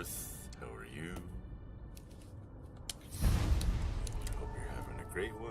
Earth. How are you? Hope you're having a great one.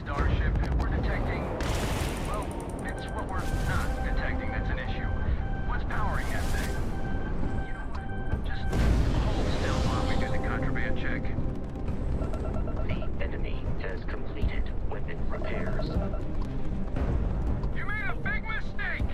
Starship, we're detecting... well, it's what we're not detecting that's an issue. What's powering that thing? You know what? Just hold still while we do the contraband check. The enemy has completed weapon repairs. You made a big mistake!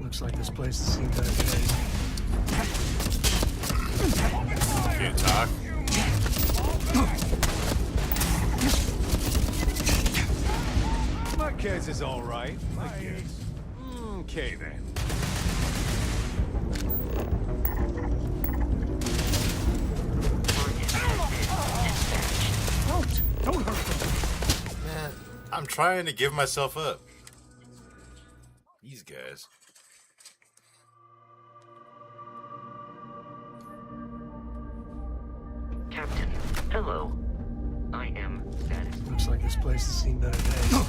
Looks like this place has seen better days. Can't talk. Marquez is all right, I guess. Okay then. Don't hurt them. Man, I'm trying to give myself up. These guys. Captain, hello. I am status. Looks like this place has seen better days.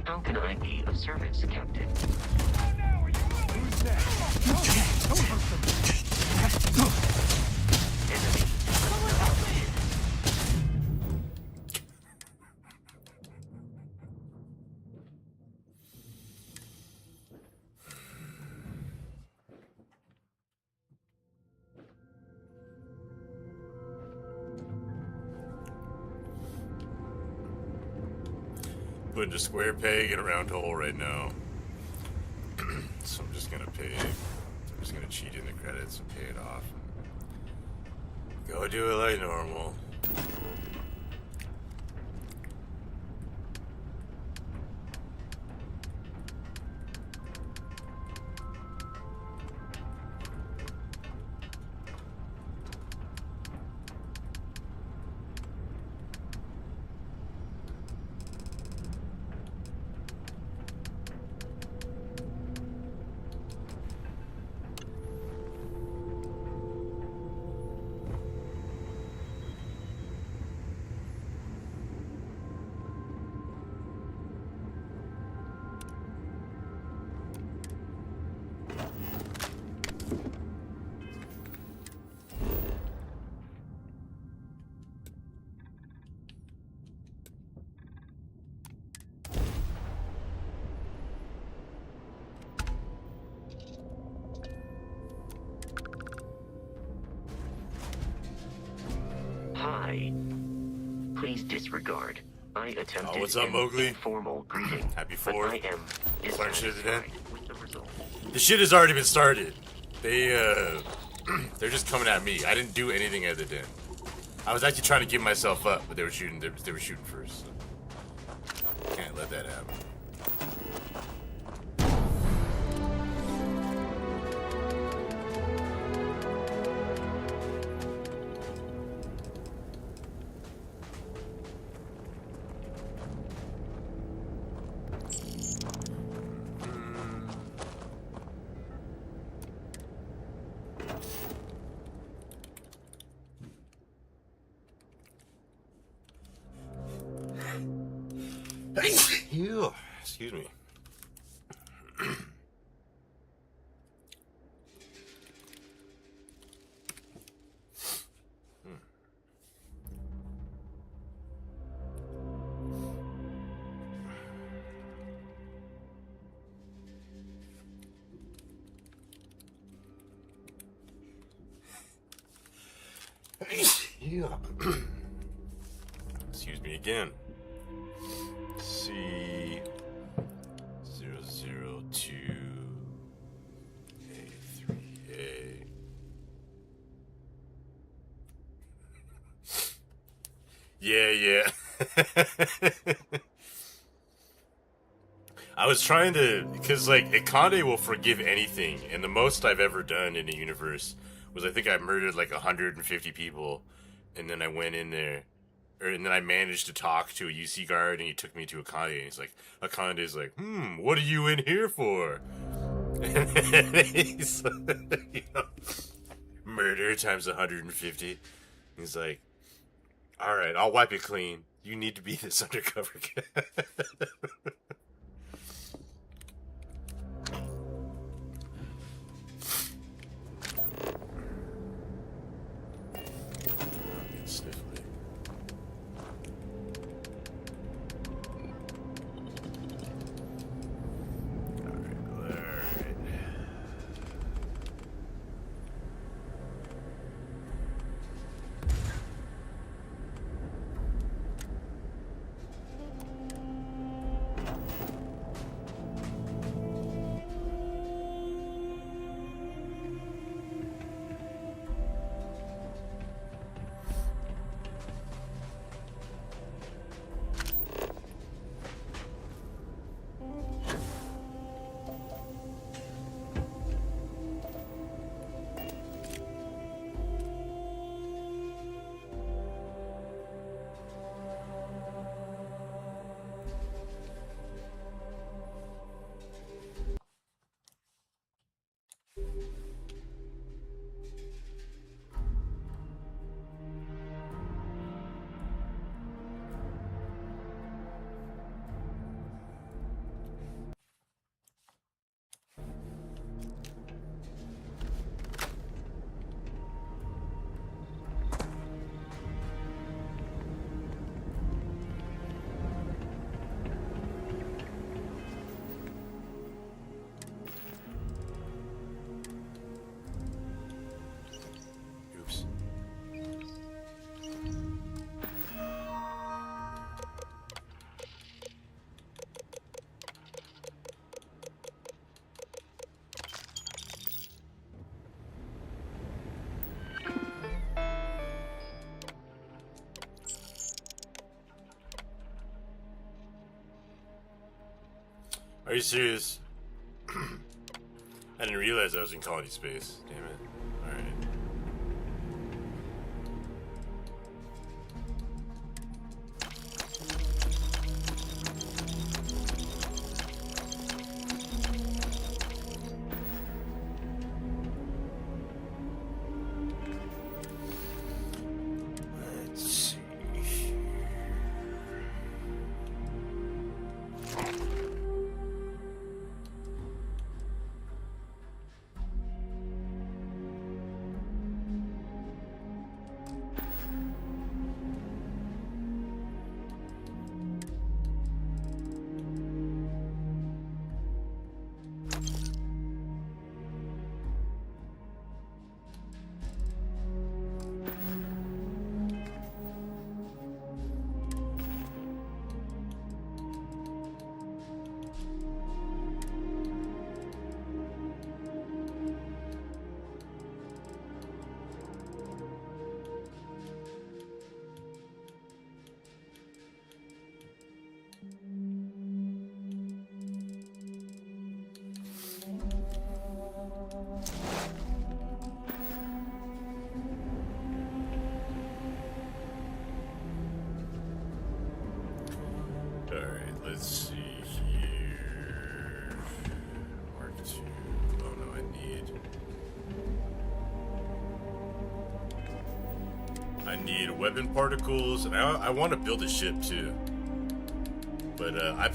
How can I be of service, Captain? Who's next? Don't hurt them. Enemy. Putting a square peg in a round hole right now. So I'm just gonna pay. I'm just gonna cheat in the credits and pay it off. Go do it like normal. Hi. Please disregard. I attempted Oh, what's up, an Mowgli? informal greeting. Happy but 4th. I am Learn shit today? dissatisfied with the result. The shit has already been started. They they're just coming at me. I didn't do anything other than. I was actually trying to give myself up, but they were shooting. They were shooting first. So can't let that happen. Ew, excuse me. Ew. Excuse me again. C 002 A3A. Yeah. I was trying to, because like Ikande will forgive anything, and the most I've ever done in a universe was I think I murdered like 150 people, and then I went in there. And then I managed to talk to a UC guard, and he took me to Akande, and he's like, Akande's like, what are you in here for? And he's like, murder times 150. He's like, all right, I'll wipe it clean. You need to be this undercover guy. Are you serious? I didn't realize I was in quality space. Damn it. Alright. Let's see. Alright, let's see here. Mark 2. Oh no, I need weapon particles, and I want to build a ship too. But I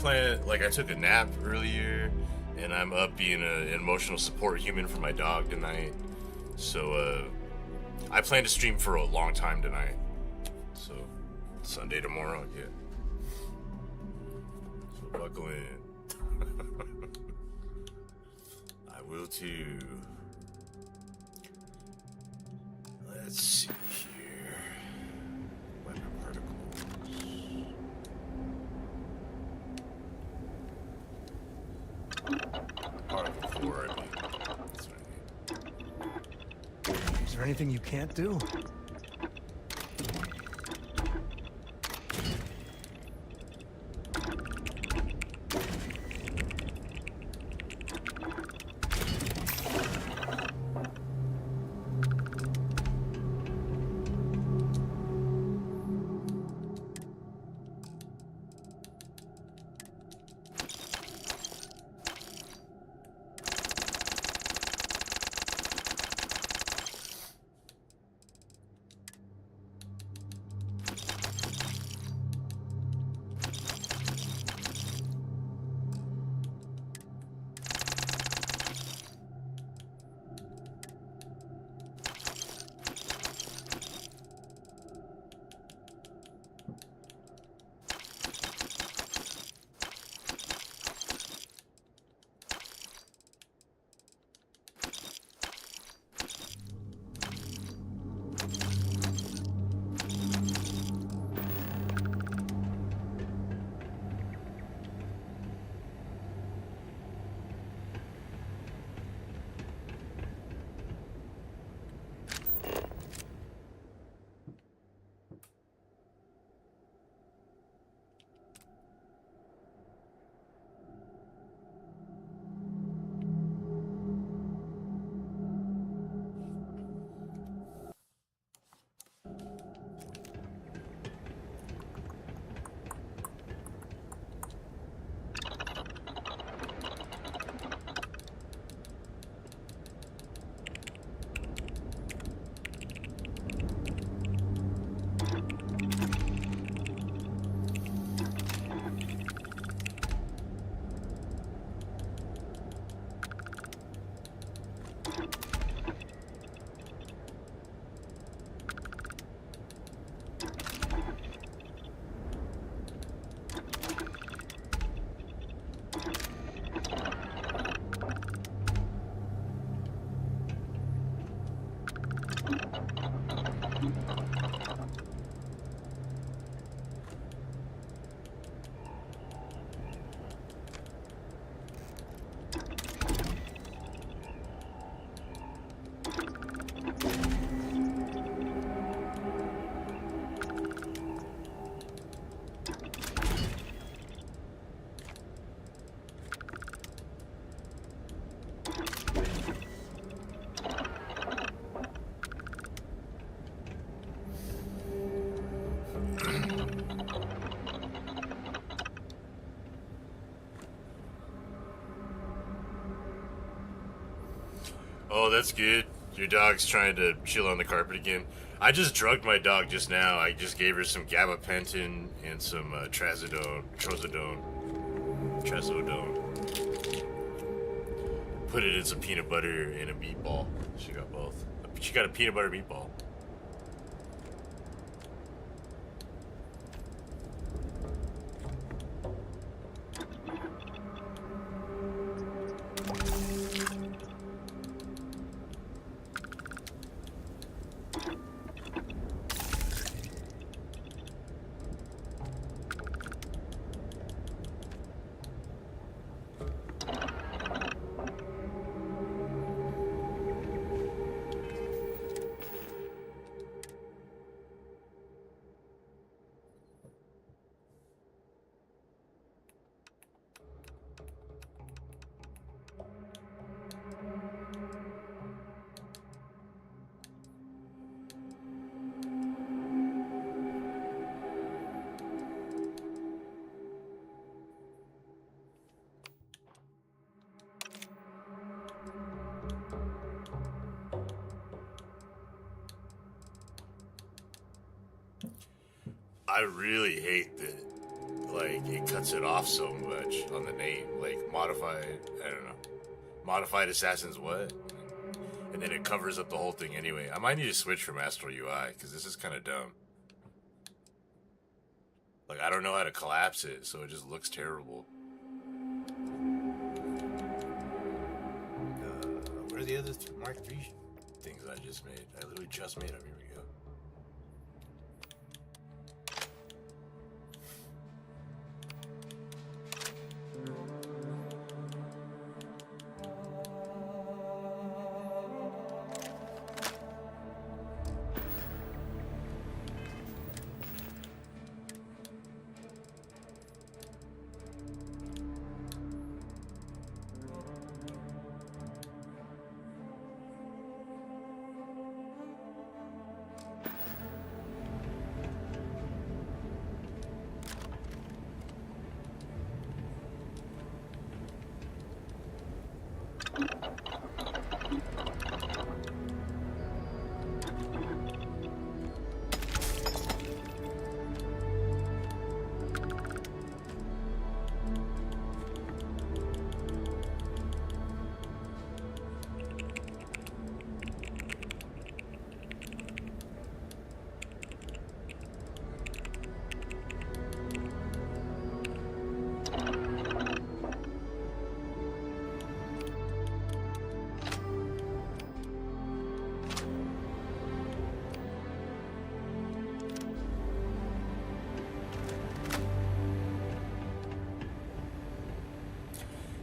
took a nap earlier, and I'm up being an emotional support human for my dog tonight. So I plan to stream for a long time tonight. So Sunday tomorrow, yeah. So buckle in. I will too. Let's see here. Weapon particles. Particle core, I mean. That's what I mean. Is there anything you can't do? Oh, that's good. Your dog's trying to chill on the carpet again. I just drugged my dog just now. I just gave her some gabapentin and some trazodone. Put it in some peanut butter and a meatball. She got both. She got a peanut butter meatball. I really hate that, like, it cuts it off so much on the name. Like, modified, I don't know. Modified Assassins what? And then it covers up the whole thing anyway. I might need to switch from Astral UI, because this is kind of dumb. Like, I don't know how to collapse it, so it just looks terrible. What are the other Mark III things I just made? I literally just made them. Here we go.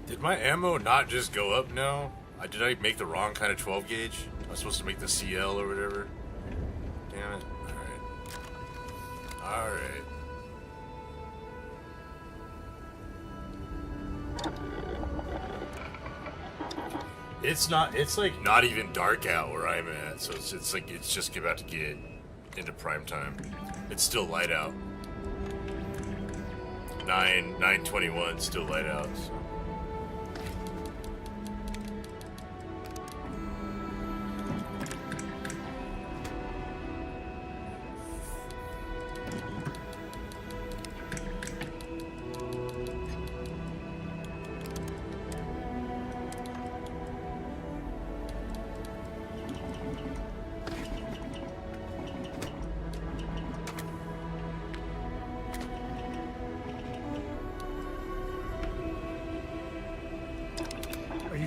Did my ammo not just go up now? Did I make the wrong kind of 12 gauge? I was supposed to make the CL or whatever. Damn it. Alright. It's like not even dark out where I'm at, so it's like it's just about to get into prime time. It's still light out. 9:21 still light out, so.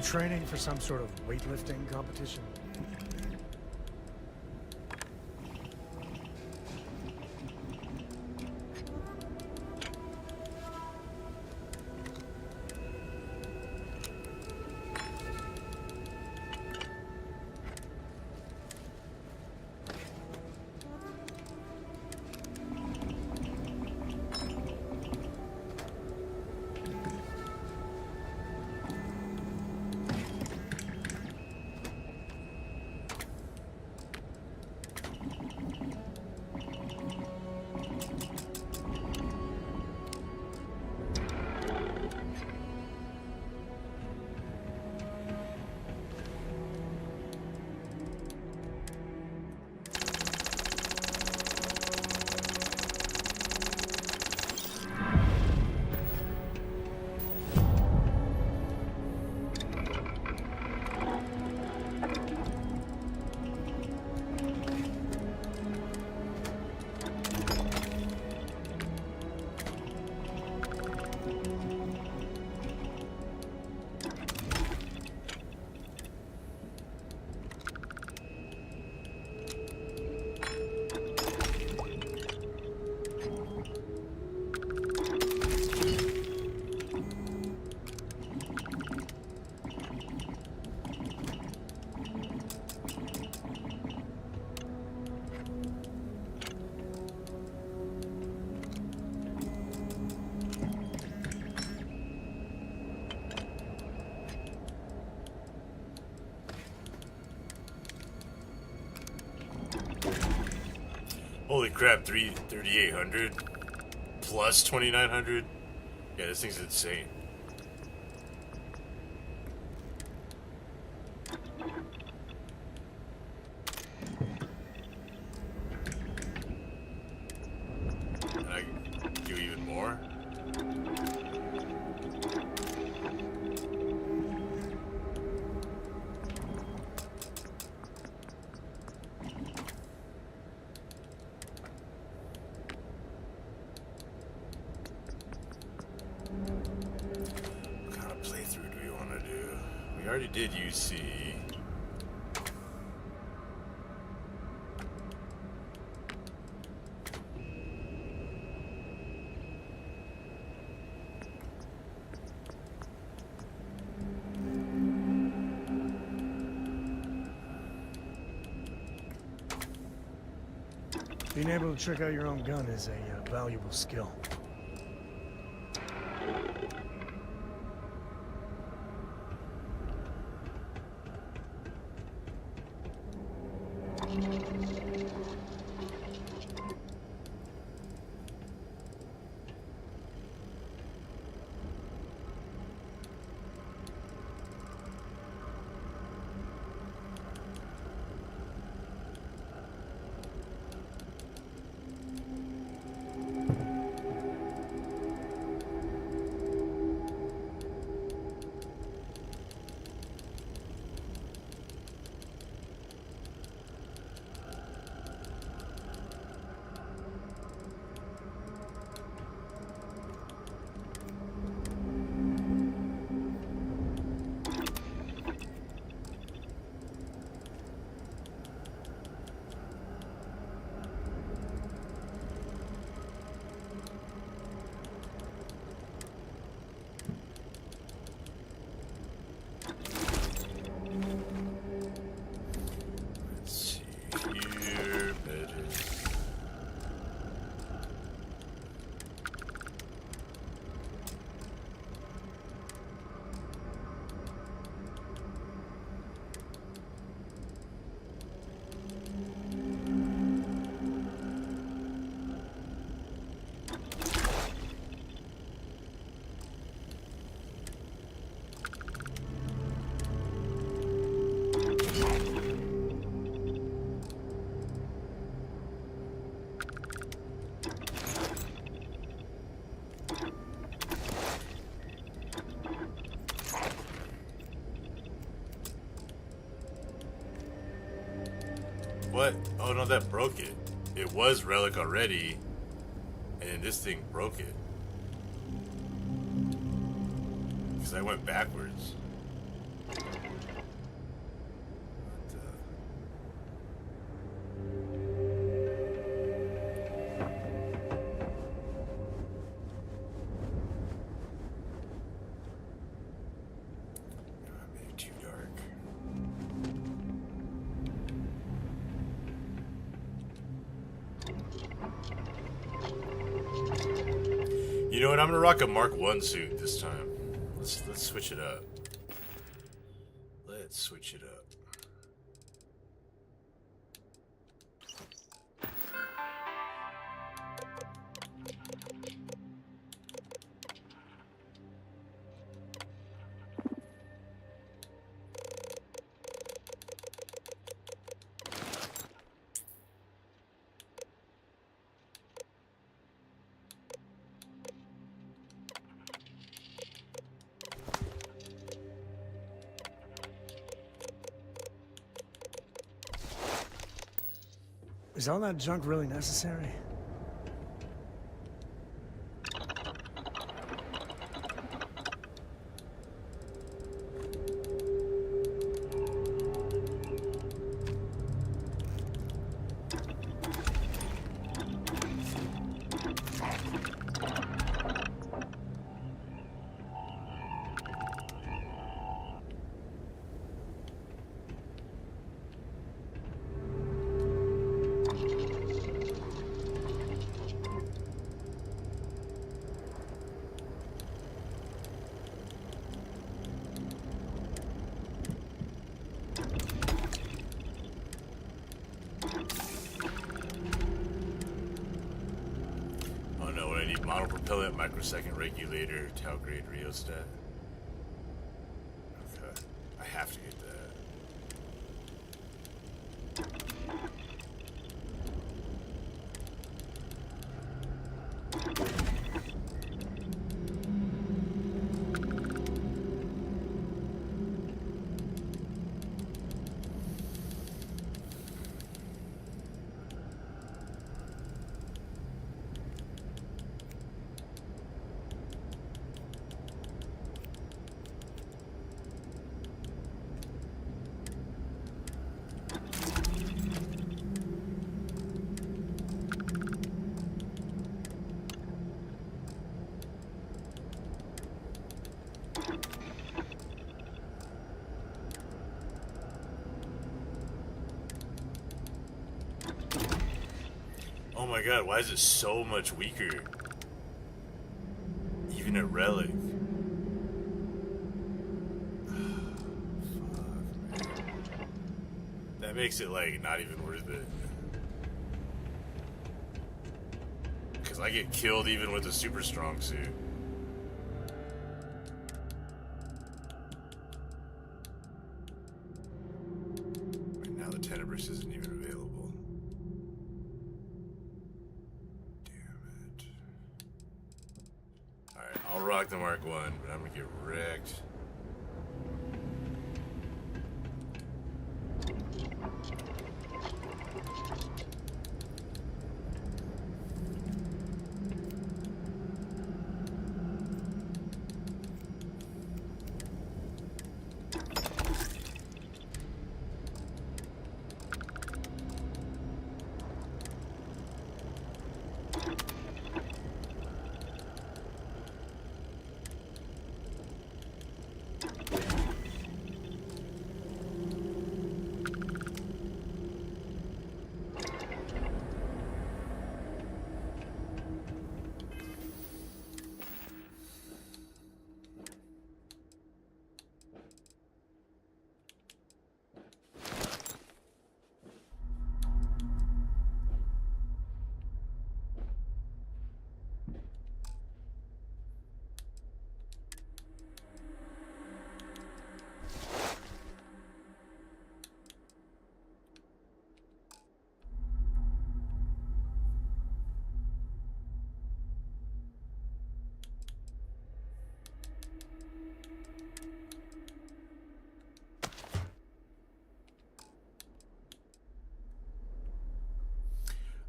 Training for some sort of weightlifting competition? crap, 3,800 plus 2,900. Yeah, this thing's insane. And I do even more. What kind of playthrough do we want to do? We already did UC. Being able to trick out your own gun is a valuable skill. Let's see here. Medicine. What? Oh no, that broke it. It was relic already, and then this thing broke it. Because I went backwards. What the- Maybe too dark. You know what? I'm gonna rock a Mark 1 suit this time. Let's switch it up. Let's switch it up. Is all that junk really necessary? I need monopropellant, microsecond regulator, tau grade rheostat. Okay. I have to get that. Oh my god, why is it so much weaker? Even at Relic. Fuck, man. That makes it, like, not even worth it. Because I get killed even with a super strong suit. Right now the Tenebris isn't even available. Alright, I'll rock the Mark 1, but I'm gonna get wrecked.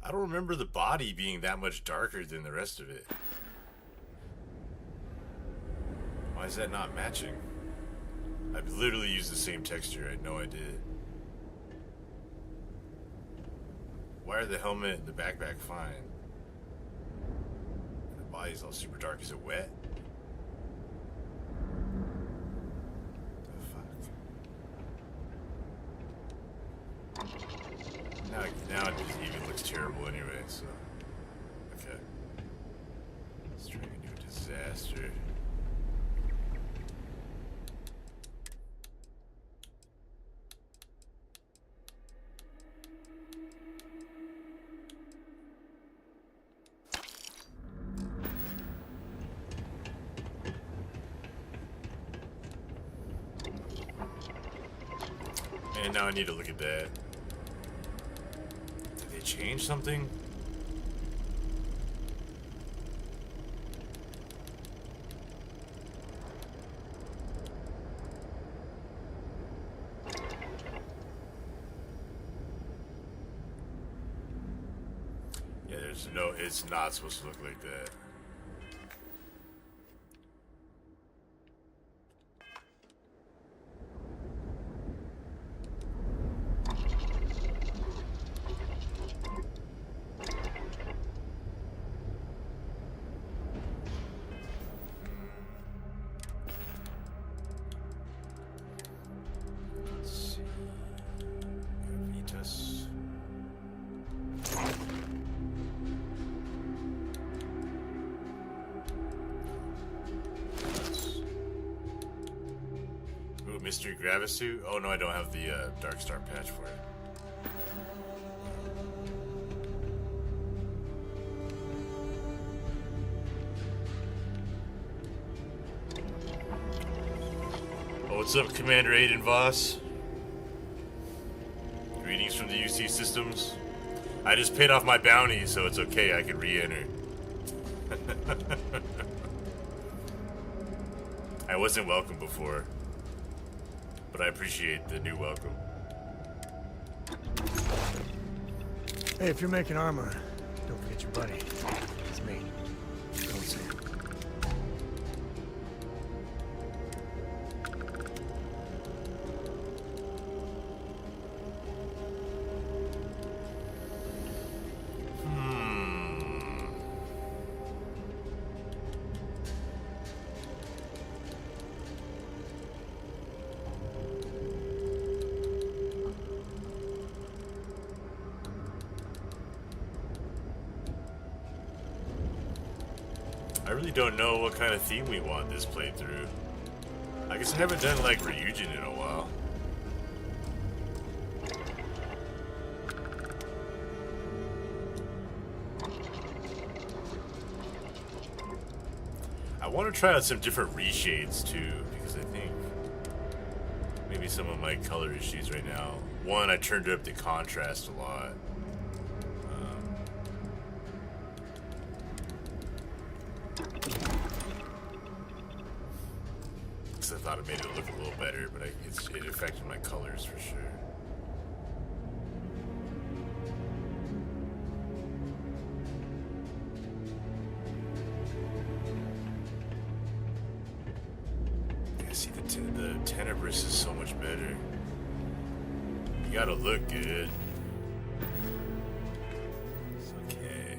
I don't remember the body being that much darker than the rest of it. Why is that not matching? I've literally used the same texture. I had no idea. Why are the helmet and the backpack fine? And the body's all super dark. Is it wet? Now it just even looks terrible anyway, so... Okay. Let's try to do a disaster. And now I need to look at that. Change something? Yeah, there's no, it's not supposed to look like that. Mystery Gravisuit? Oh no, I don't have the Dark Star patch for it. What's up, Commander Aiden Voss? Greetings from the UC systems. I just paid off my bounty, so it's okay, I can re-enter. I wasn't welcome before, but I appreciate the new welcome. Hey, if you're making armor, don't forget your buddy. It's me. Don't say it. I really don't know what kind of theme we want this playthrough. I guess I haven't done like Ryujin in a while. I want to try out some different reshades too, because I think maybe some of my color issues right now. One, I turned up the contrast a lot. I thought it made it look a little better, but it affected my colors for sure. Yeah, see, the Tenebris is so much better. You gotta look good. It's okay.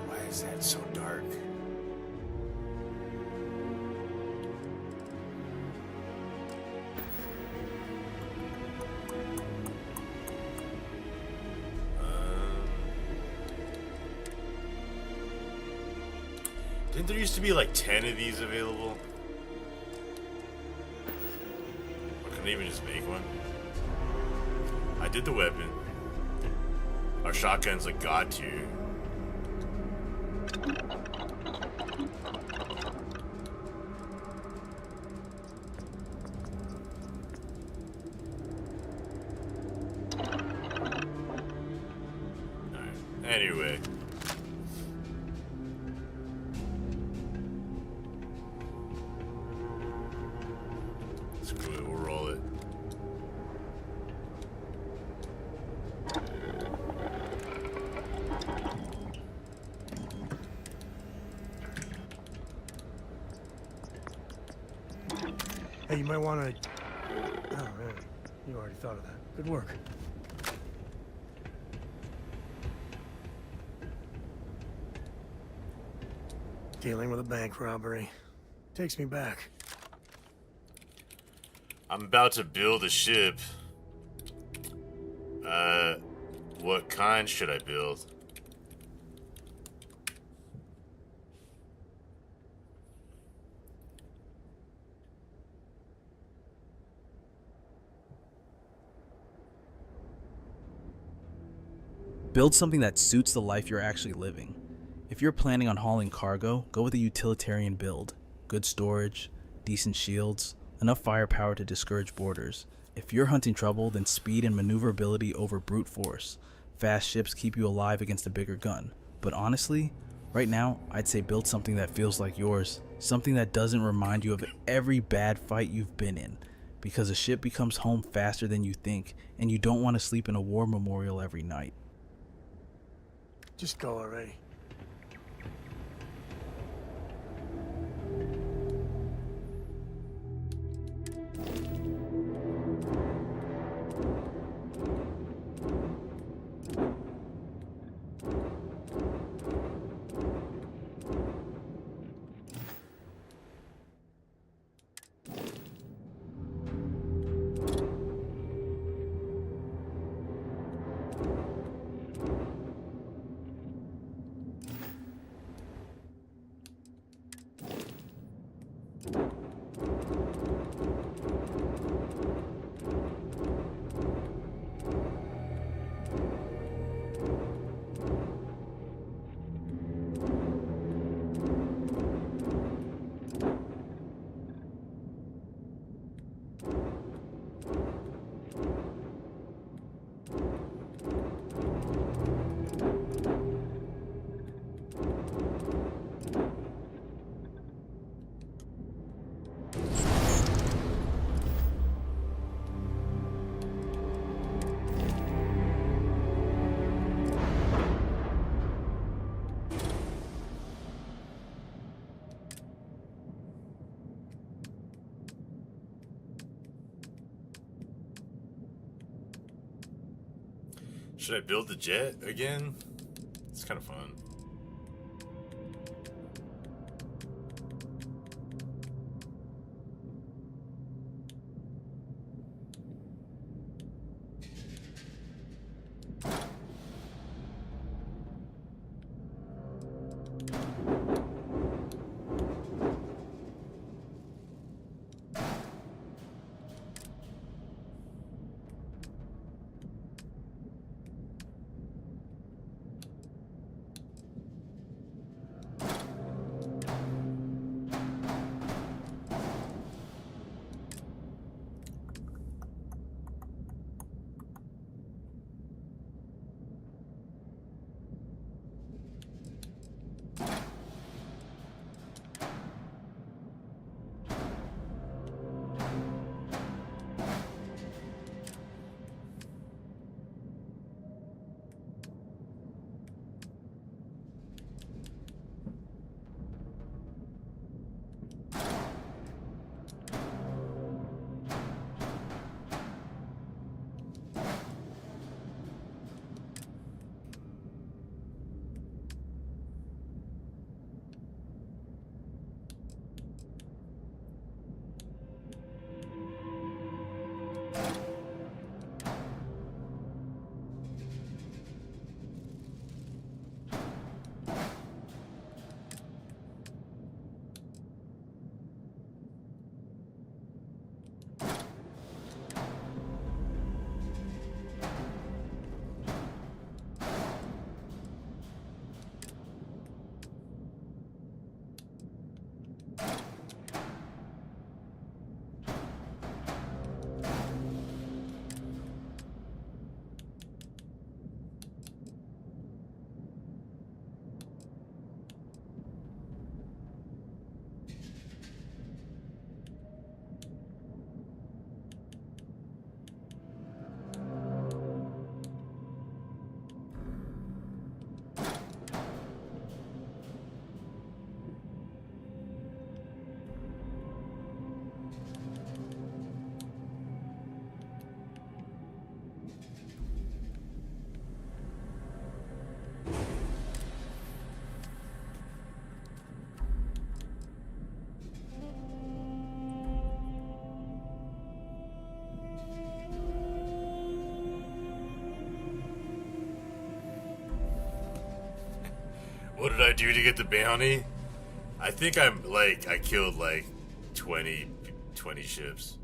Why is that so dark? Didn't there used to be like 10 of these available? Or can I even just make one? I did the weapon. Our shotgun's like god tier. Alright, anyway. Screw it, we'll roll it. Hey, you might want to... Oh, man. You already thought of that. Good work. Dealing with a bank robbery. Takes me back. I'm about to build a ship. What kind should I build? Build something that suits the life you're actually living. If you're planning on hauling cargo, go with a utilitarian build. Good storage, decent shields, enough firepower to discourage boarders. If you're hunting trouble, then speed and maneuverability over brute force. Fast ships keep you alive against a bigger gun. But honestly, right now, I'd say build something that feels like yours. Something that doesn't remind you of every bad fight you've been in. Because a ship becomes home faster than you think, and you don't want to sleep in a war memorial every night. Just go already. Should I build the jet again? It's kind of fun. What did I do to get the bounty? I think I killed like 20 ships.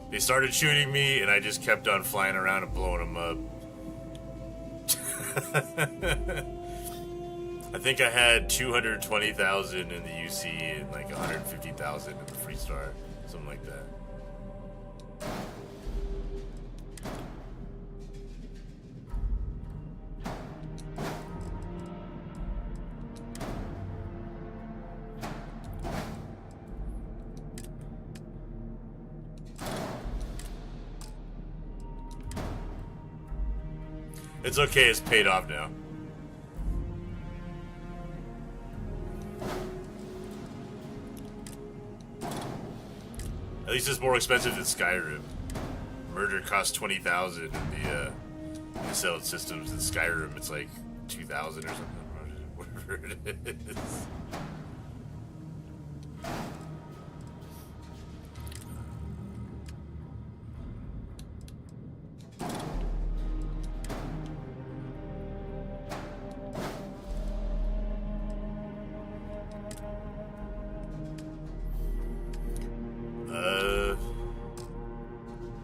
They started shooting me and I just kept on flying around and blowing them up. I think I had 220,000 in the UC and like 150,000 in the Freestar. Something like that. It's okay, it's paid off now. At least it's more expensive than Skyrim. Murder costs 20,000 in the Assault systems. In Skyrim, it's like 2,000 or something. Whatever it is.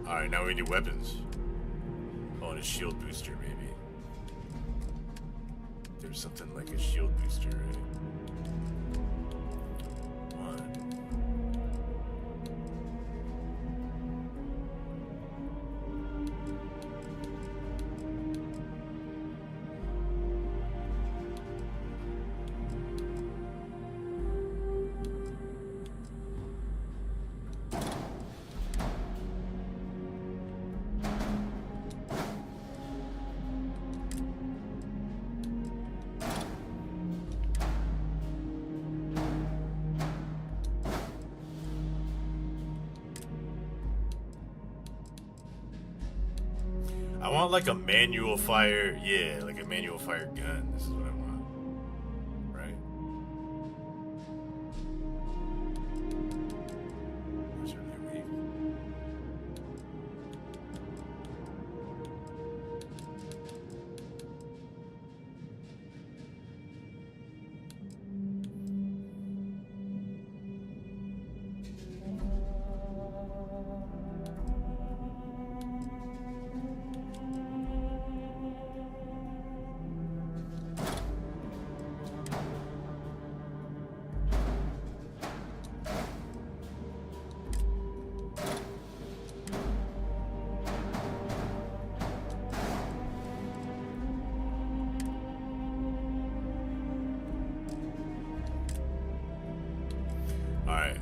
Alright, now we need weapons. Oh, and a shield booster, maybe. There's something like a shield booster, right? I want like a manual fire. Yeah, like a manual fire gun. This is what I want. Right? Those are really weak. Alright.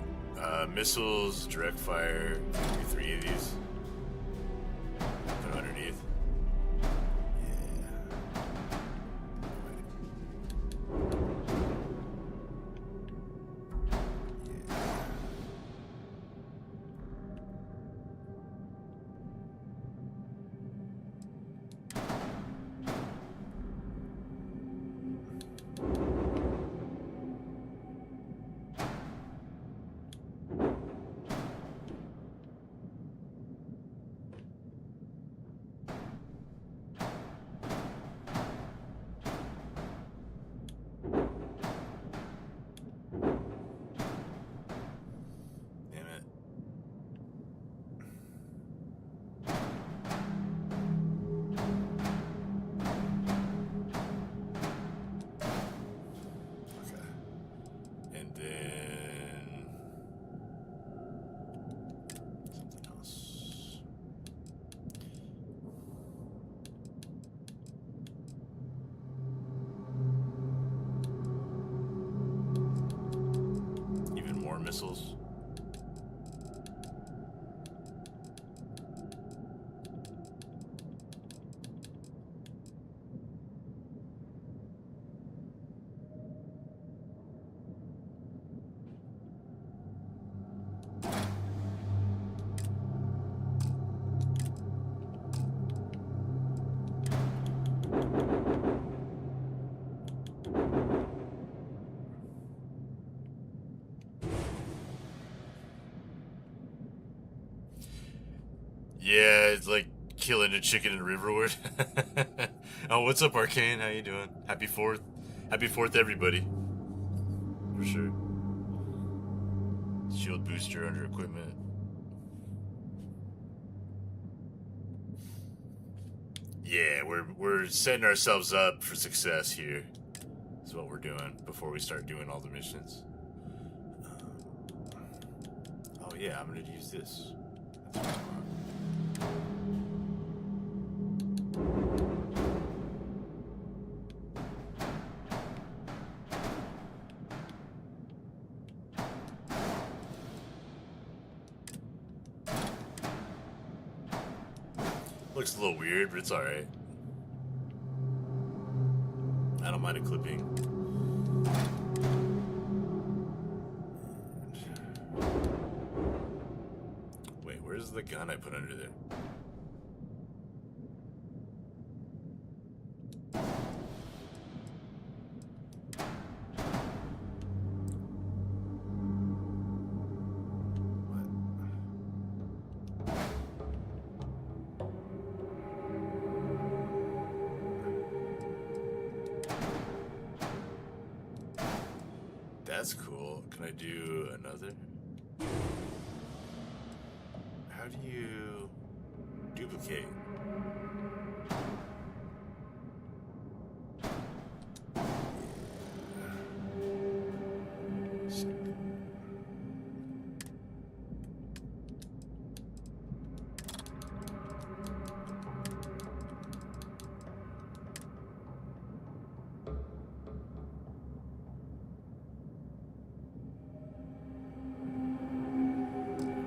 Missiles, direct fire. Maybe 3 of these. Put underneath. Yeah. Damn it. Okay. And then something else. Even more missiles. Yeah, it's like killing a chicken in Riverwood. Oh, what's up, Arcane? How you doing? Happy 4th. Happy 4th, everybody. For sure. Shield booster under equipment. Yeah, we're setting ourselves up for success here. Is what we're doing before we start doing all the missions. Oh yeah, I'm gonna use this. That's what I want. Looks a little weird, but it's alright. I don't mind a clipping. Wait, where's the gun I put under there? That's cool. Can I do another? How do you duplicate?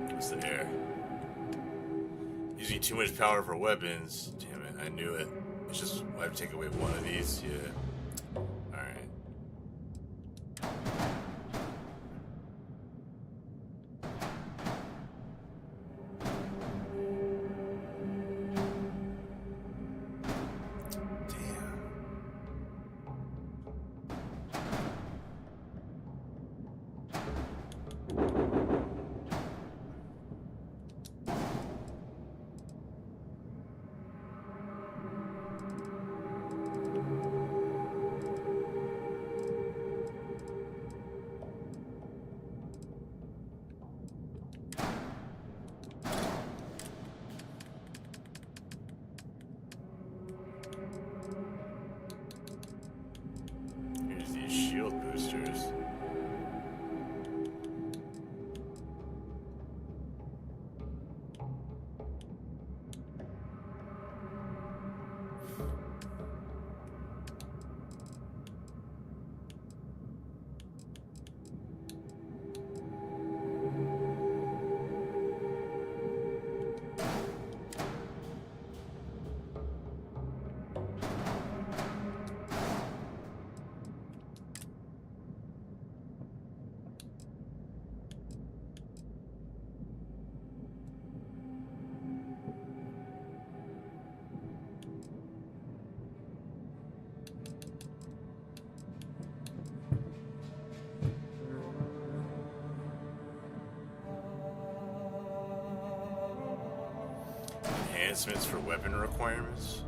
What's the air? Using too much power for weapons. Damn it, I knew it. It's just I have to take away one of these. Yeah. Alright. Enhancements for weapon requirements?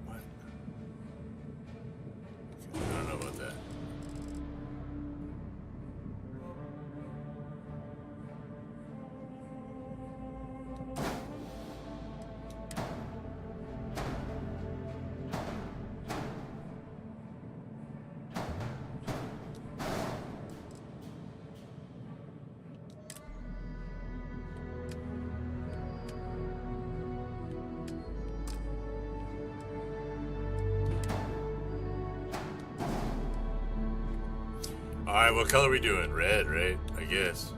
What? I don't know about that. Alright, what color are we doing? Red, right? I guess.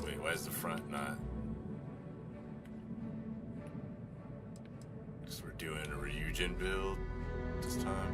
Wait, why is the front not? Because we're doing a Ryujin build this time.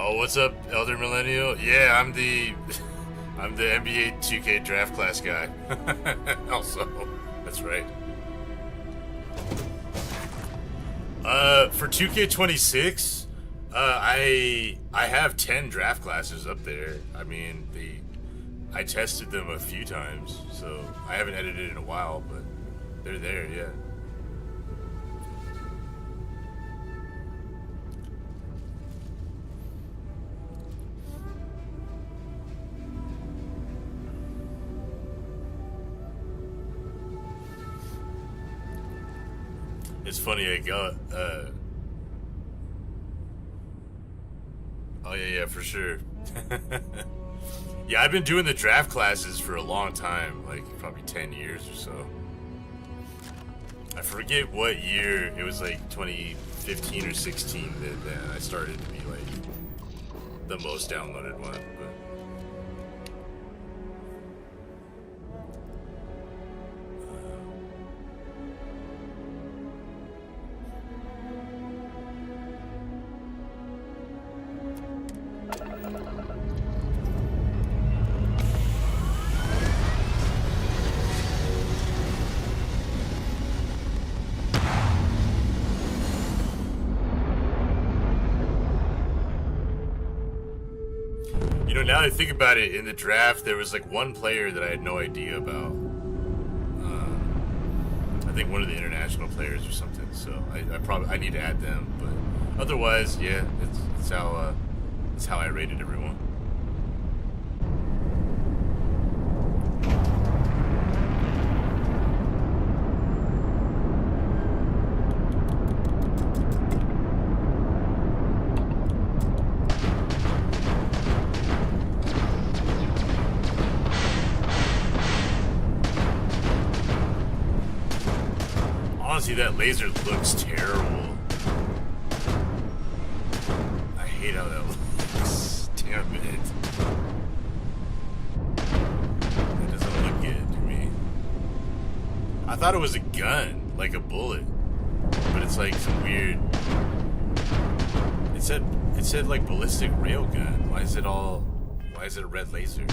Oh, what's up, Elder Millennial? Yeah, I'm the NBA 2K draft class guy. Also, that's right. For 2K26, I have 10 draft classes up there. I mean, I tested them a few times, so I haven't edited in a while, but they're there, yeah. It's funny, I got, oh yeah, for sure. Yeah, I've been doing the draft classes for a long time, like probably 10 years or so. I forget what year, it was like 2015 or 16 that I started to be like the most downloaded one, but. You know, now that I think about it, in the draft, there was like one player that I had no idea about. I think one of the international players or something. So I need to add them. But otherwise, yeah, it's how I rated everyone. Honestly, that laser looks terrible. I hate how that looks. damn it. That doesn't look good to me. I thought it was a gun, like a bullet. But it's like some weird... It said like ballistic railgun. Why is it a red laser? I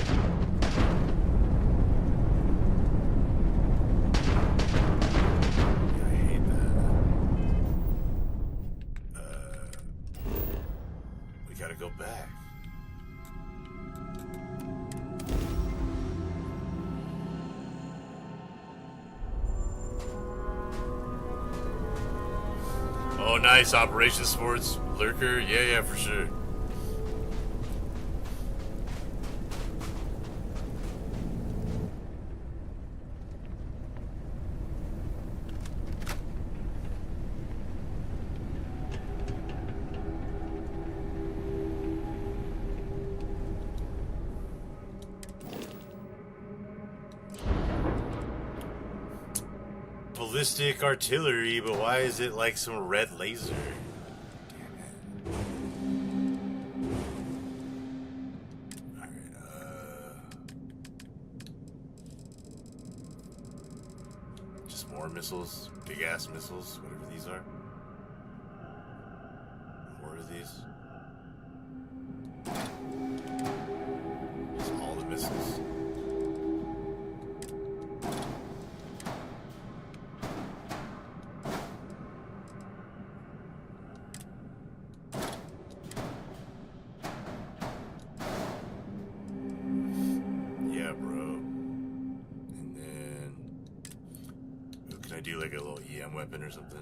hate that. We gotta go back. Oh, nice. Operation Sports Lurker. Yeah, for sure. Ballistic artillery, but why is it like some red laser? Just more missiles, big ass missiles, whatever these are. More of these. Just all the missiles. Do like a little EM weapon or something.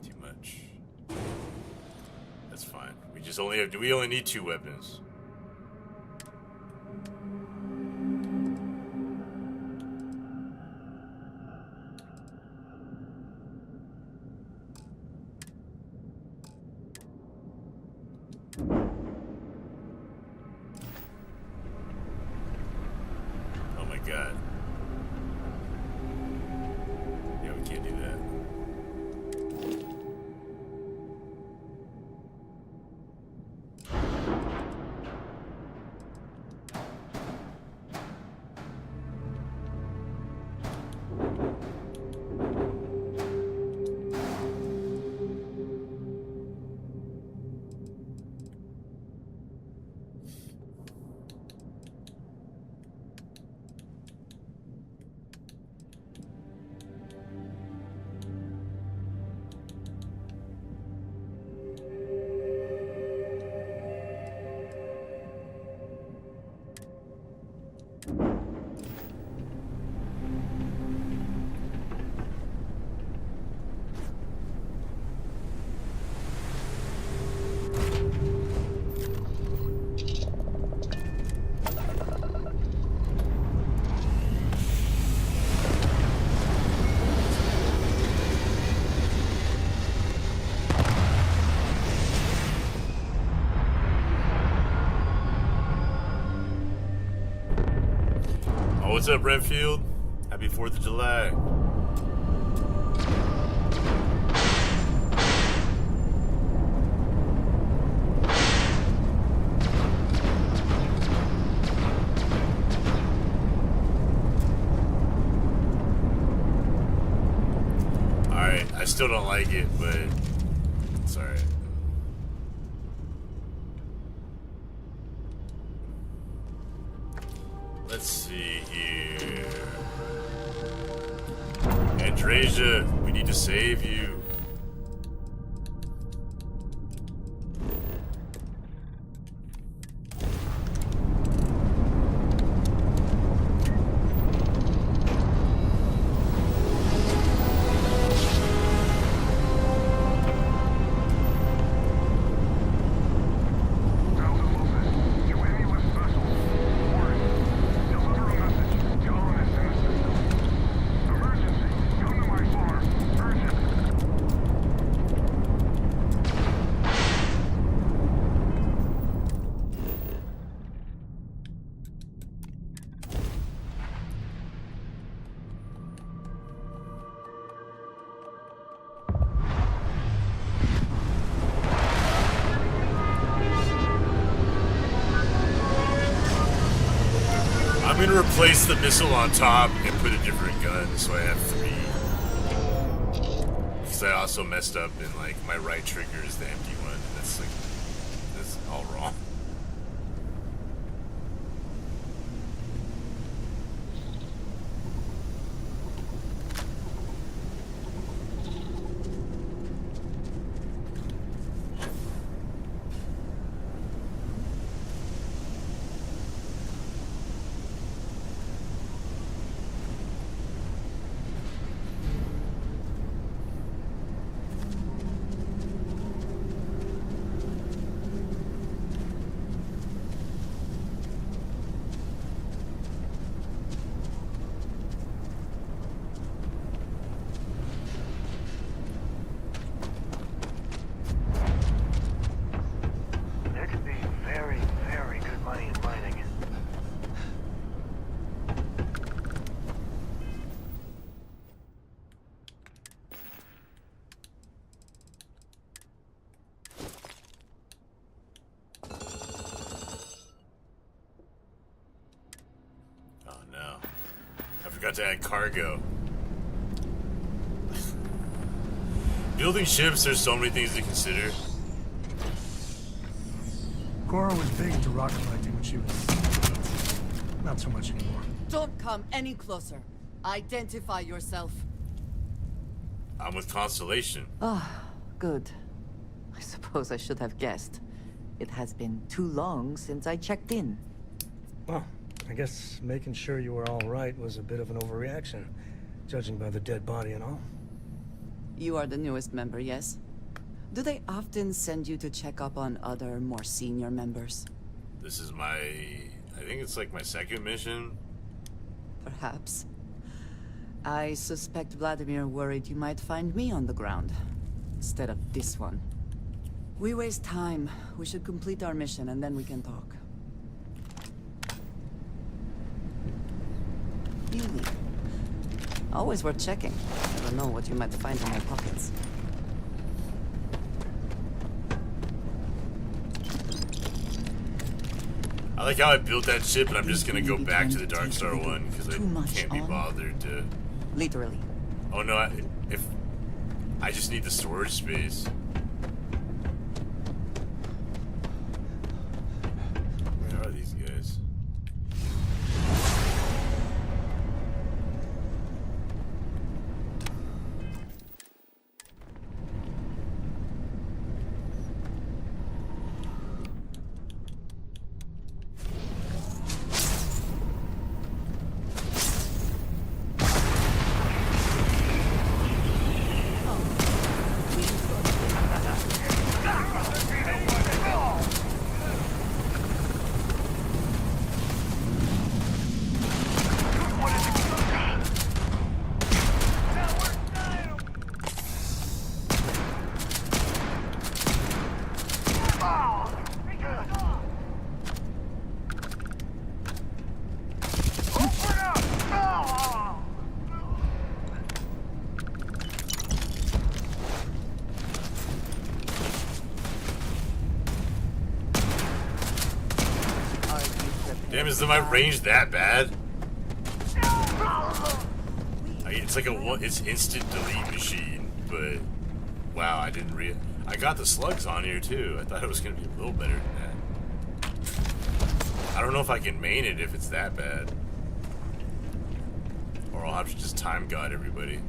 Too much. That's fine. We only need 2 weapons. God. Yeah, we can't do that. What's up, Redfield? Happy 4th of July. Alright, I still don't like it, but it's alright. Let's see here. Andrasia, we need to save you. to replace the missile on top and put a different gun, so I have 3. Because I also messed up in like my right trigger is the empty one. That's like that's all wrong. There could be very, very good money in mining. Oh no. I forgot to add cargo. Building ships, there's so many things to consider. Cora was big into rock collecting when she was... not so much anymore. Don't come any closer. Identify yourself. I'm with Constellation. Good. I suppose I should have guessed. It has been too long since I checked in. Well, I guess making sure you were all right was a bit of an overreaction, judging by the dead body and all. You are the newest member, yes? Do they often send you to check up on other, more senior members? This is my... I think it's like my second mission. Perhaps. I suspect Vladimir worried you might find me on the ground, instead of this one. We waste time. We should complete our mission and then we can talk. Really? Always worth checking. Never know what you might find in your pockets. I like how I built that ship, and I'm just gonna go back to the Dark Star one because I can't be bothered to. Literally. Oh no! If I just need the storage space. Where are these guys? Damn, is my range that bad? It's like it's instant delete machine, but wow, I didn't I got the slugs on here too. I thought it was gonna be a little better than that. I don't know if I can main it if it's that bad, or I'll have to just time god everybody.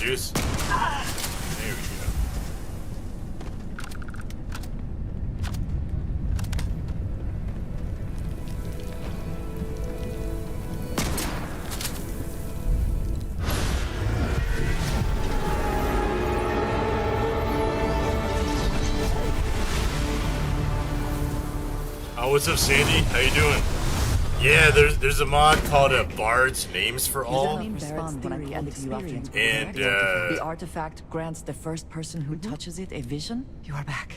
juice? There we go. Oh, what's up, Sandy? How you doing? Yeah, there's a mod called Bard's Names for All, You didn't respond when I called to you after you and the artifact grants the first person who touches it a vision. You are back.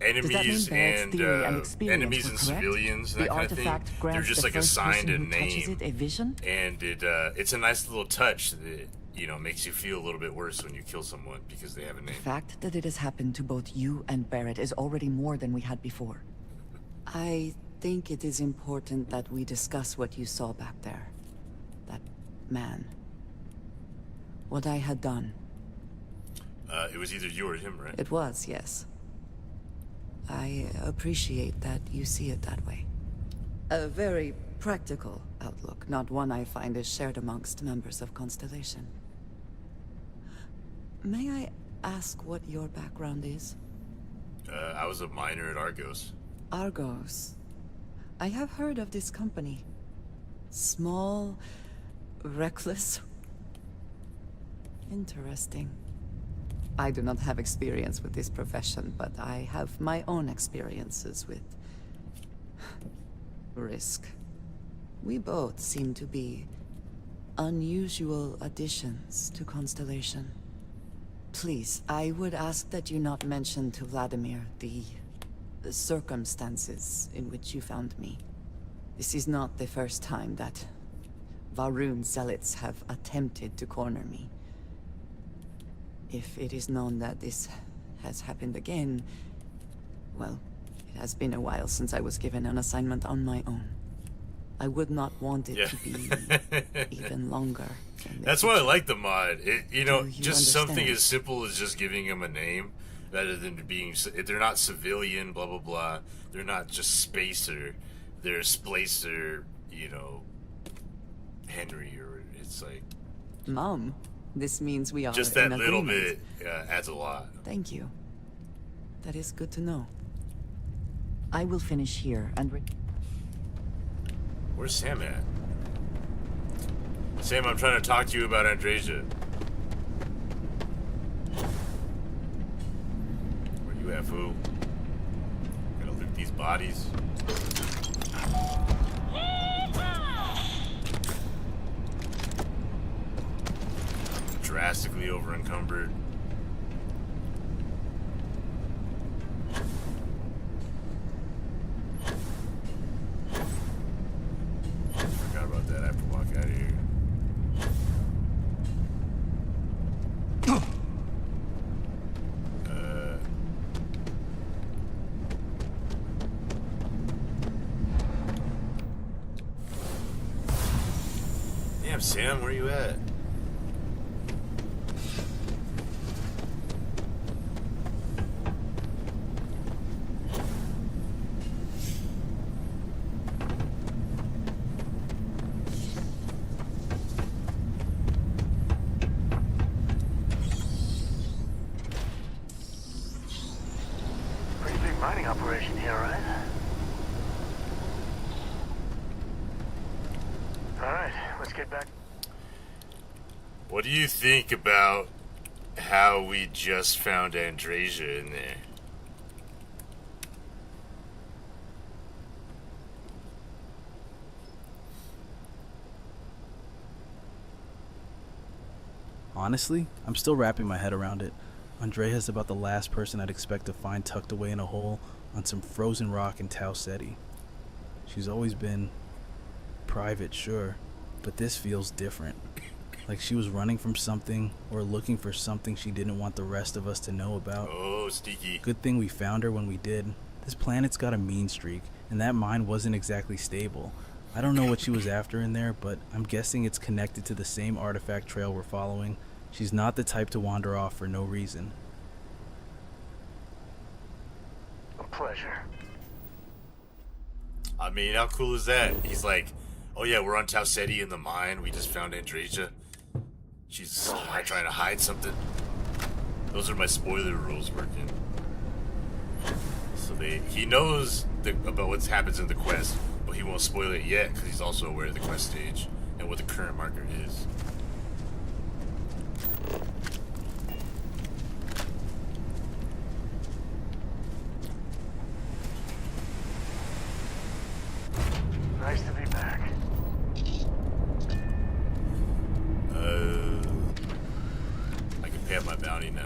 enemies Barrett's theory and and experience enemies were and correct? civilians and The that kind of thing. artifact They're grants just the like first assigned a person who touches name, it a vision. and it's a nice little touch that makes you feel a little bit worse when you kill someone because they have a The name. fact that it has happened to both you and Barrett is already more than we had before. I think it is important that we discuss what you saw back there. That man. What I had done. It was either you or him, right? It was, yes. I appreciate that you see it that way. A very practical outlook, not one I find is shared amongst members of Constellation. May I ask what your background is? I was a miner at Argos. Argos. I have heard of this company. Small, reckless. Interesting. I do not have experience with this profession, but I have my own experiences with risk. We both seem to be unusual additions to Constellation. Please, I would ask that you not mention to Vladimir the circumstances in which you found me. This is not the first time that Varun zealots have attempted to corner me. If it is known that this has happened again, well, it has been a while since I was given an assignment on my own. I would not want it to be even longer. That's why I like the mod. You Just something understand? as simple as just giving them a name, rather than being. They're not civilian, blah blah blah. They're not just spacer. They're splacer. Henry, or it's like Mom, this means we are just that in little agreement. bit adds a lot. Thank you. That is good to know. I will finish here and Where's Sam at? Sam, I'm trying to talk to you about Andreja. Where you at, fool? Gotta loot these bodies. Drastically over encumbered. Forgot about that. I have to walk out of here. Damn, Sam, where you at? Pretty big mining operation here, right? Alright, let's get back. What do you think about how we just found Andreja in there? Honestly, I'm still wrapping my head around it. Andrea's about the last person I'd expect to find tucked away in a hole on some frozen rock in Tau Ceti. She's always been private, sure, but this feels different. Like she was running from something or looking for something she didn't want the rest of us to know about. Oh, Steaky. Good thing we found her when we did. This planet's got a mean streak, and that mine wasn't exactly stable. I don't know what she was after in there, but I'm guessing it's connected to the same artifact trail we're following. She's not the type to wander off for no reason. A pleasure. I mean, how cool is that? He's like, oh yeah, we're on Tau Ceti in the mine. We just found Andreja. She's trying to hide something. Those are my spoiler rules working. So he knows about what happens in the quest, but he won't spoil it yet because he's also aware of the quest stage and what the current marker is. Nice to be back. I can pay up my bounty now.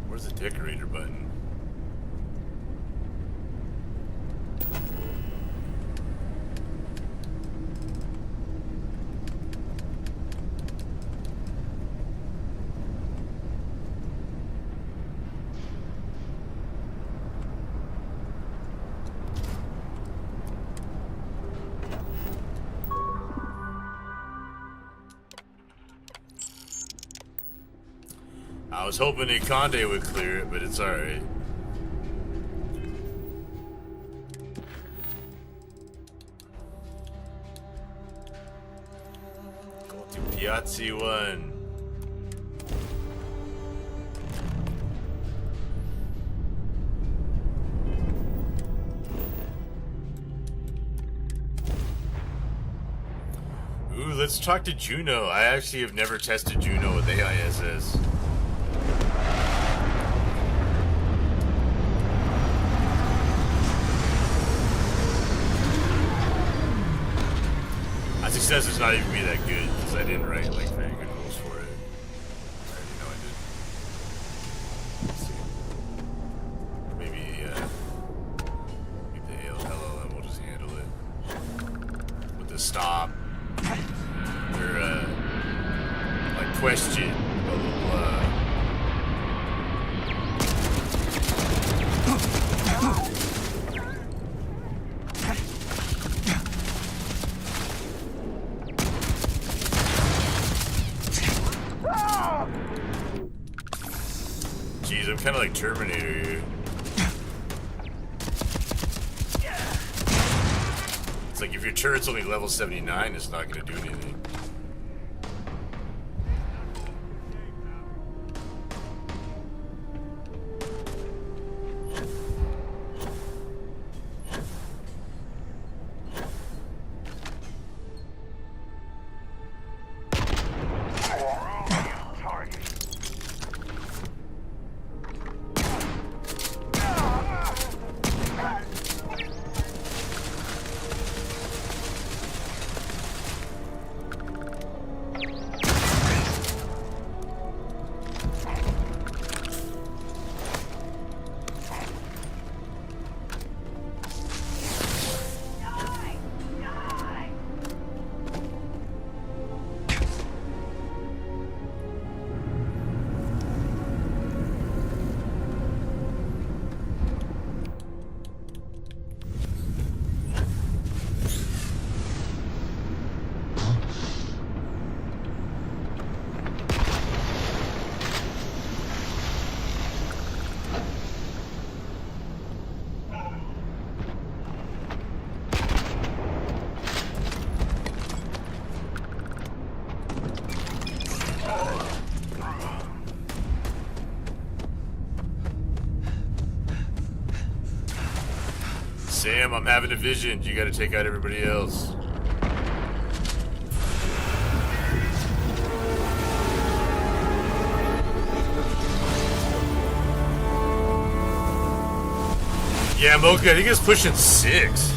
Where's the decorator button? I was hoping Ikande would clear it, but it's alright. Go to Piazzi 1. Ooh, let's talk to Juno. I actually have never tested Juno with AISS. Success is not even be that good because I didn't write like very good rules for it. I already know I did. Let's see. Maybe the LLM will just handle it with the stop or like question. Jeez, I'm kind of like Terminator here. It's like if your turret's only level 79, it's not going to do anything. Sam, I'm having a vision. You gotta take out everybody else. Yeah, Mocha, I think it's pushing 6.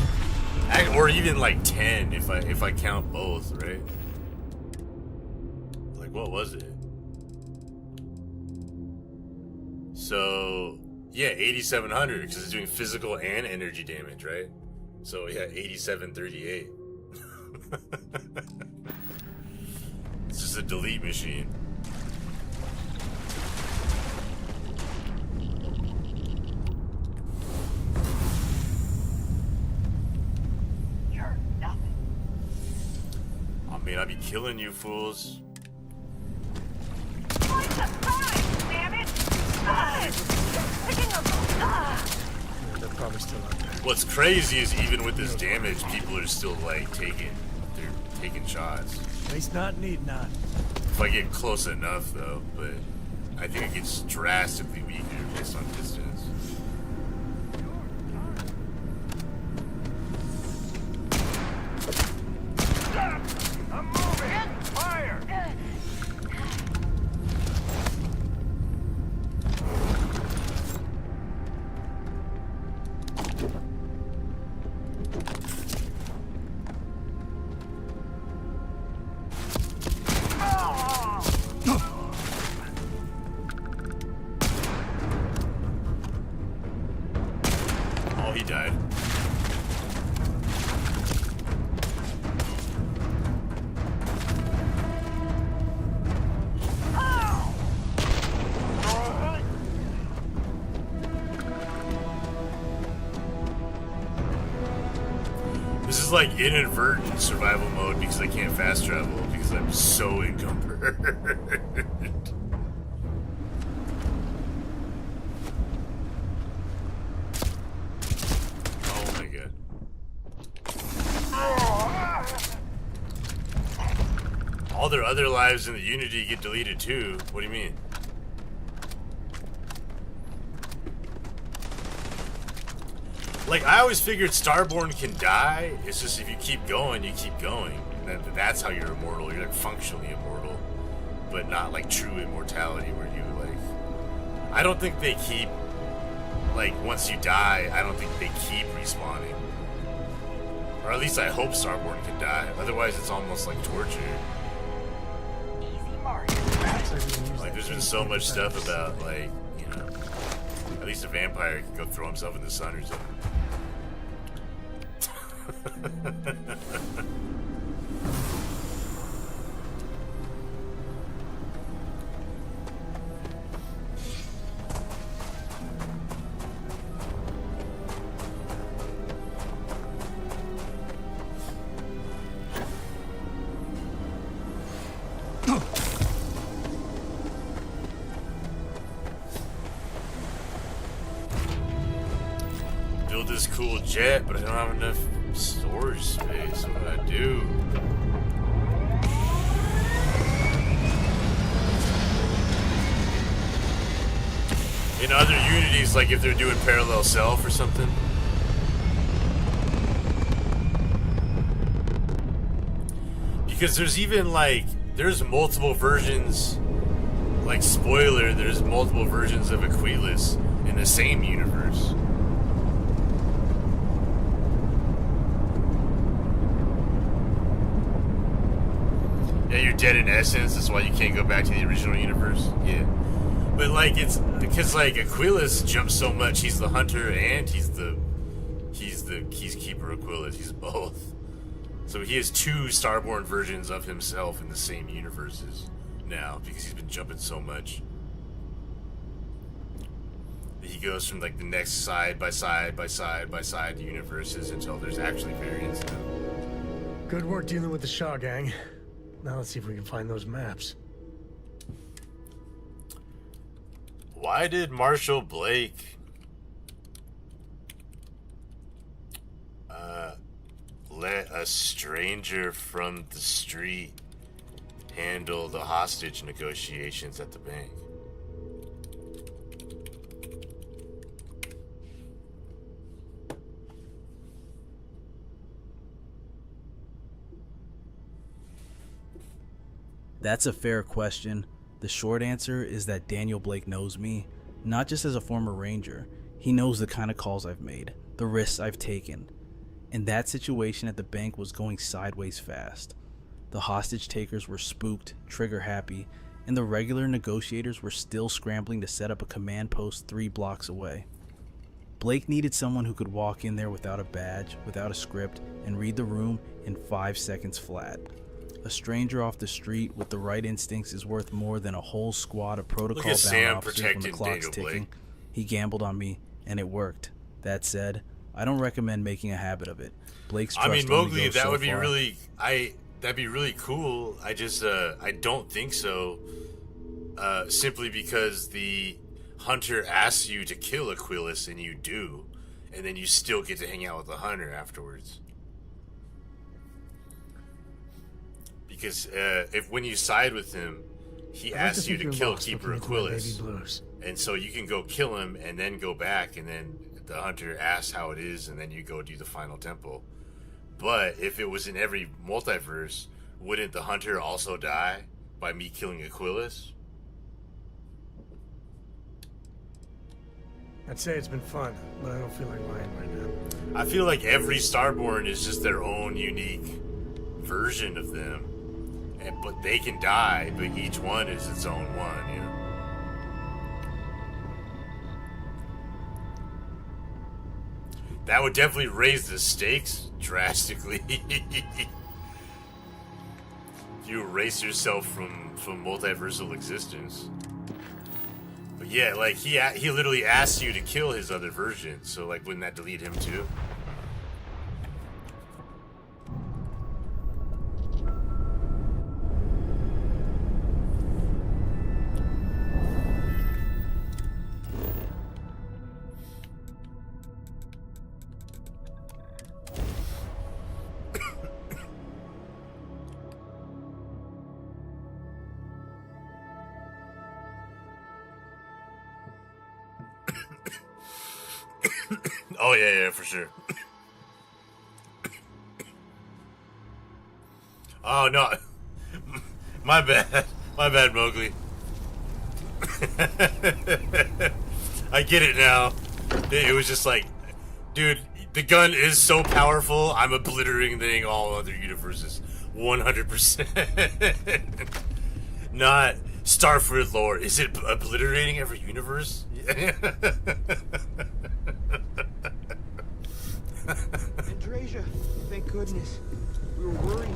Or even like 10 if I count both, right? Like, what was it? So, yeah, 8,700 because it's doing physical and energy damage, right? So, yeah, 8,738. It's just a delete machine. mean, I'll be killing you fools. Yeah, they're probably still out there. What's crazy is even with this damage, people are still like taking shots. At least not need not. If I get close enough though, but I think it gets drastically weaker based on distance. I'm moving! Fire! Oh, he died. This is like inadvertent survival mode because I can't fast travel because I'm so encumbered. Oh my god. All their other lives in the Unity get deleted too. What do you mean? Like, I always figured Starborn can die. It's just if you keep going, you keep going. That's how you're immortal. You're like functionally immortal, but not like true immortality where you like. I don't think they keep, like, once you die, I don't think they keep respawning. Or at least I hope Starborn can die. Otherwise, it's almost like torture. Like, there's been so much stuff about, like, you know, at least a vampire can go throw himself in the sun or something. Build this cool jet, but I don't have enough storage space. What do I do? In other Unities, like if they're doing parallel self or something. Because there's even like, there's multiple versions, like spoiler, there's multiple versions of Aquilas in the same universe. Yeah, you're dead in essence, that's why you can't go back to the original universe. Yeah. But like it's because like Aquilas jumps so much, he's the hunter and he's keeper Aquilas, he's both. So he has two Starborn versions of himself in the same universes now because he's been jumping so much. He goes from like the next side by side by side by side universes until there's actually variants now. Good work dealing with the Shaw gang. Now let's see if we can find those maps. Why did Marshall Blake let a stranger from the street handle the hostage negotiations at the bank? That's a fair question. The short answer is that Daniel Blake knows me, not just as a former ranger. He knows the kind of calls I've made, the risks I've taken. And that situation at the bank was going sideways fast. The hostage takers were spooked, trigger happy, and the regular negotiators were still scrambling to set up a command post 3 blocks away. Blake needed someone who could walk in there without a badge, without a script, and read the room in 5 seconds flat. A stranger off the street with the right instincts is worth more than a whole squad of protocol-bound officers when the clock's ticking. He gambled on me, and it worked. That said, I don't recommend making a habit of it. Blake's trust I mean, only Mowgli, goes that so would be far. really... that'd be really cool. I just I don't think so. Simply because the hunter asks you to kill Aquilus and you do, and then you still get to hang out with the hunter afterwards. Because if when you side with him, he asks you to kill Keeper Aquilus, and so you can go kill him and then go back, and then the hunter asks how it is, and then you go do the final temple. But if it was in every multiverse, wouldn't the hunter also die by me killing Aquilus? I'd say it's been fun, but I don't feel like lying right now. I feel like every Starborn is just their own unique version of them. But they can die, but each one is its own one, you know? That would definitely raise the stakes drastically. You erase yourself from multiversal existence. But yeah, like, he literally asks you to kill his other version, so, like, wouldn't that delete him too? Oh, yeah, for sure. Oh, no. My bad, Mowgli. I get it now. It was just like, dude, the gun is so powerful, I'm obliterating all other universes. 100%. Not Starfield lore. Is it obliterating every universe? Andrasia, thank goodness. We were worried.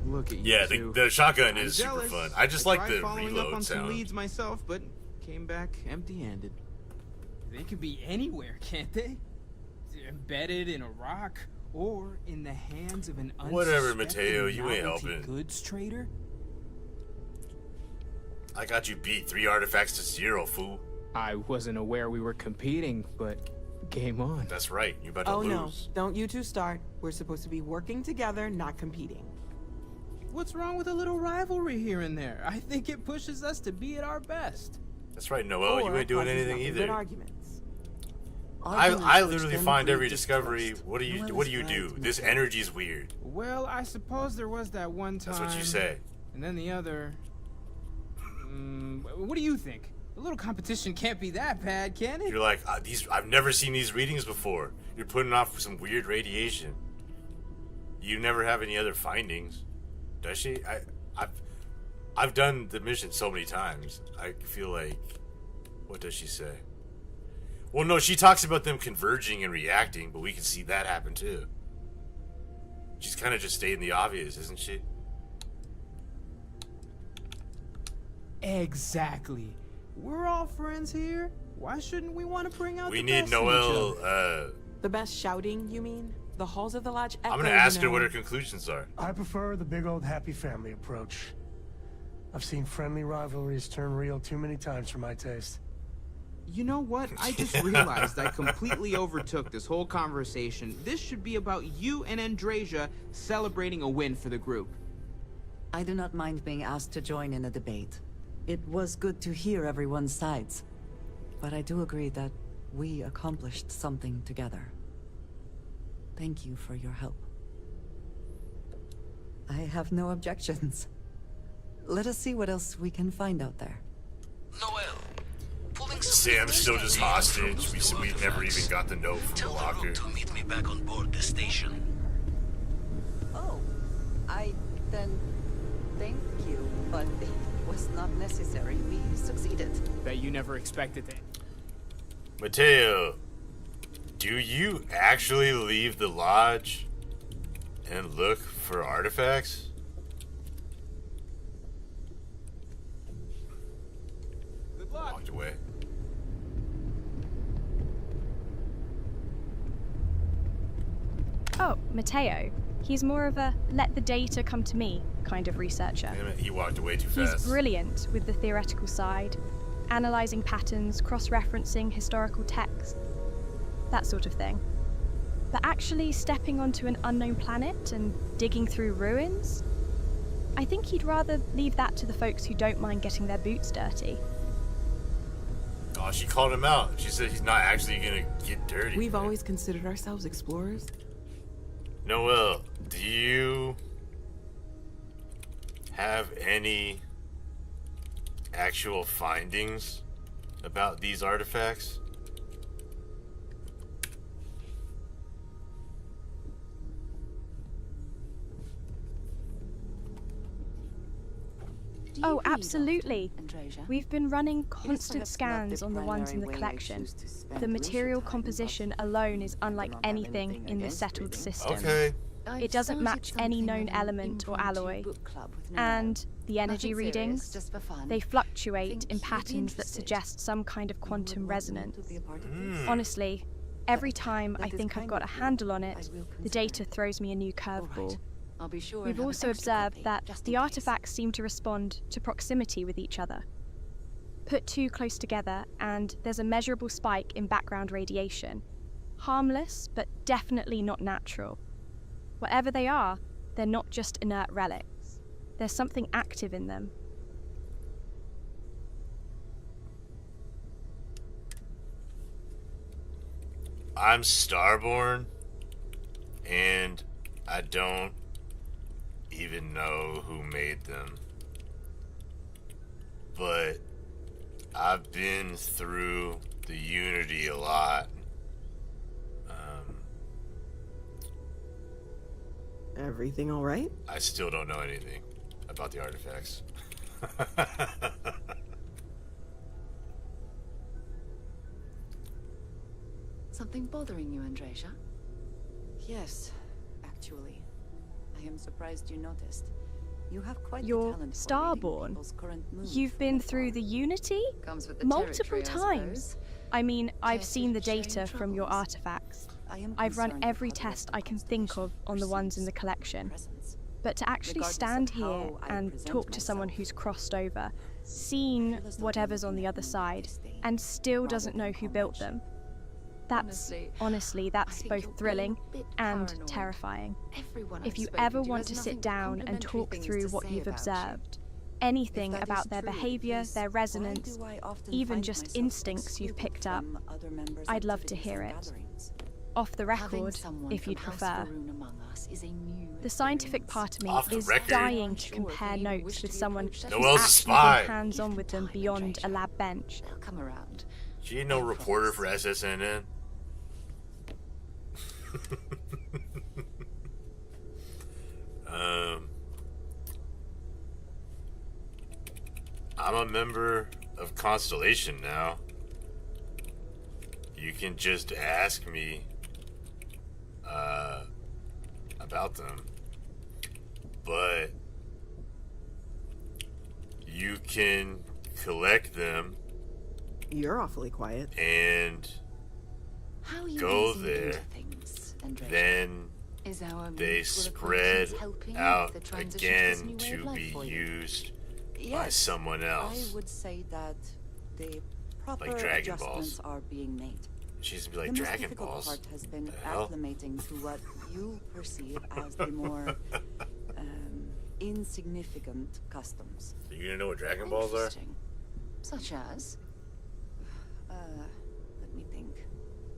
Look at you. Yeah, two. the shotgun I'm is jealous. super fun. I just like tried the following up reload on some sound. leads myself, but came back empty-handed. They could be anywhere, can't they? Embedded in a rock, or in the hands of an Whatever, unsuspecting Mateo, you ain't novelty helping. goods trader. I got you beat 3 artifacts to 0, fool. I wasn't aware we were competing, but game on. That's right. You're about to Oh lose. no, don't you two start. We're supposed to be working together, not competing. What's wrong with a little rivalry here and there? I think it pushes us to be at our best. That's right, Noel. You Or ain't doing causes anything nothing either. but arguments. I Arguments literally which find then every breed discovery. distrust. What do you Noel What is do you glad do? to This meet you. energy is weird. Well, I suppose there was that one time. That's what you say. And then the other. What do you think? A little competition can't be that bad, can it? You're like, I've never seen these readings before. You're putting off some weird radiation. You never have any other findings, does she? I've done the mission so many times. I feel like, what does she say? Well, no, she talks about them converging and reacting, but we can see that happen too. She's kind of just stating the obvious, isn't she? Exactly. We're all friends here. Why shouldn't we want to bring out We the need best in each Noel. other? The best shouting, you mean? The halls of the lodge echo, I'm gonna ask her what her conclusions are. I prefer the big old happy family approach. I've seen friendly rivalries turn real too many times for my taste. You know what? I just realized I completely overtook this whole conversation. This should be about you and Andrasia celebrating a win for the group. I do not mind being asked to join in a debate. It was good to hear everyone's sides. But I do agree that we accomplished something together. Thank you for your help. I have no objections. Let us see what else we can find out there. Sam's still just hostage. We never even got the note from the locker. To meet me back on board the station. Oh, then thank you, but it was not necessary. We succeeded. Bet you never expected it. Mateo, do you actually leave the lodge and look for artifacts? Good luck. Walked away. Oh, Mateo. He's more of a let the data come to me kind of researcher. Damn it, he walked away too He's fast. brilliant with the theoretical side, analysing patterns, cross-referencing historical texts, that sort of thing. But actually stepping onto an unknown planet and digging through ruins? I think he'd rather leave that to the folks who don't mind getting their boots dirty. Oh, she called him out. She said he's not actually gonna get dirty. We've always considered ourselves explorers. Noel, do you have any actual findings about these artifacts? Oh, absolutely. We've been running constant scans on the ones in the collection. The material composition alone is unlike anything in the settled system. Okay. It doesn't match any known element or alloy. And the energy readings, they fluctuate in patterns that suggest some kind of quantum resonance. Honestly, every time I think I've got a handle on it, the data throws me a new curveball. We've also observed that the artifacts seem to respond to proximity with each other. Put two close together and there's a measurable spike in background radiation. Harmless, but definitely not natural. Whatever they are, they're not just inert relics. There's something active in them. I'm Starborn, and I don't even know who made them. But I've been through the Unity a lot. Everything all right? I still don't know anything about the artifacts. Something bothering you, Andreja? Yes, actually. I am surprised you noticed. You have quite You're the talent for reading Starborn. people's current moods You've been from through afar. the Unity? Comes with the Multiple territory, I times. suppose. I mean, I've Test seen the of sharing data from your troubles. artifacts. I am I've run concerned every with how the test rest I of can the think of constellation on the ones in the perceives collection. your presence. But to actually Regardless stand of here how I and present talk to someone myself, who's crossed over, seen Feel as though whatever's you're on the looking other at me side, with disdain, and still rather doesn't know than who built them, convention. that's, honestly, that's I think both you're thrilling being a bit and paranoid. terrifying. Everyone If I've you spoken ever to want has to nothing sit but down and complimentary talk things through to what say you've about you. observed, anything If that about is their true, behavior, please, their why resonance, do I often even find just myself instincts you've excluded picked up, from other members' I'd love to activities hear and it. gatherings? Off the Having record, someone if from you'd House prefer. Varun among us is a new The scientific experience. part of me Off the is record. dying to Sure, compare if you notes wish with to be someone approached who's as Noel's a actually spy. been hands-on with them Time, beyond a Andreja. lab bench. They'll come around. She ain't no I reporter promise. for SSNN. I'm a member of Constellation now. You can just ask me about them. But you can collect them You're awfully quiet. and How you go easing there. into things, Andreja? Then Is our they mutual spread acquaintance helping out the transition to this again new way of to be life for you? used by Yes, someone else. I would say that the proper Like Dragon adjustments Balls. are being made. She's gonna be like The most Dragon difficult Balls. part has been The hell? acclimating to what you perceive as the more insignificant customs. So you gonna know what Dragon Balls are? Interesting. Such as, let me think.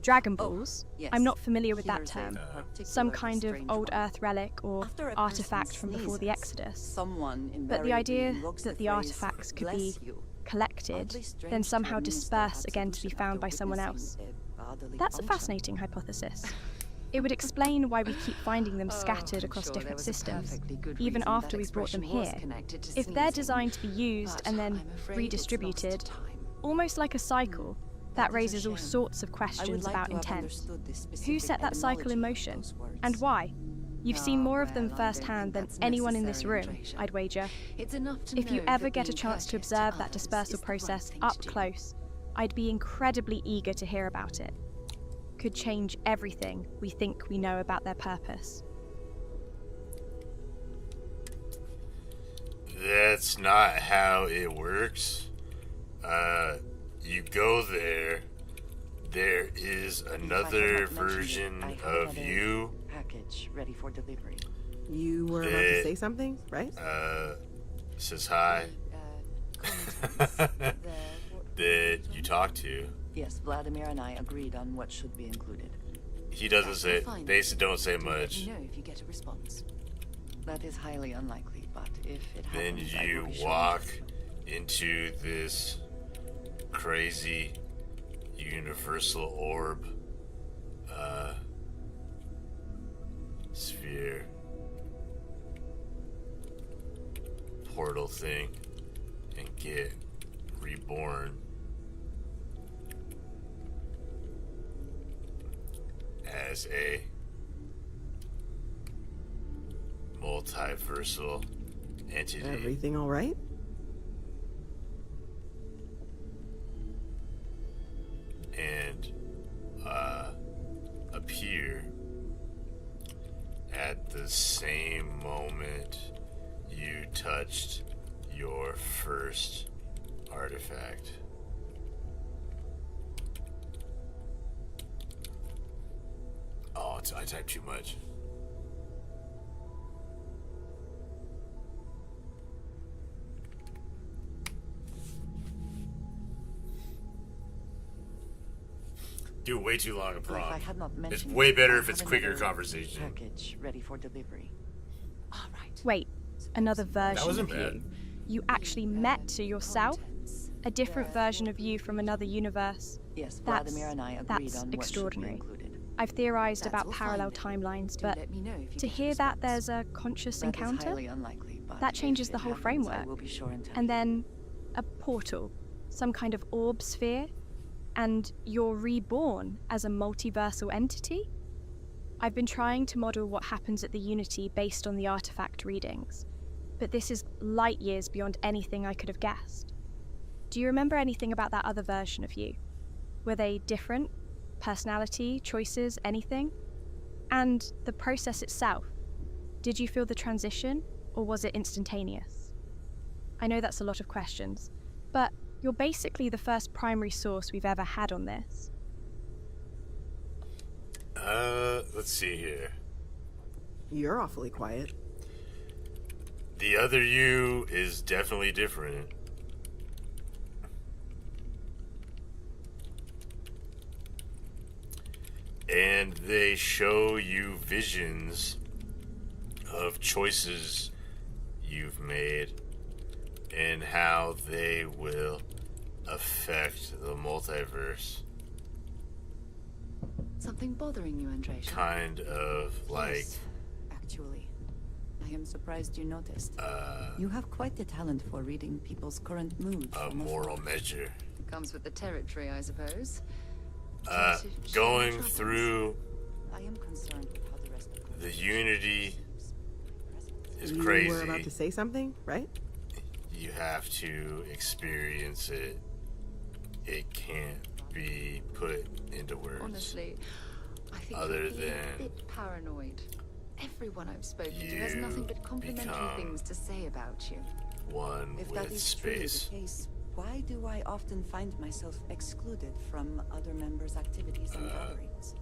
Dragon Balls? yes. I'm not familiar with that Here's a term. particularly Some kind of strange old one. Earth relic or After a artifact person from before the sneezes, Exodus. Someone But the invariably idea invokes that the phrase, artifacts could be "Bless you." collected, Oddly strange then to somehow administer disperse again to be absolution found by after someone else. witnessing a bodily That's a function. fascinating hypothesis. It would explain why we keep finding them scattered I'm across sure there different was a systems, perfectly good even reason after that we've brought them expression was here. connected to If they're sneezing, designed to be used but and then I'm afraid it's lost redistributed, to time. almost like a cycle, That that is a raises all shame. sorts of I would questions like about to have intent. understood the Who specific set that cycle in etymology of motion? those words. And why? You've seen more of them well, I don't firsthand think than that's anyone in this room, necessary, Andreja. I'd wager. It's enough to If you know ever that get a being chance to courteous to observe that others dispersal is the right process thing to up do. close, I'd be incredibly eager to hear about it. Could change everything we think we know about their purpose. That's not how it works. You go there. There is another version of you. Package ready for delivery. You were about to say something, right? Says hi. That you talk to. Yes, Vladimir and I agreed on what should be included. He doesn't say. They don't say much. Let me know if you get a response. That is highly unlikely, but if it Then happens, I you will be sure. walk into this crazy universal orb sphere portal thing and get reborn as a multiversal entity. Everything all right? And appear at the same moment you touched your first artifact. Oh, I typed too much. Do way too long a If I prompt. had not It's mentioned way it, better I if it's have quicker another conversation. Package ready for delivery. All right. Wait, another version wasn't of bad. you. You actually met to yourself? A different version of you from another universe? Yes, That's, Vladimir and I agreed that's on what should be extraordinary. included. I've theorized That's about all parallel fine. timelines, Do but let me know if you to get a hear that response. there's a conscious That is encounter, highly unlikely, but that changes if the it whole happens, framework. I will be sure and tell And you. then a portal, some kind of orb sphere, and you're reborn as a multiversal entity? I've been trying to model what happens at the Unity based on the artifact readings, but this is light years beyond anything I could have guessed. Do you remember anything about that other version of you? Were they different? Personality, choices, anything? And the process itself, did you feel the transition, or was it instantaneous? I know that's a lot of questions, but you're basically the first primary source we've ever had on this. Let's see here. You're awfully quiet. The other you is definitely different. And they show you visions of choices you've made and how they will affect the multiverse. Something bothering you, Andrea? Kind of like Yes, actually. I am surprised you noticed. You have quite the talent for reading people's current mood. a from moral afar. measure. It comes with the territory, I suppose. Going through I am concerned with how the rest of the Unity is You crazy. were about to say something, right? You have to experience it. It can't be put into words. Honestly, I think Other you're being a than bit paranoid. Everyone I've spoken to has you nothing but complimentary become things to say about you. one If that with is truly space. the case, why do I often find myself excluded from other members' activities and gatherings?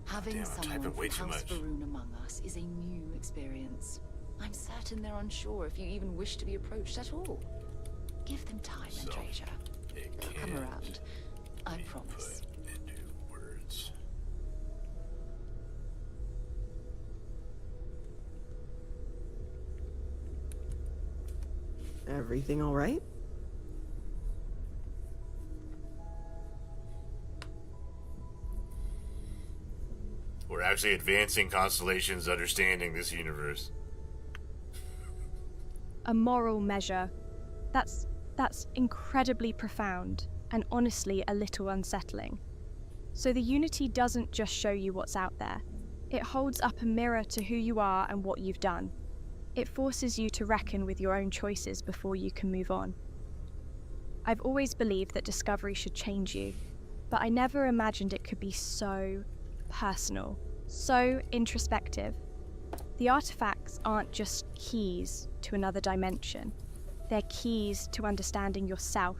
Having damn, I'm someone typing way from too House much. Varun among us is a new experience. I'm certain they're unsure if you even wish to be approached at all. Give them time, Andrea. They'll come can't around. I promise. Into words. Everything all right? We're actually advancing constellations, understanding this universe. A moral measure. That's incredibly profound and honestly a little unsettling. So the Unity doesn't just show you what's out there. It holds up a mirror to who you are and what you've done. It forces you to reckon with your own choices before you can move on. I've always believed that discovery should change you, but I never imagined it could be so personal, so introspective. The artifacts aren't just keys to another dimension. They're keys to understanding yourself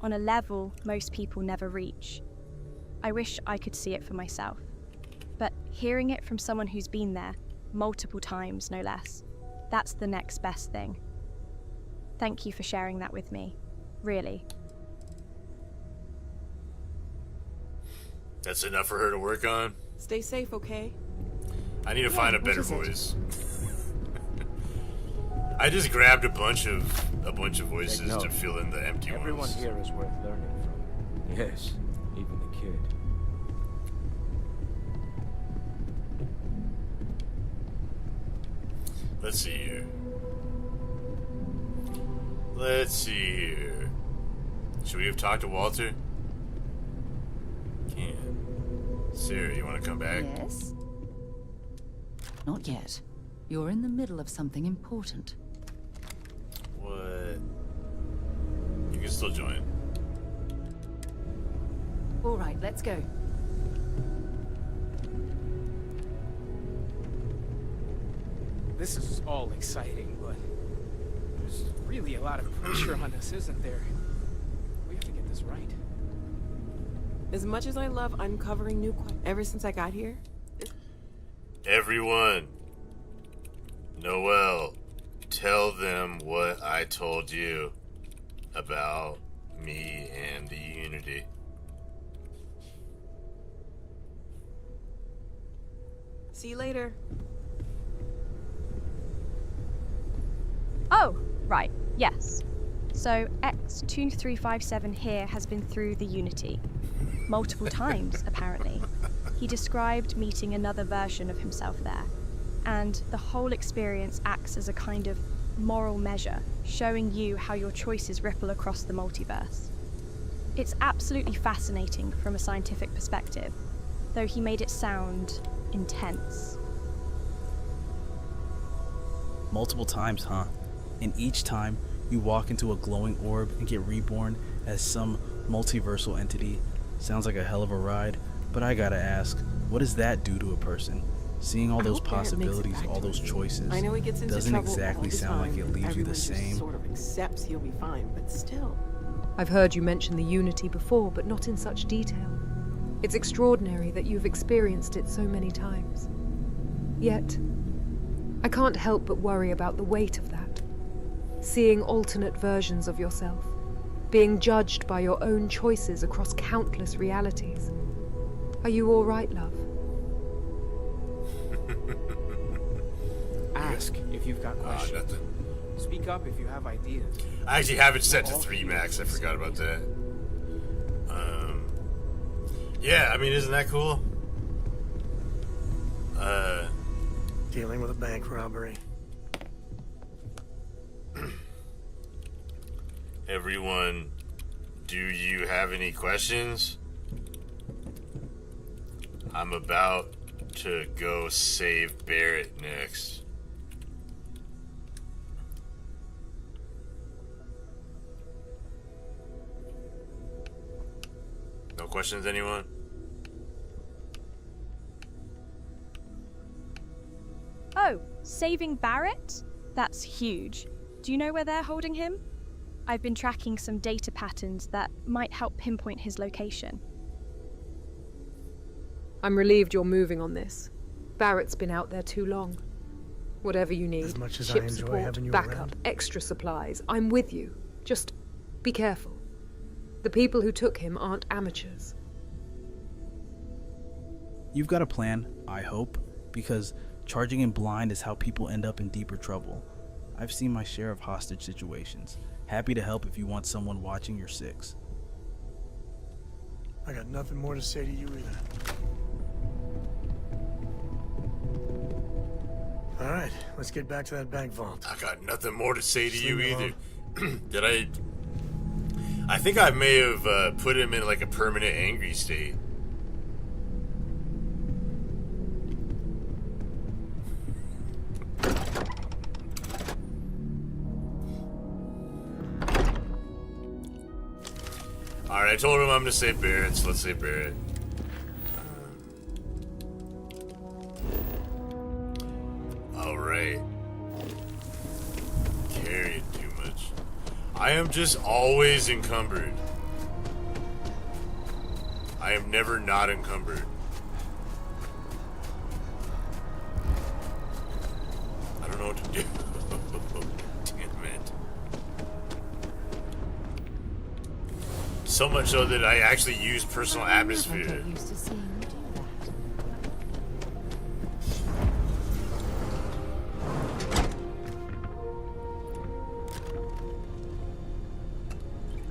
on a level most people never reach. I wish I could see it for myself, but hearing it from someone who's been there, multiple times no less, that's the next best thing. Thank you for sharing that with me, really. That's enough for her to work on? Stay safe, okay? I need to find a better voice. I just grabbed a bunch of voices to fill in the empty Everyone ones. here is worth learning from. Yes, even the kid. Let's see here. Let's see here. Should we have talked to Walter? Can't. Sarah, you want to come back? Yes? Not yet. You're in the middle of something important. What? You can still join. All right, let's go. This is all exciting, but there's really a lot of pressure on us, isn't there? We have to get this right. As much as I love uncovering new ever since I got here. Everyone. Noel, tell them what I told you about me and the Unity. See you later. Oh, right, yes. So X-2357 here has been through the Unity. Multiple times, apparently. He described meeting another version of himself there. And the whole experience acts as a kind of moral measure, showing you how your choices ripple across the multiverse. It's absolutely fascinating from a scientific perspective, though he made it sound intense. Multiple times, huh? And each time, you walk into a glowing orb and get reborn as some multiversal entity. Sounds like a hell of a ride, but I gotta ask, what does that do to a person? Seeing all those possibilities, all those choices, I know he gets into doesn't trouble exactly all the sound like time. it leaves you Everyone the just same. sort of accepts he'll be fine, but still. I've heard you mention the Unity before, but not in such detail. It's extraordinary that you've experienced it so many times. Yet, I can't help but worry about the weight of that. Seeing alternate versions of yourself, being judged by your own choices across countless realities. Are you all right, love? Ask if you've got questions. Nothing. Speak up if you have ideas. I actually have it set to 3 max. I forgot about that. Yeah, I mean, isn't that cool? Dealing with a bank robbery. Everyone, do you have any questions? I'm about to go save Barrett next. No questions, anyone? Oh, saving Barrett? That's huge. Do you know where they're holding him? I've been tracking some data patterns that might help pinpoint his location. I'm relieved you're moving on this. Barrett's been out there too long. Whatever you need, As much as I ship enjoy support, having you backup, around. extra supplies, I'm with you. Just be careful. The people who took him aren't amateurs. You've got a plan, I hope, because charging in blind is how people end up in deeper trouble. I've seen my share of hostage situations. Happy to help if you want someone watching your six. I got nothing more to say to you either. All right, let's get back to that bank vault. I got nothing more to say to you Leave me either. Did I think I may have put him in like a permanent angry state. Alright, I told him I'm gonna save Barrett, so let's save Barrett. I carry it too much. I am just always encumbered. I am never not encumbered. I don't know what to do. Damn it. So much so that I actually use personal atmosphere.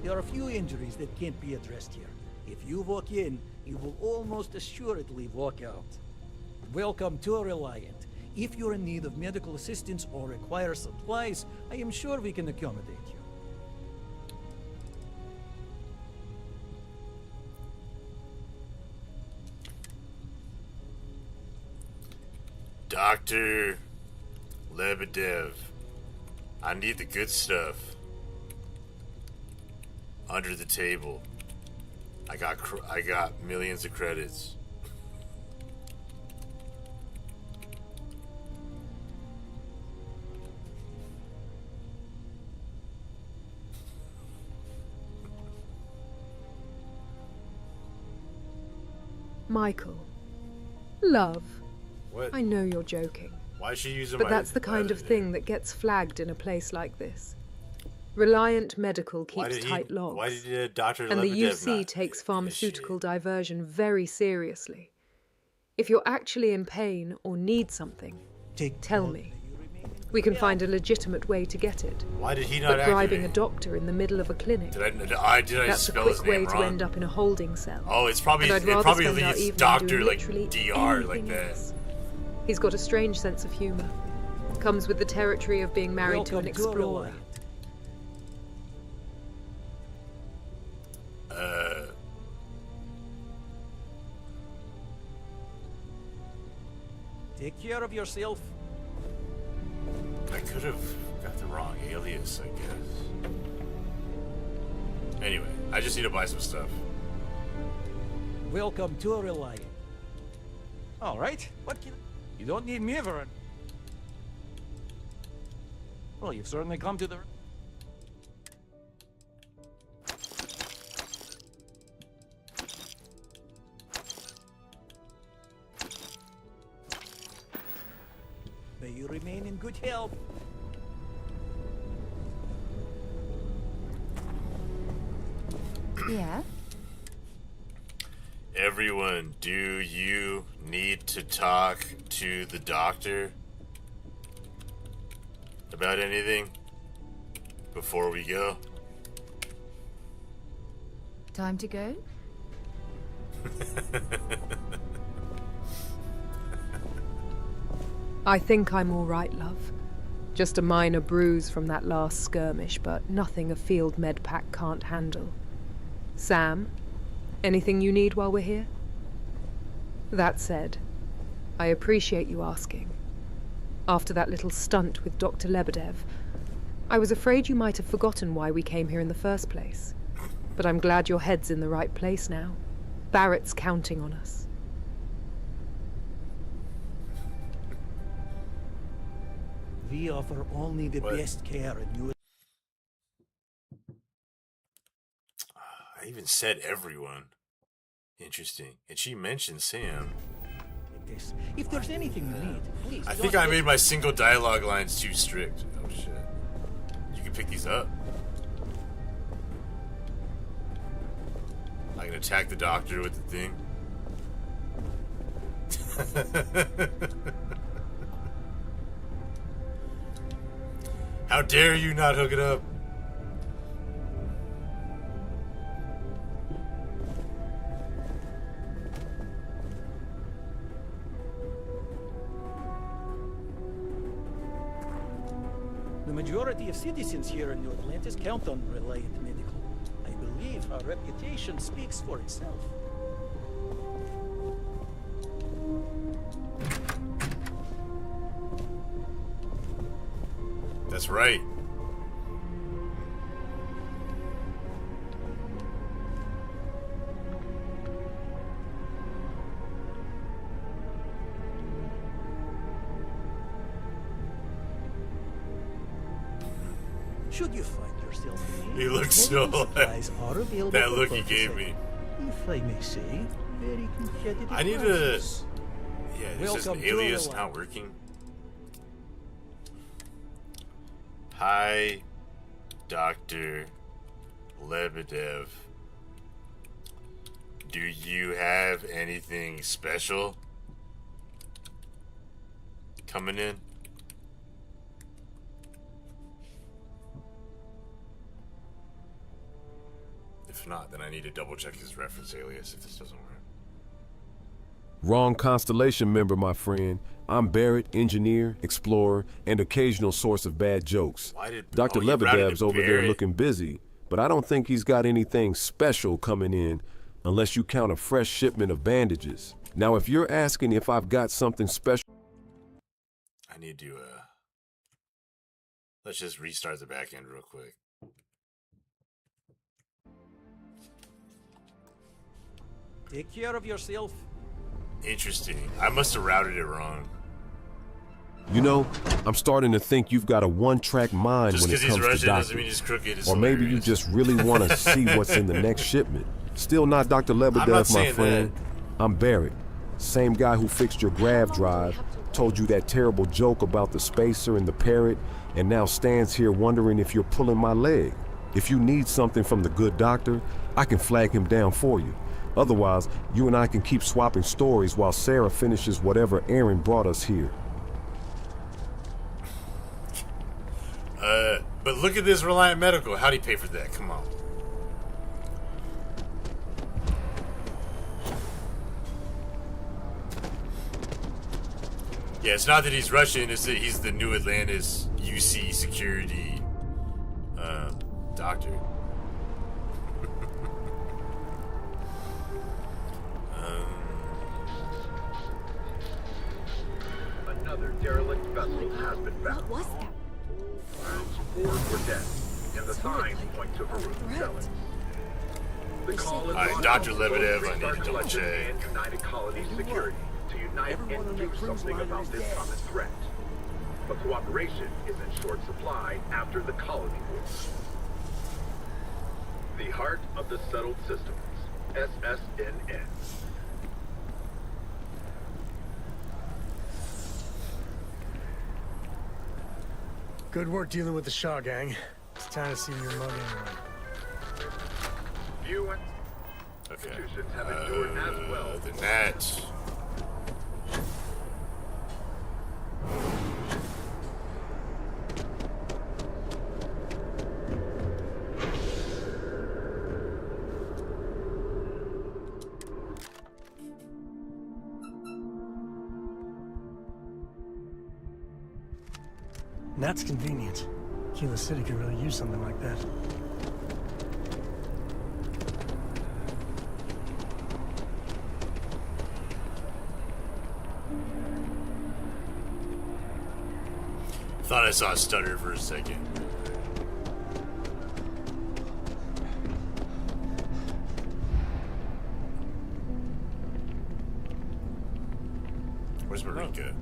There are a few injuries that can't be addressed here. If you walk in, you will almost assuredly walk out. Welcome to Reliant. If you're in need of medical assistance or require supplies, I am sure we can accommodate you. Dr. Lebedev, I need the good stuff. Under the table. I got millions of credits. Michael. Love. What? I know you're joking. Why is she using But my... that's the kind of thing that gets flagged in a place like this. Reliant Medical keeps tight logs. Why did Dr. And the Lebedev UC not takes pharmaceutical diversion very seriously. If you're actually in pain or need something, tell me. We can find a legitimate way to get it. Why did he not But bribing activate? a doctor in the middle of a clinic, Did I that's a spell quick his name way to wrong? end up in a holding cell. Oh, it's probably And I'd it rather probably spend our leads evening doctor doing like literally DR like anything that. else. He's got a strange sense of humor. Comes with the territory of being married to an explorer. Take care of yourself. I could have got the wrong alias, I guess. Anyway, I just need to buy some stuff. Welcome to Reliant. All right. What can... You don't need me ever. Well, you've certainly come to the... May you remain in good health. Yeah? Everyone, do you need to talk to the doctor about anything before we go? Time to go? I think I'm all right, love. Just a minor bruise from that last skirmish, but nothing a field med pack can't handle. Sam, anything you need while we're here? That said, I appreciate you asking. After that little stunt with Dr. Lebedev, I was afraid you might have forgotten why we came here in the first place. But I'm glad your head's in the right place now. Barrett's counting on us. We offer only the What? best care and you... I even said everyone. Interesting. And she mentioned Sam. This. If there's anything you need, please. I think I made my single dialogue lines too strict. Oh shit. You can pick these up. I can attack the doctor with the thing. How dare you not hook it up? The majority of citizens here in New Atlantis count on Reliant Medical. I believe our reputation speaks for itself. That's right. Should you find yourself in need, He looks so medical supplies are available that for look he purchasing. gave me. If I may say, very competitive I need to. prices. Yeah, this is Welcome an to alias our not working. Hi, Dr. Lebedev. Do you have anything special coming in? If not, then I need to double check his reference alias if this doesn't work. Wrong constellation member, my friend. I'm Barrett, engineer, explorer, and occasional source of bad jokes. Dr. you routed Lebedev's to over there Barrett? looking busy, but I don't think he's got anything special coming in unless you count a fresh shipment of bandages. Now, if you're asking if I've got something special... I need to, let's just restart the back end real quick. Take care of yourself. Interesting. I must have routed it wrong. You know, I'm starting to think you've got a one-track mind Just when it 'cause he's comes to Russian doesn't mean doctors. he's crooked. It's Or maybe you hilarious. just really want to see what's in the next shipment. Still not Dr. I'm not Lebedev, my saying friend. I'm Barrett. Same guy who fixed your grav drive, told you that terrible joke about the spacer and the parrot, and now stands here wondering if you're pulling my leg. If you need something from the good doctor, I can flag him down for you. Otherwise, you and I can keep swapping stories while Sarah finishes whatever Aaron brought us here. But look at this Reliant Medical. How'd he pay for that? Come on. Yeah, it's not that he's Russian, it's that he's the New Atlantis UC security doctor. Another derelict vessel has been found. What was that? Aboard were dead, and the signs point to Harut's cellar. The call is Alright, on Dr. both Lebedev, I Restart need to double Collective check. and United Colonies Security to unite and do something about this common threat. But cooperation is in short supply after the colony war. The heart of the settled systems, SSNN. Good work dealing with the Shaw gang. It's time to see your mug anyway. Few Okay. institutions have endured as well. The Nats. That's convenient. Kilo City could really use something like that. Thought I saw a stutter for a second. Where's Marika?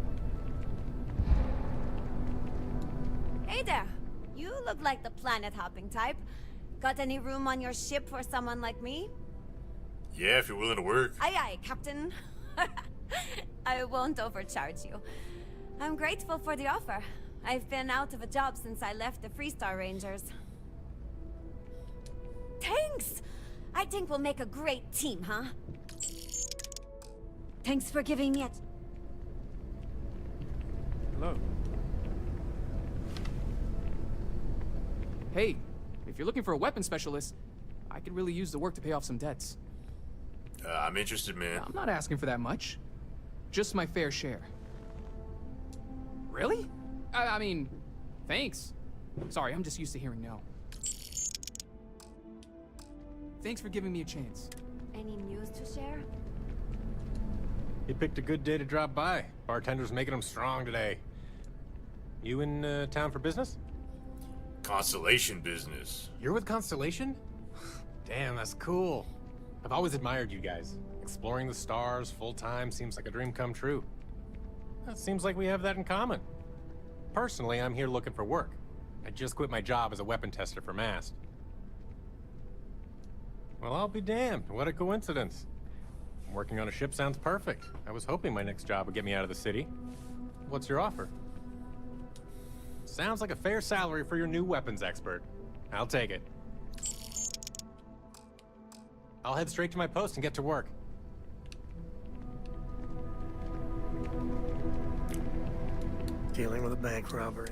Hey there. You look like the planet-hopping type. Got any room on your ship for someone like me? Yeah, if you're willing to work. Aye aye, Captain. I won't overcharge you. I'm grateful for the offer. I've been out of a job since I left the Freestar Rangers. Thanks! I think we'll make a great team, huh? Thanks for giving me a... Hello. Hey, if you're looking for a weapon specialist, I could really use the work to pay off some debts. I'm interested, man. I'm not asking for that much. Just my fair share. Really? I mean, thanks. Sorry, I'm just used to hearing no. Thanks for giving me a chance. Any news to share? He picked a good day to drop by. Bartender's making him strong today. You in town for business? Constellation business. You're with Constellation? Damn, that's cool. I've always admired you guys. Exploring the stars full-time seems like a dream come true. It seems like we have that in common. Personally, I'm here looking for work. I just quit my job as a weapon tester for Mast. Well, I'll be damned. What a coincidence. Working on a ship sounds perfect. I was hoping my next job would get me out of the city. What's your offer? Sounds like a fair salary for your new weapons expert. I'll take it. I'll head straight to my post and get to work. Dealing with a bank robbery.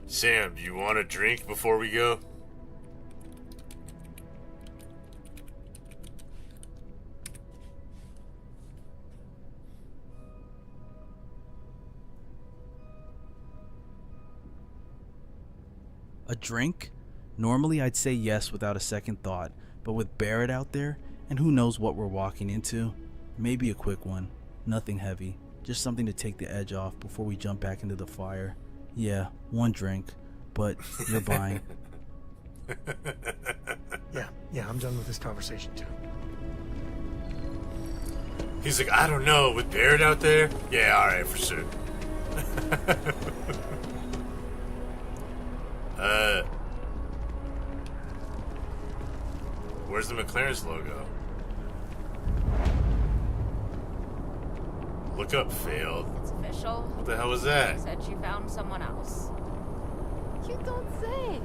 Sam, do you want a drink before we go? A drink? Normally I'd say yes without a second thought, but with Barrett out there, and who knows what we're walking into, maybe a quick one. Nothing heavy. Just something to take the edge off before we jump back into the fire. Yeah, one drink, but you're buying. Yeah, I'm done with this conversation too. He's like, I don't know, with Barrett out there? Yeah, alright, for sure. Where's the McLaren's logo? Look up failed. It's official. What the hell was that? Said you found someone else. You don't say.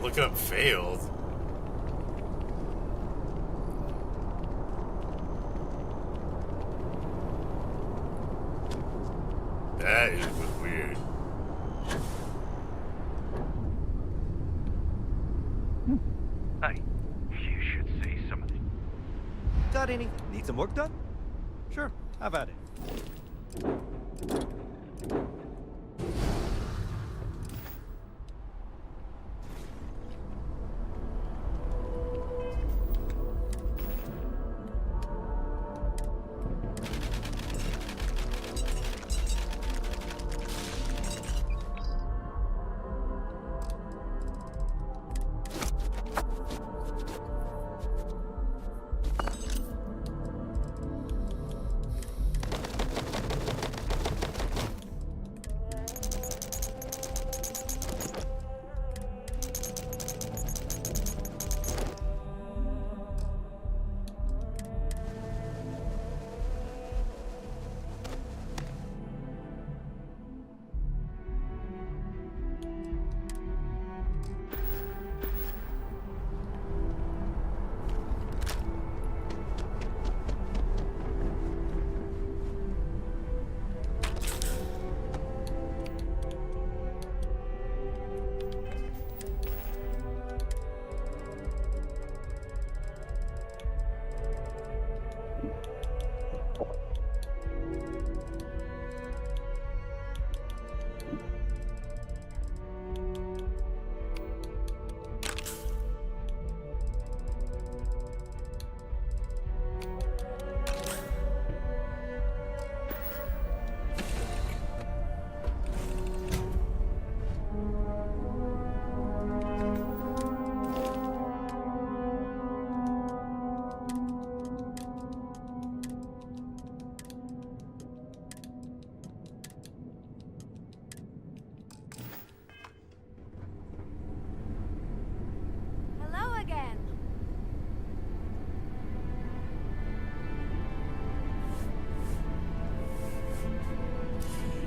Look up failed. That is weird. Hey, you should see something. Got any? Need some work done? Sure, have at it.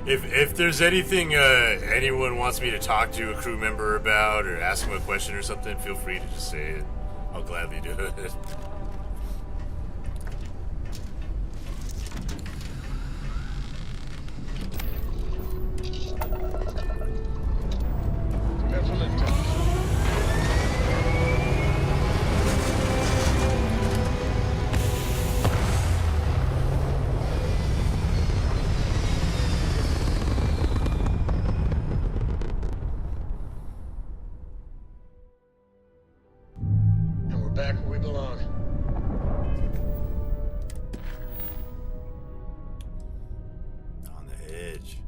If there's anything anyone wants me to talk to a crew member about or ask them a question or something, feel free to just say it. I'll gladly do it. Back where we belong. On the edge.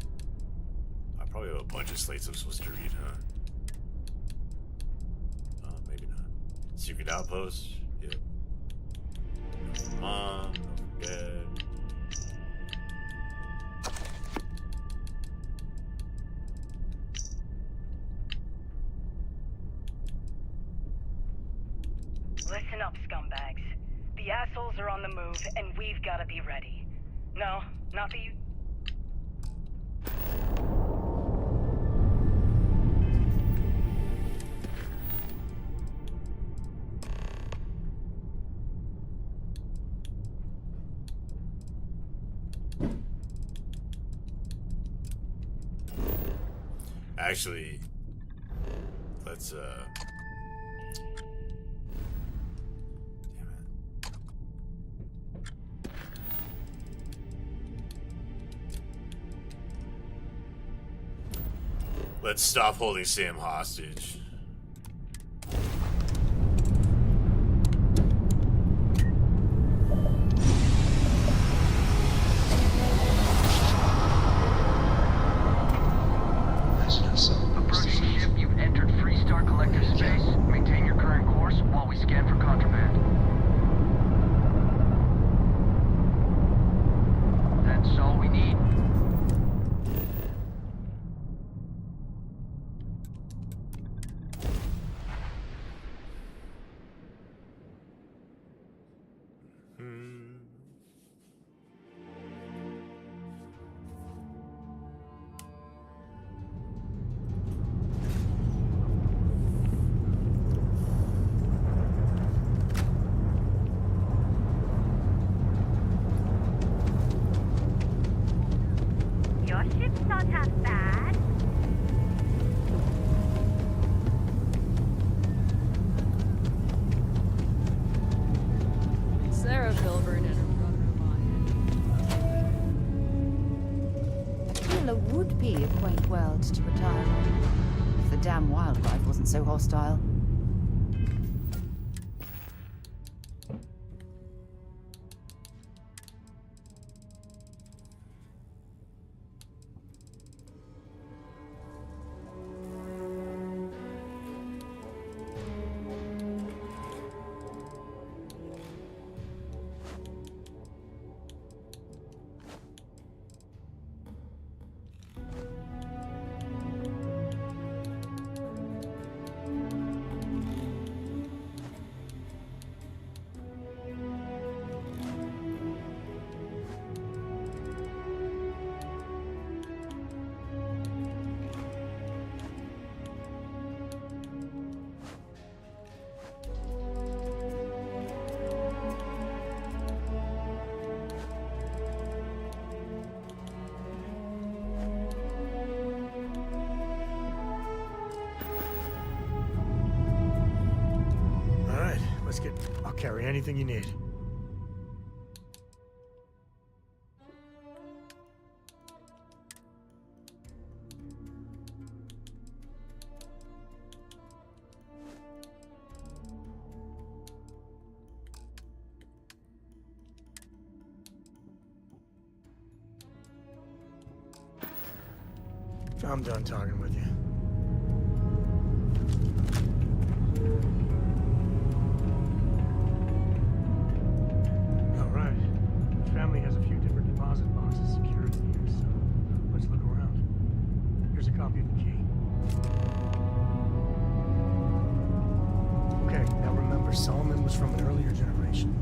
I probably have a bunch of slates I'm supposed to read, huh? Maybe not. Secret outpost. Yep. No mom. No dad. They're on the move, and we've got to be ready. No, not that you... Actually, let's let's stop holding Sam hostage. Approaching ship, you've entered Freestar Collector space. Maintain your current course while we scan for contraband. That's all we need. Your ship's not half bad. Sarah Filburn and her brother I feel it would be a quaint world to retire on, if the damn wildlife wasn't so hostile. I'll carry anything you need. I'm done talking with you. All right. Family has a few different deposit boxes secured here, so let's look around. Here's a copy of the key. Okay, now remember, Solomon was from an earlier generation,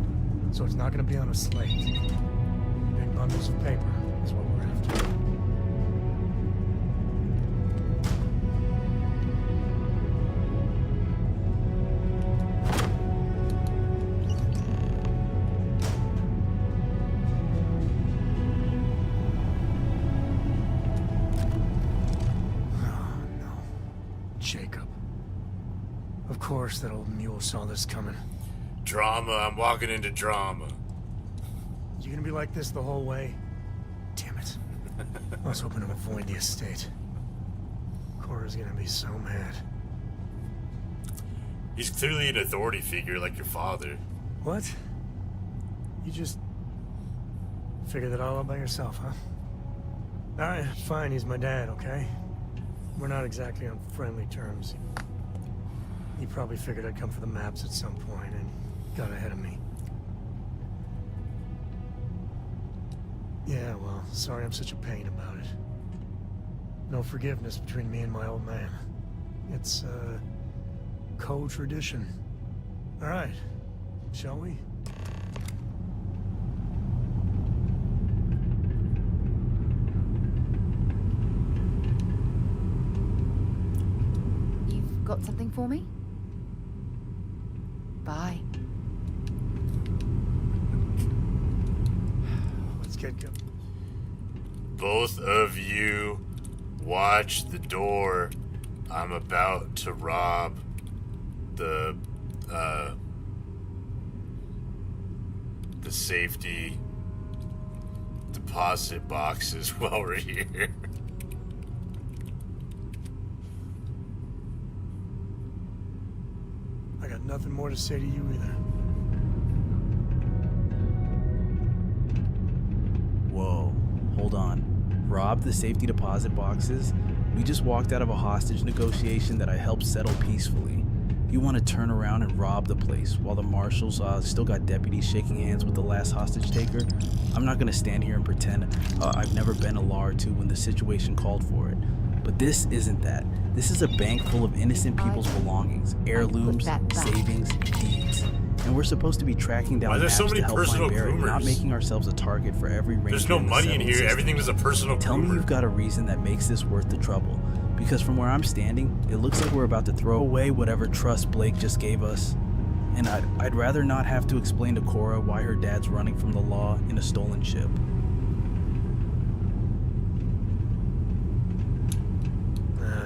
so it's not going to be on a slate. Big bundles of paper is what we're after. Of course, that old mule saw this coming. Drama, I'm walking into drama. You gonna be like this the whole way? Damn it. I was hoping to avoid the estate. Cora's gonna be so mad. He's clearly an authority figure like your father. What? You just figured that all out by yourself, huh? Alright, fine, he's my dad, okay? We're not exactly on friendly terms. He probably figured I'd come for the maps at some point and got ahead of me. Yeah, well, sorry I'm such a pain about it. No forgiveness between me and my old man. It's, co-tradition. All right, shall we? got something for me? Bye. Let's get going. Both of you watch the door. I'm about to rob the safety deposit boxes while we're here. I got nothing more to say to you either. Whoa, hold on. Rob the safety deposit boxes? We just walked out of a hostage negotiation that I helped settle peacefully. You want to turn around and rob the place while the marshals still got deputies shaking hands with the last hostage taker? I'm not going to stand here and pretend I've never been a law or two when the situation called for it. But this isn't that. This is a bank full of innocent people's belongings, heirlooms, savings, deeds. And we're supposed to be tracking down maps so many to help personal find Barrett, groomers? not making ourselves a target for every ranger. There's no in the money in settlement here. system. Everything was a personal Tell me groomer. you've got a reason that makes this worth the trouble. Because from where I'm standing, it looks like we're about to throw away whatever trust Blake just gave us. And I'd rather not have to explain to Cora why her dad's running from the law in a stolen ship.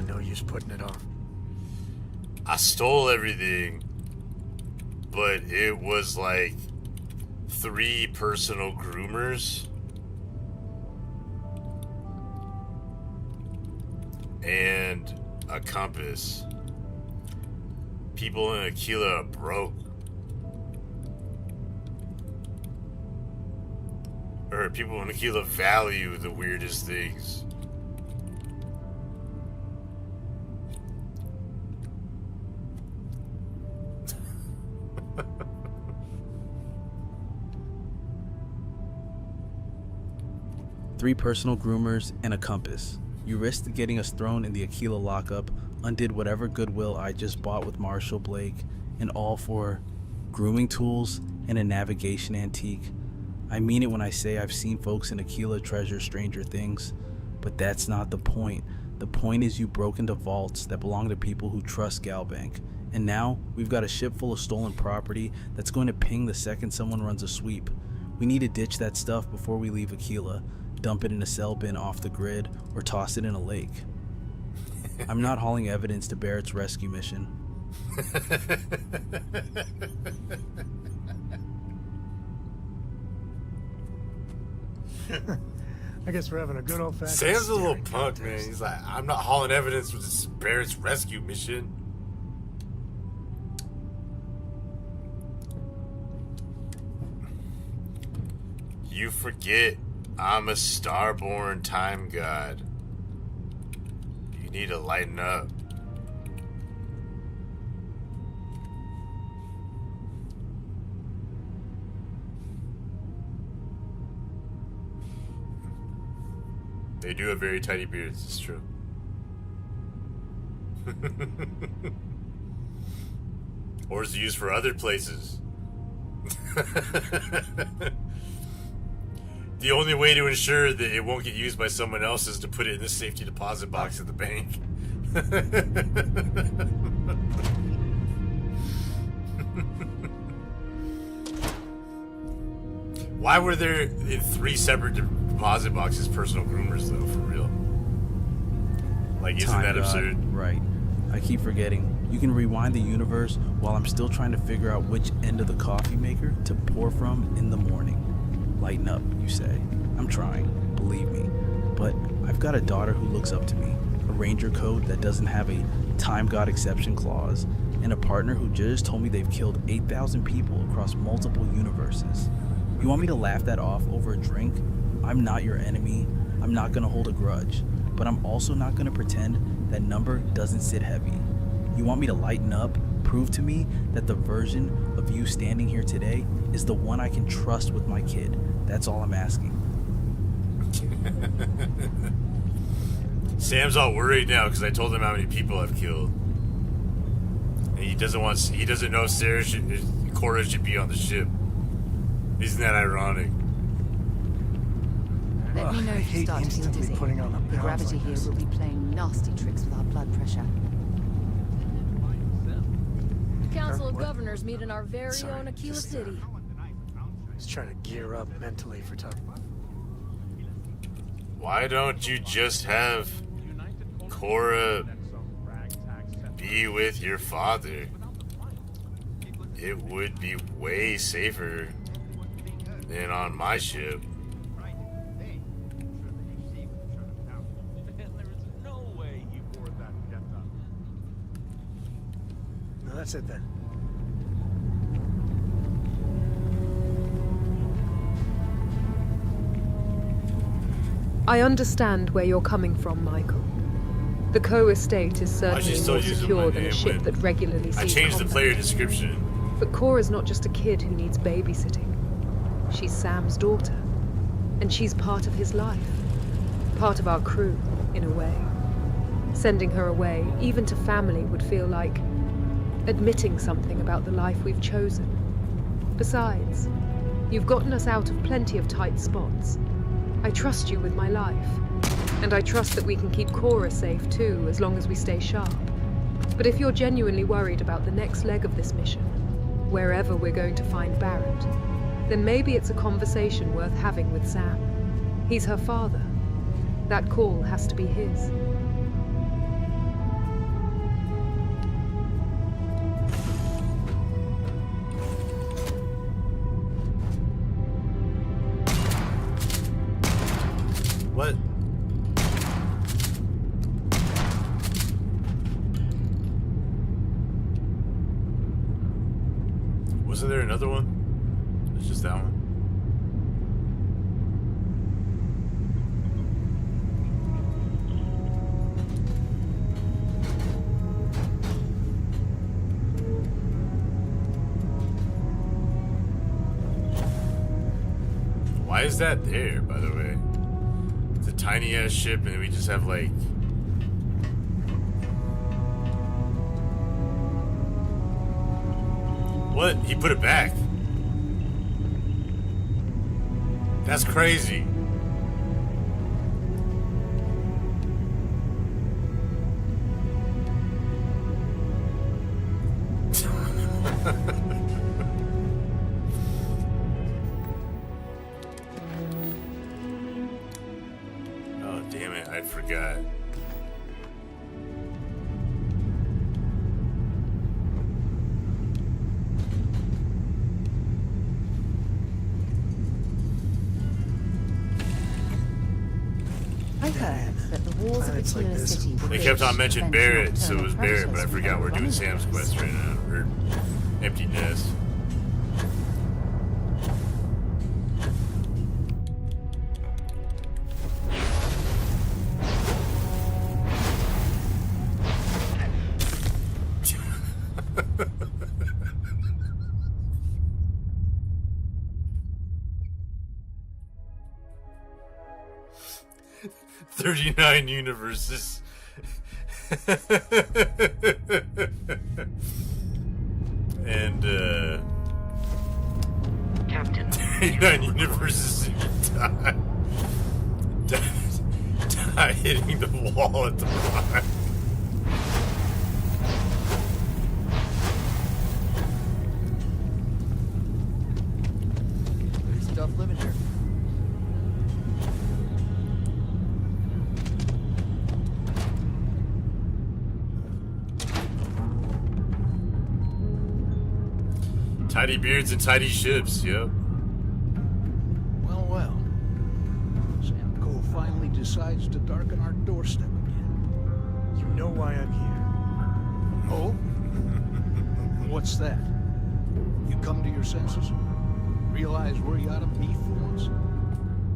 No use putting it off. I stole everything, but it was like 3 personal groomers and a compass. People in Aquila are broke. Or people in Aquila value the weirdest things. Three personal groomers and a compass. You risked getting us thrown in the Aquila lockup, undid whatever goodwill I just bought with Marshall Blake, and all for grooming tools and a navigation antique. I mean it when I say I've seen folks in Aquila treasure stranger things, but that's not the point. The point is you broke into vaults that belong to people who trust Galbank, and now we've got a ship full of stolen property that's going to ping the second someone runs a sweep. We need to ditch that stuff before we leave Aquila, dump it in a cell bin off the grid, or toss it in a lake. I'm not hauling evidence to Barrett's rescue mission. I guess we're having a good old-fashioned... Sam's a little punk, man. He's like, I'm not hauling evidence with this Barrett's rescue mission. You forget I'm a starborn time god. You need to lighten up. They do have very tiny beards, it's true. Or is it used for other places? The only way to ensure that it won't get used by someone else is to put it in the safety deposit box at the bank. Why were there in 3 separate deposit boxes personal groomers, though, for real? Like, isn't that absurd? Right. I keep forgetting. You can rewind the universe while I'm still trying to figure out which end of the coffee maker to pour from in the morning. Lighten up, you say. I'm trying, believe me. But I've got a daughter who looks up to me, a ranger code that doesn't have a time god exception clause, and a partner who just told me they've killed 8,000 people across multiple universes. You want me to laugh that off over a drink? I'm not your enemy. I'm not gonna hold a grudge. But I'm also not gonna pretend that number doesn't sit heavy. You want me to lighten up? Prove to me that the version of you standing here today is the one I can trust with my kid. That's all I'm asking. Sam's all worried now because I told him how many people I've killed. And he doesn't know Cora should be on the ship. Isn't that ironic? Let me know if you start to feel dizzy. The gravity here will be playing nasty tricks with our blood pressure. Council of What? Governors meet in our very Sorry, own Aquila just, City. Just trying to gear up mentally for tough. Why don't you just have Cora be with your father? It would be way safer than on my ship. No, that's it then. I understand where you're coming from, Michael. The Co Estate is Why is she certainly still more using secure my than a name ship when that regularly sees I changed the combat. player description. But Cora's not just a kid who needs babysitting. She's Sam's daughter. And she's part of his life. Part of our crew, in a way. Sending her away, even to family, would feel like admitting something about the life we've chosen. Besides, you've gotten us out of plenty of tight spots. I trust you with my life. And I trust that we can keep Cora safe too, as long as we stay sharp. But if you're genuinely worried about the next leg of this mission, wherever we're going to find Barrett, then maybe it's a conversation worth having with Sam. He's her father. That call has to be his. What? Wasn't there another one? It's just that one. Why is that there, by the way? It's a tiny ass ship, and we just have like. What? He put it back. That's crazy. Oh, damn it. I forgot. I heard that the walls of Aquila City were They built kept on to mentioning prevent Barrett, so it was nocturnal Barrett, but I process forgot we're without doing running Sam's hours. quest right now. Or Empty Nest. "39 universes." And Captain, 39 universes in time. Die hitting the wall at the rock. Pretty tough living here. Tidy beards and tidy ships, yep. Well, well. Sam Cole finally decides to darken our doorstep again. You know why I'm here. Oh? What's that? You come to your senses? Realize where you ought to be for once?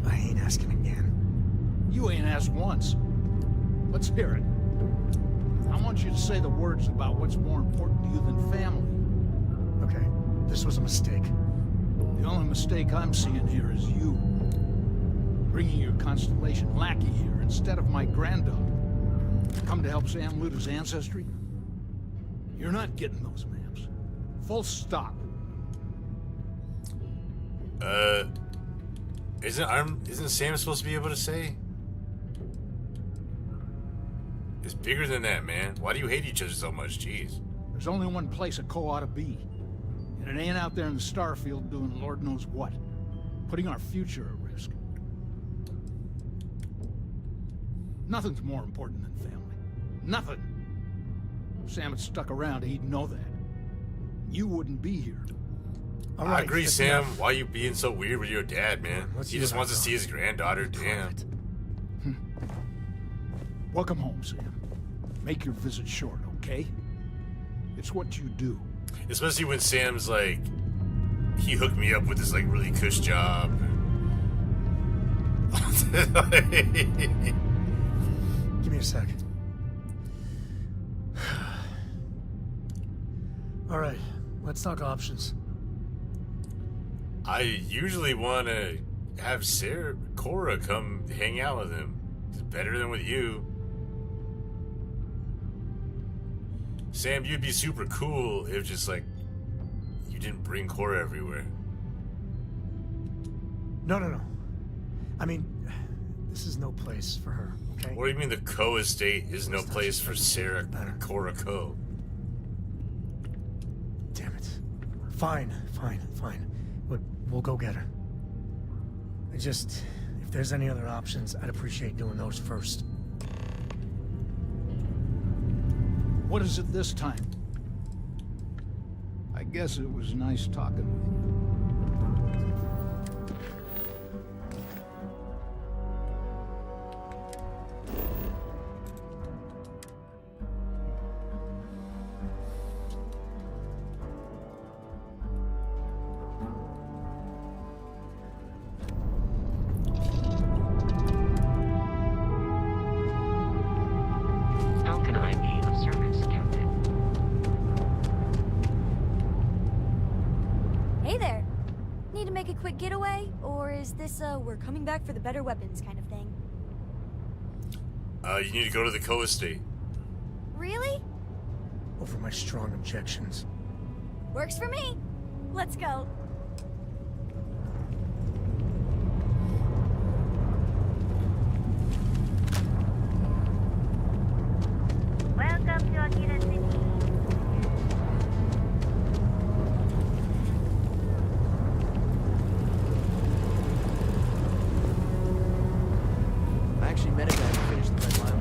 I ain't asking again. You ain't asked once. Let's hear it. I want you to say the words about what's more important to you than family. Okay, this was a mistake. The only mistake I'm seeing here is you. Bringing your Constellation lackey here instead of my granddaughter. Come to help Sam loot his ancestry? You're not getting those maps. Full stop. Isn't Sam supposed to be able to say? It's bigger than that, man. Why do you hate each other so much? Jeez. They're There's only one place a Co ought to be. And it ain't out there in the Starfield doing Lord knows what. Putting our future at risk. Nothing's more important than family. Nothing. If Sam had stuck around, he'd know that. You wouldn't be here. All I right, agree, that's Sam. enough. Why you being so weird with your dad, man? He just wants to see his granddaughter. Damn. Welcome home, Sam. Make your visit short, okay? It's what you do. Especially when Sam's like, he hooked me up with this like really cush job. Give me a sec. All right, let's talk options. I usually want to have Cora come hang out with him. It's better than with you. Sam, you'd be super cool if just like you didn't bring Cora everywhere. No. I mean, this is no place for her, okay? What do you mean the Co estate is no place for Sarah Cora Co? Damn it. Fine. But we'll go get her. If there's any other options, I'd appreciate doing those first. What is it this time? I guess it was nice talking with you. How can I be of service, Captain? Hey there. Need to make a quick getaway? Or is this we're coming back for the better weapons kind of thing? You need to go to the Co estate. Really? Over my strong objections. Works for me. Let's go. Welcome to Akira City. I actually met a guy who finished the Red Mile.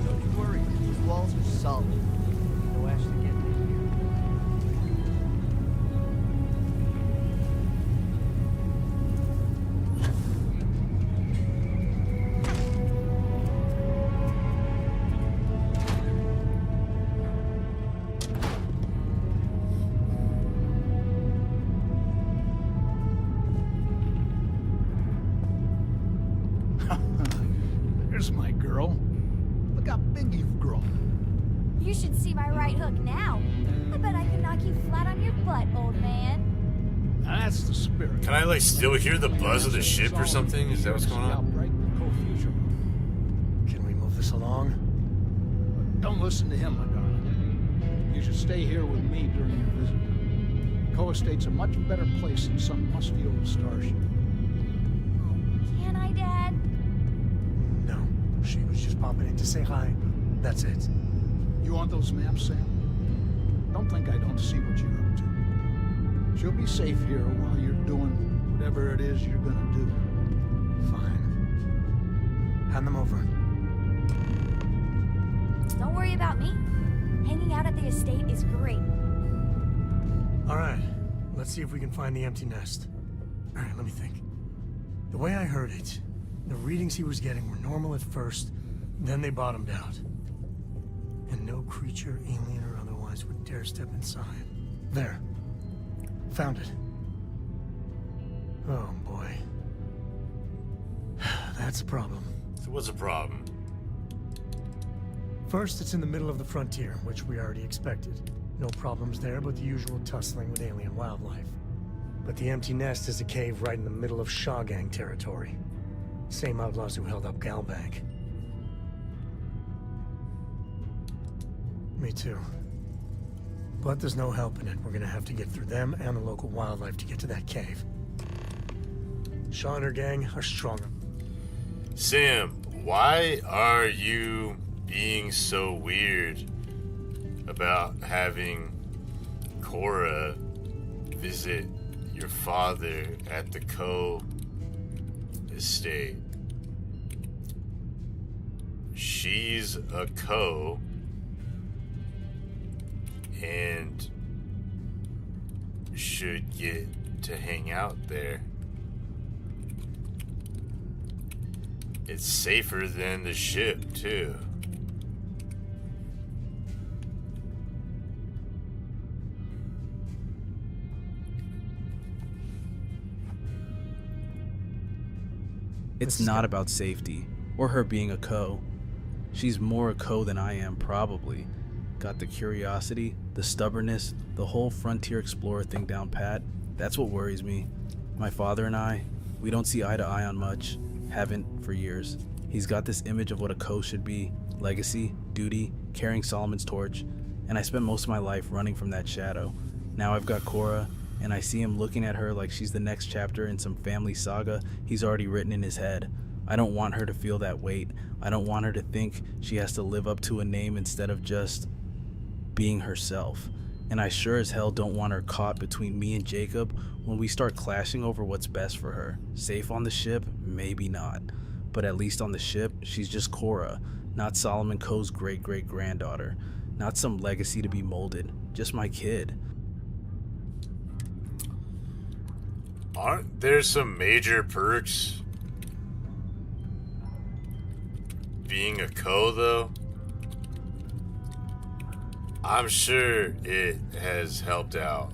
Don't be worried. These walls are solid. No ash to get in here. There's my girl. Look how big you've grown. You should see my right hook now. I bet I can knock you flat on your butt, old man. Now that's the spirit. Can I like still hear the buzz of the ship or something? Is that what's going on? Can we move this along? Don't listen to him, my darling. You should stay here with me during your visit. Co Estate's a much better place than some musty old starship. Can I, Dad? No. She was just popping in to say hi. That's it. You want those maps, Sam? Don't think I don't see what you're up to. She'll be safe here while you're doing whatever it is you're gonna do. Fine. Hand them over. Don't worry about me. Hanging out at the estate is great. All right. Let's see if we can find the empty nest. All right, let me think. The way I heard it, the readings he was getting were normal at first, then they bottomed out. And no creature, alien or otherwise, would dare step inside. There. Found it. Oh, boy. That's a problem. So what's the problem? First, it's in the middle of the frontier, which we already expected. No problems there, but the usual tussling with alien wildlife. But the empty nest is a cave right in the middle of Shawgang territory. Same outlaws who held up Galbank. Me too. But there's no helping it. We're gonna have to get through them and the local wildlife to get to that cave. Shaw and her gang are stronger. Sam, why are you being so weird about having Cora visit your father at the Coe estate? She's a Coe, and should get to hang out there. It's safer than the ship, too. It's not about safety, or her being a Coe. She's more a Coe than I am, probably. Got the curiosity, the stubbornness, the whole frontier explorer thing down pat. That's what worries me. My father and I, we don't see eye to eye on much. Haven't for years. He's got this image of what a Coe should be. Legacy, duty, carrying Solomon's torch. And I spent most of my life running from that shadow. Now I've got Cora, and I see him looking at her like she's the next chapter in some family saga he's already written in his head. I don't want her to feel that weight. I don't want her to think she has to live up to a name instead of just being herself. And I sure as hell don't want her caught between me and Jacob when we start clashing over what's best for her. Safe on the ship? Maybe not. But at least on the ship, she's just Cora, not Solomon Coe's great-great-granddaughter. Not some legacy to be molded. Just my kid. Aren't there some major perks being a Coe, though? I'm sure it has helped out.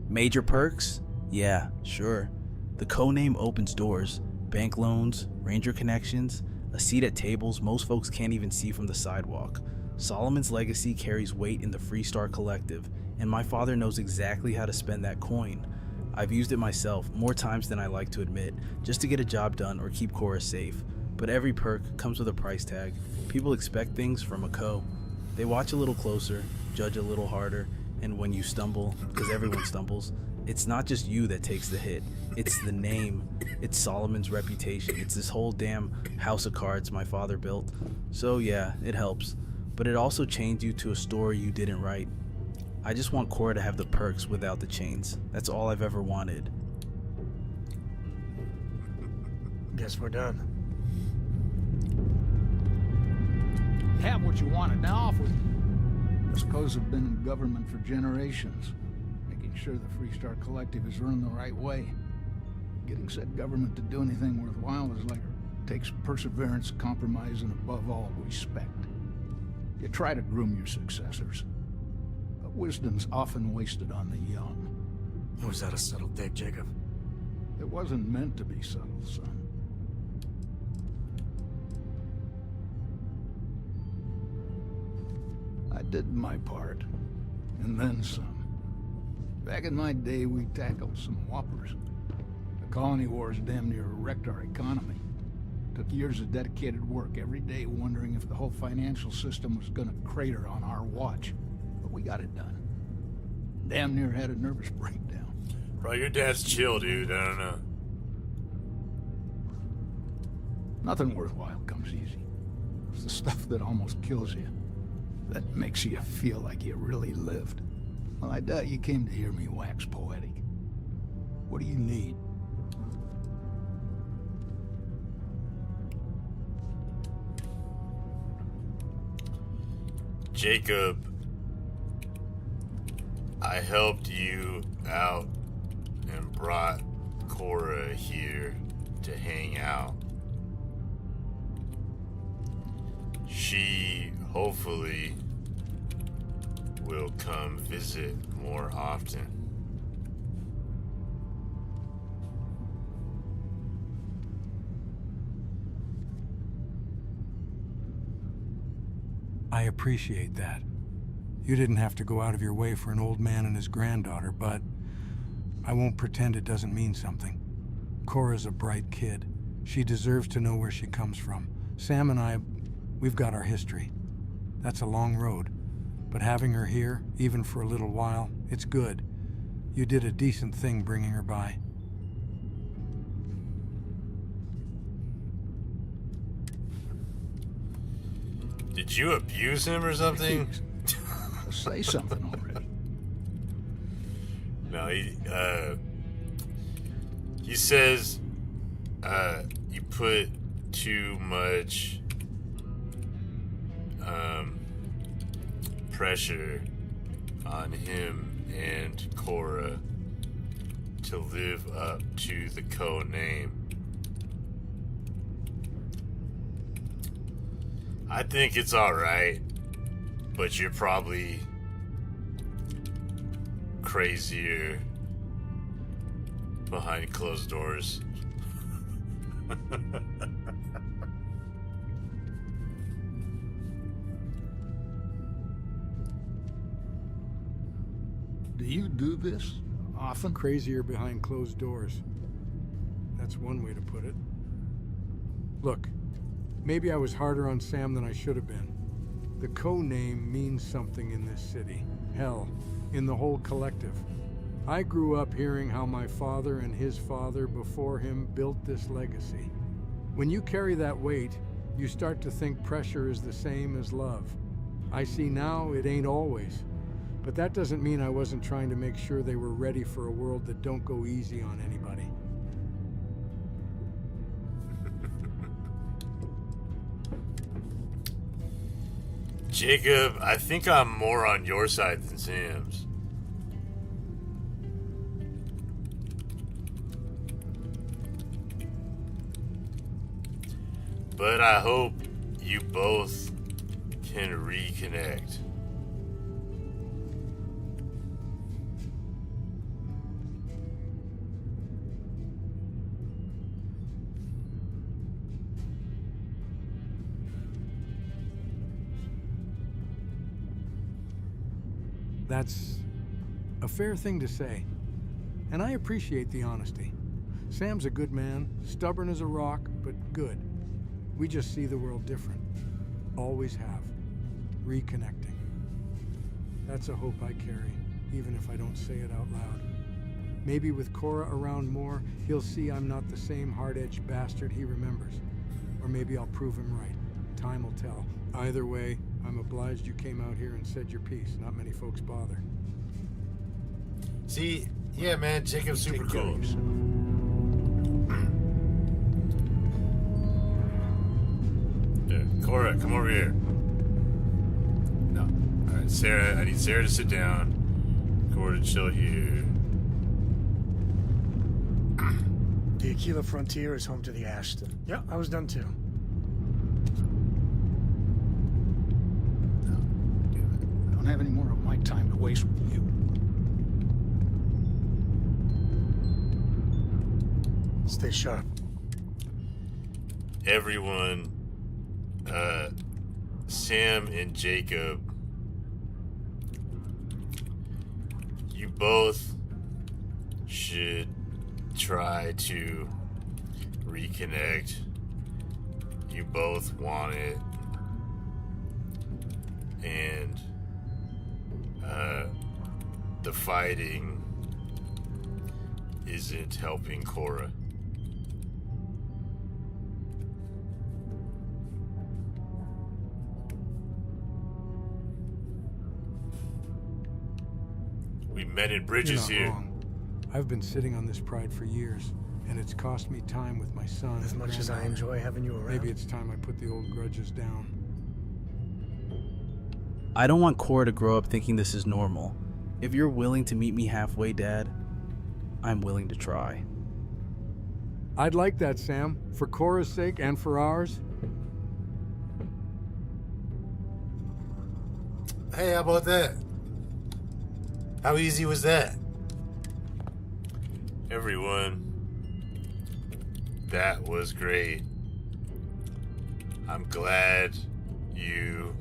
Major perks? Yeah, sure. The Coe name opens doors. Bank loans, ranger connections, a seat at tables most folks can't even see from the sidewalk. Solomon's legacy carries weight in the Freestar Collective, and my father knows exactly how to spend that coin. I've used it myself more times than I like to admit, just to get a job done or keep Cora safe. But every perk comes with a price tag. People expect things from a Coe. They watch a little closer, judge a little harder, and when you stumble, because everyone stumbles, it's not just you that takes the hit. It's the name. It's Solomon's reputation. It's this whole damn house of cards my father built. So yeah, it helps. But it also chains you to a story you didn't write. I just want Cora to have the perks without the chains. That's all I've ever wanted. Guess we're done. You have what you wanted. Now off with you. Us Coes have been in government for generations, making sure the Freestar Collective is run the right way. Getting said government to do anything worthwhile is like takes perseverance, compromise, and above all, respect. You try to groom your successors, but wisdom's often wasted on the young. Was that a subtle dig, Jacob? It wasn't meant to be subtle, son. I did my part, and then some. Back in my day, we tackled some whoppers. The colony wars damn near wrecked our economy. Took years of dedicated work, every day wondering if the whole financial system was gonna crater on our watch. But we got it done. Damn near had a nervous breakdown. Bro, your dad's chill, dude. I don't know. Nothing worthwhile comes easy. It's the stuff that almost kills you, that makes you feel like you really lived. Well, I doubt you came to hear me wax poetic. What do you need? Jacob, I helped you out and brought Cora here to hang out. She hopefully will come visit more often. I appreciate that. You didn't have to go out of your way for an old man and his granddaughter, but I won't pretend it doesn't mean something. Cora's a bright kid. She deserves to know where she comes from. Sam and I, we've got our history. That's a long road, but having her here, even for a little while, it's good. You did a decent thing bringing her by. Did you abuse him or something? Say something already. No, he says you put too much pressure on him and Cora to live up to the code name. I think it's alright, but you're probably crazier behind closed doors. Do you do this often? Crazier behind closed doors. That's one way to put it. Look, maybe I was harder on Sam than I should have been. The co-name means something in this city. Hell, in the whole collective. I grew up hearing how my father and his father before him built this legacy. When you carry that weight, you start to think pressure is the same as love. I see now it ain't always. But that doesn't mean I wasn't trying to make sure they were ready for a world that don't go easy on anybody. Jacob, I think I'm more on your side than Sam's. But I hope you both can reconnect. That's a fair thing to say, and I appreciate the honesty. Sam's a good man, stubborn as a rock, but good. We just see the world different. Always have. Reconnecting. That's a hope I carry, even if I don't say it out loud. Maybe with Cora around more, he'll see I'm not the same hard-edged bastard he remembers. Or maybe I'll prove him right. Time will tell. Either way, I'm obliged you came out here and said your piece. Not many folks bother. See, yeah, man, Jacob's super cool. Yeah, Cora, come over here. No. Alright, Sarah, I need Sarah to sit down. Cora to chill here. The Aquila Frontier is home to the Ashton. Yeah, I was done too. I don't have any more of my time to waste with you. Stay sharp. Everyone, Sam and Jacob, you both should try to reconnect. You both want it. And the fighting isn't helping Cora. We met in bridges You're not here. wrong. I've been sitting on this pride for years, and it's cost me time with my son. As much as I enjoy having you around. Maybe it's time I put the old grudges down. I don't want Cora to grow up thinking this is normal. If you're willing to meet me halfway, Dad, I'm willing to try. I'd like that, Sam. For Cora's sake and for ours. Hey, how about that? How easy was that? Everyone, that was great. I'm glad you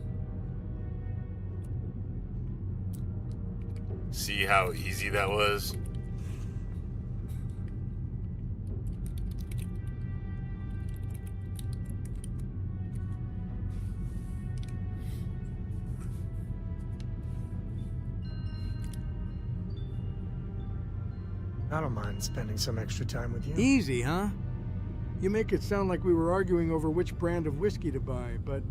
See how easy that was? I don't mind spending some extra time with you. Easy, huh? You make it sound like we were arguing over which brand of whiskey to buy, but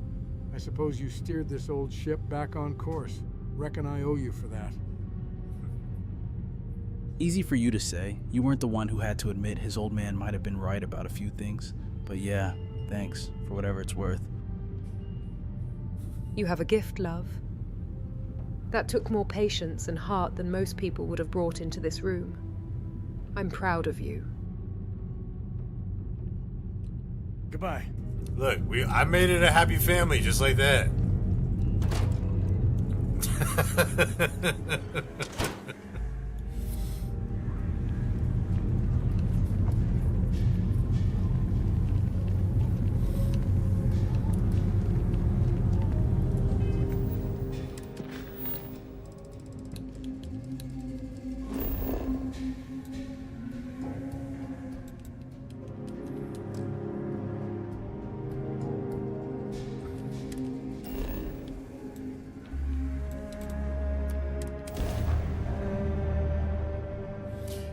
I suppose you steered this old ship back on course. Reckon I owe you for that. Easy for you to say. You weren't the one who had to admit his old man might have been right about a few things. But yeah, thanks, for whatever it's worth. You have a gift, love. That took more patience and heart than most people would have brought into this room. I'm proud of you. Goodbye. Look, I made it a happy family just like that.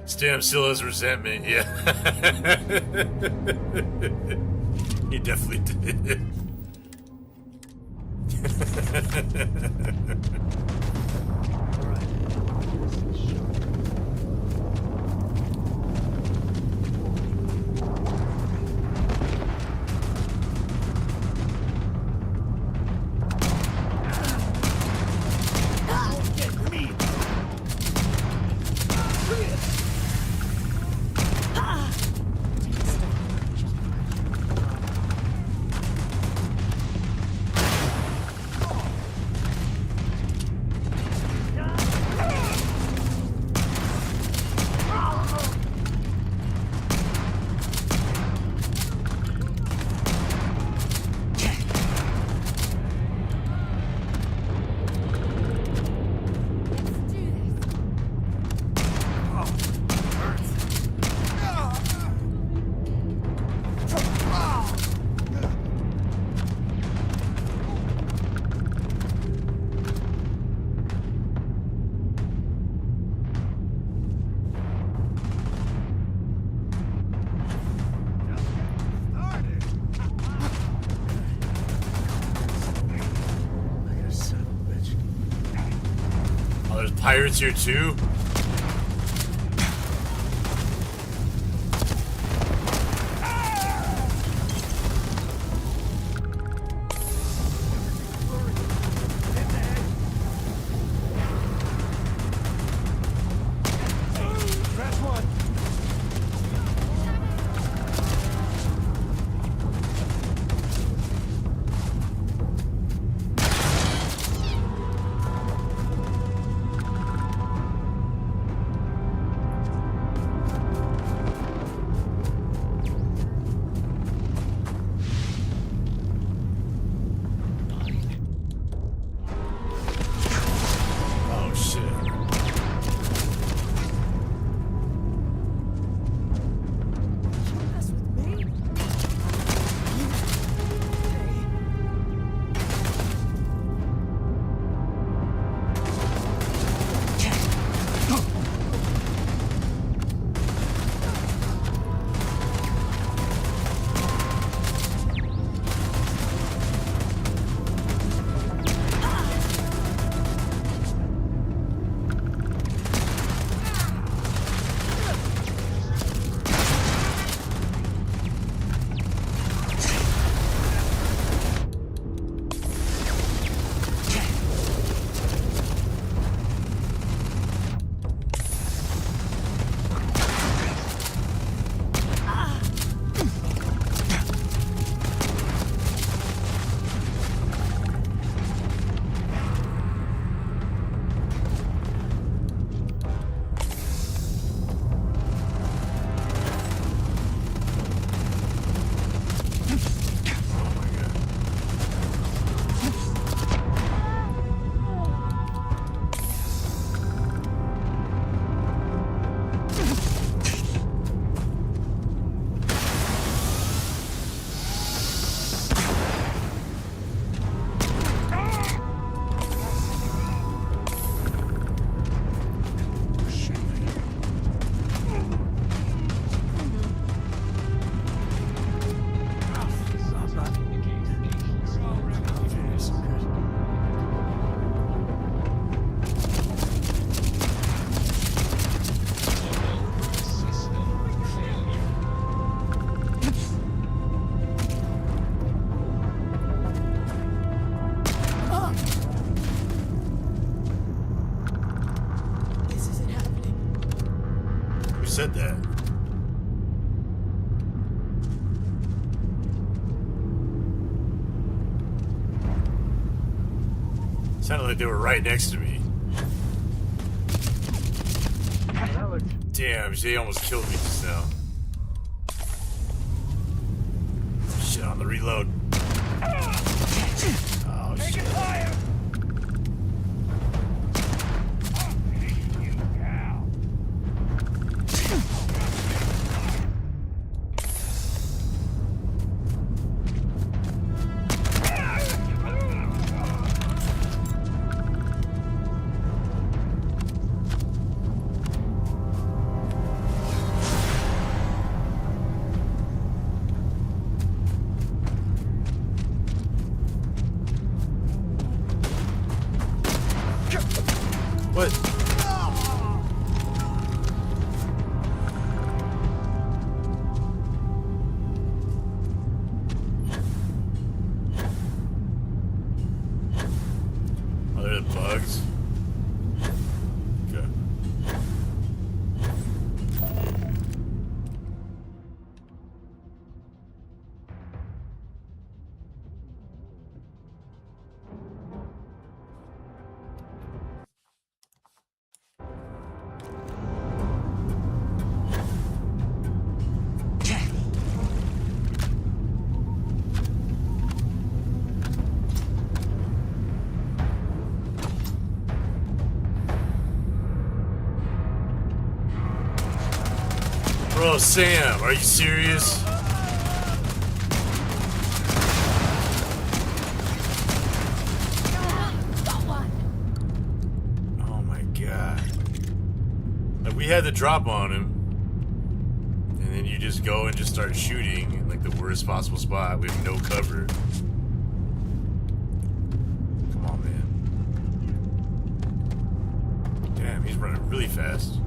Stamp still has resentment, yeah. He definitely did. Pirates here too? Sounded like they were right next to me. Damn, they almost killed me just now. Shit on the reload. Oh, shit. What? Are there bugs? Okay. Bro, Sam, are you serious? Oh my god. Like, we had the drop on him. And then you just go and just start shooting in like the worst possible spot. We have no cover. Come on, man. Damn, he's running really fast.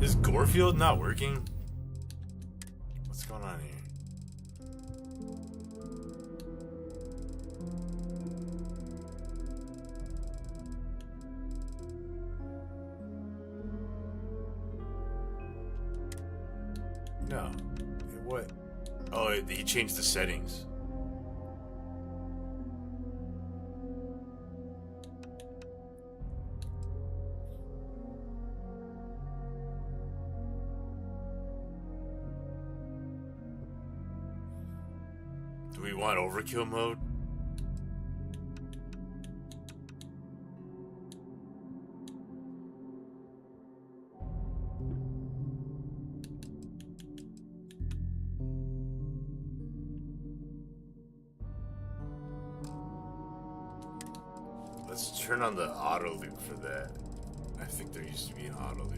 Is Gorefield not working? What's going on here? No. What? Oh, he changed the settings. Do we want overkill mode? Let's turn on the auto loop for that. I think there used to be an auto loop.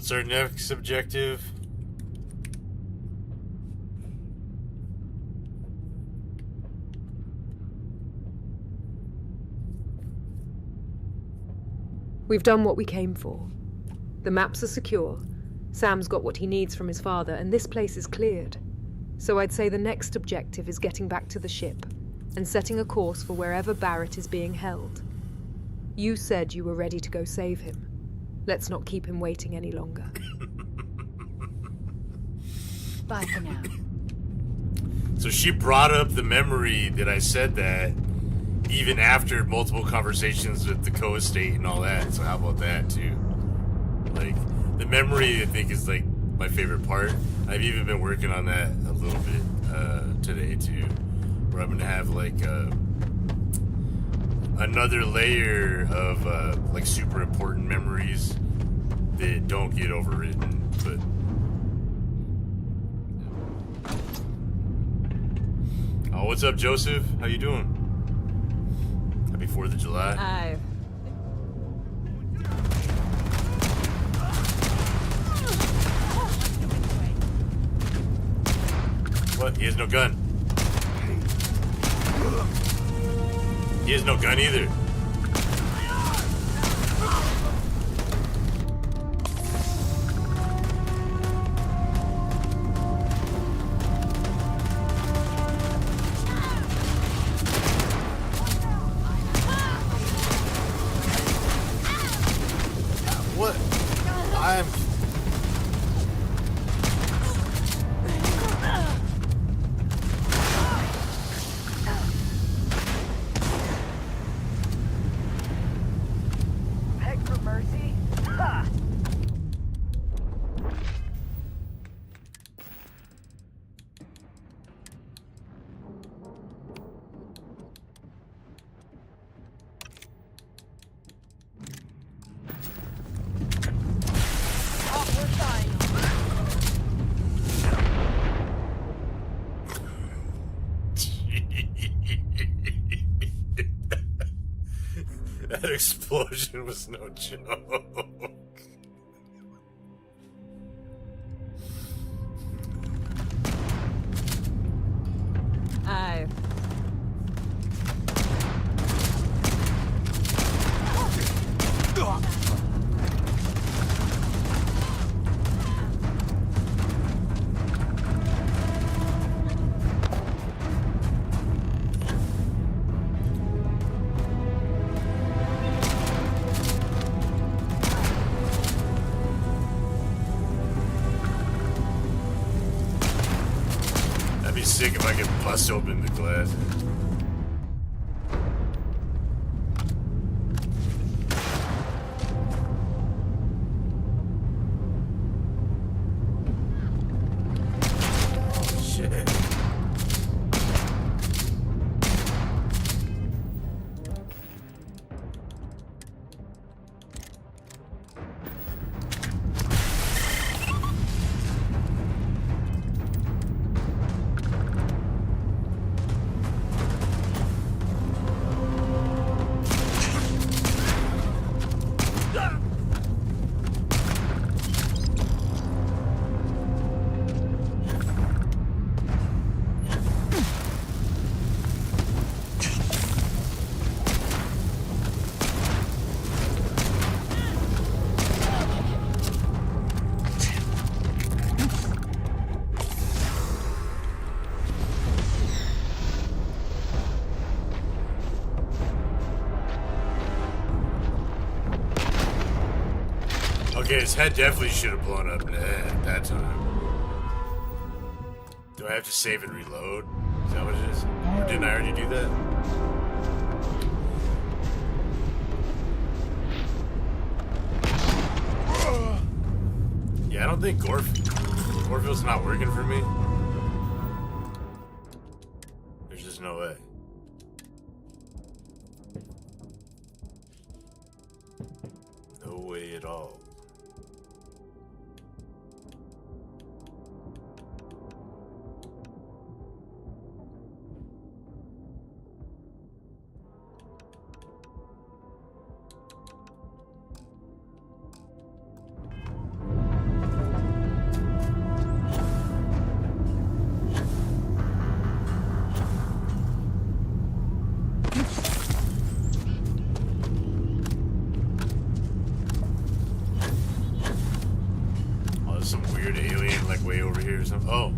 What's our next objective? We've done what we came for. The maps are secure. Sam's got what he needs from his father, and this place is cleared. So I'd say the next objective is getting back to the ship and setting a course for wherever Barrett is being held. You said you were ready to go save him. Let's not keep him waiting any longer. Bye for now. So she brought up the memory that I said that even after multiple conversations with the co-estate and all that. So how about that too? Like, the memory I think is like my favorite part. I've even been working on that a little bit today too, where I'm gonna have like another layer of like super important memories that don't get overwritten. But oh, what's up, Joseph? How you doing? Happy 4th of July. What? He has no gun. He has no gun either. What? I'm... Beg for mercy? Ha! That explosion was no joke. That'd be sick if I could bust open the glass. Oh, shit. Okay, his head definitely should have blown up at that time. Do I have to save and reload? Is that what it is? Or didn't I already do that? Yeah, I don't think Gorfield's not working for me. There's just no way. No way at all. weird alien like way over here or something? Oh.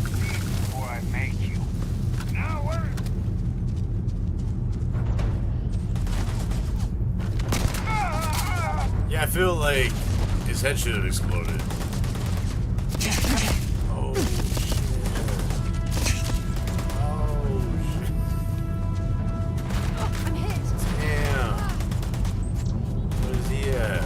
Before I make you. Now where? Yeah, I feel like his head should have exploded. Oh shit. Oh shit. I'm hit. Damn. What is he at?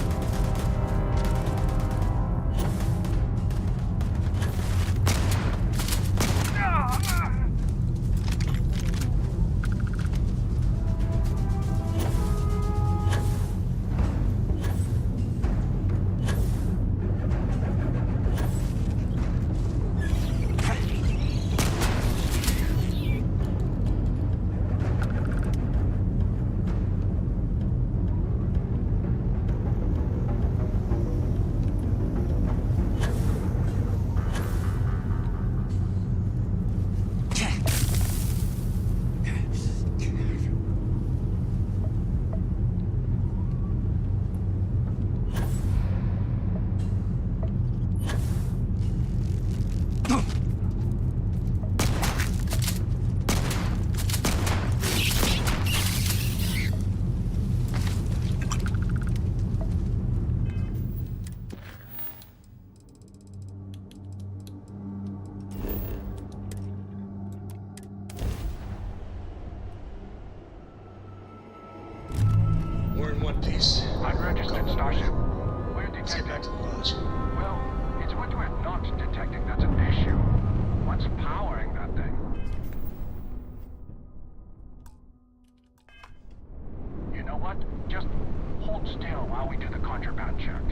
We're in one piece. Unregistered Starship. We're Let's get back detected. to the lodge. Well, it's what we're not detecting that's an issue. What's powering that thing? You know what? Just hold still while we do the contraband check.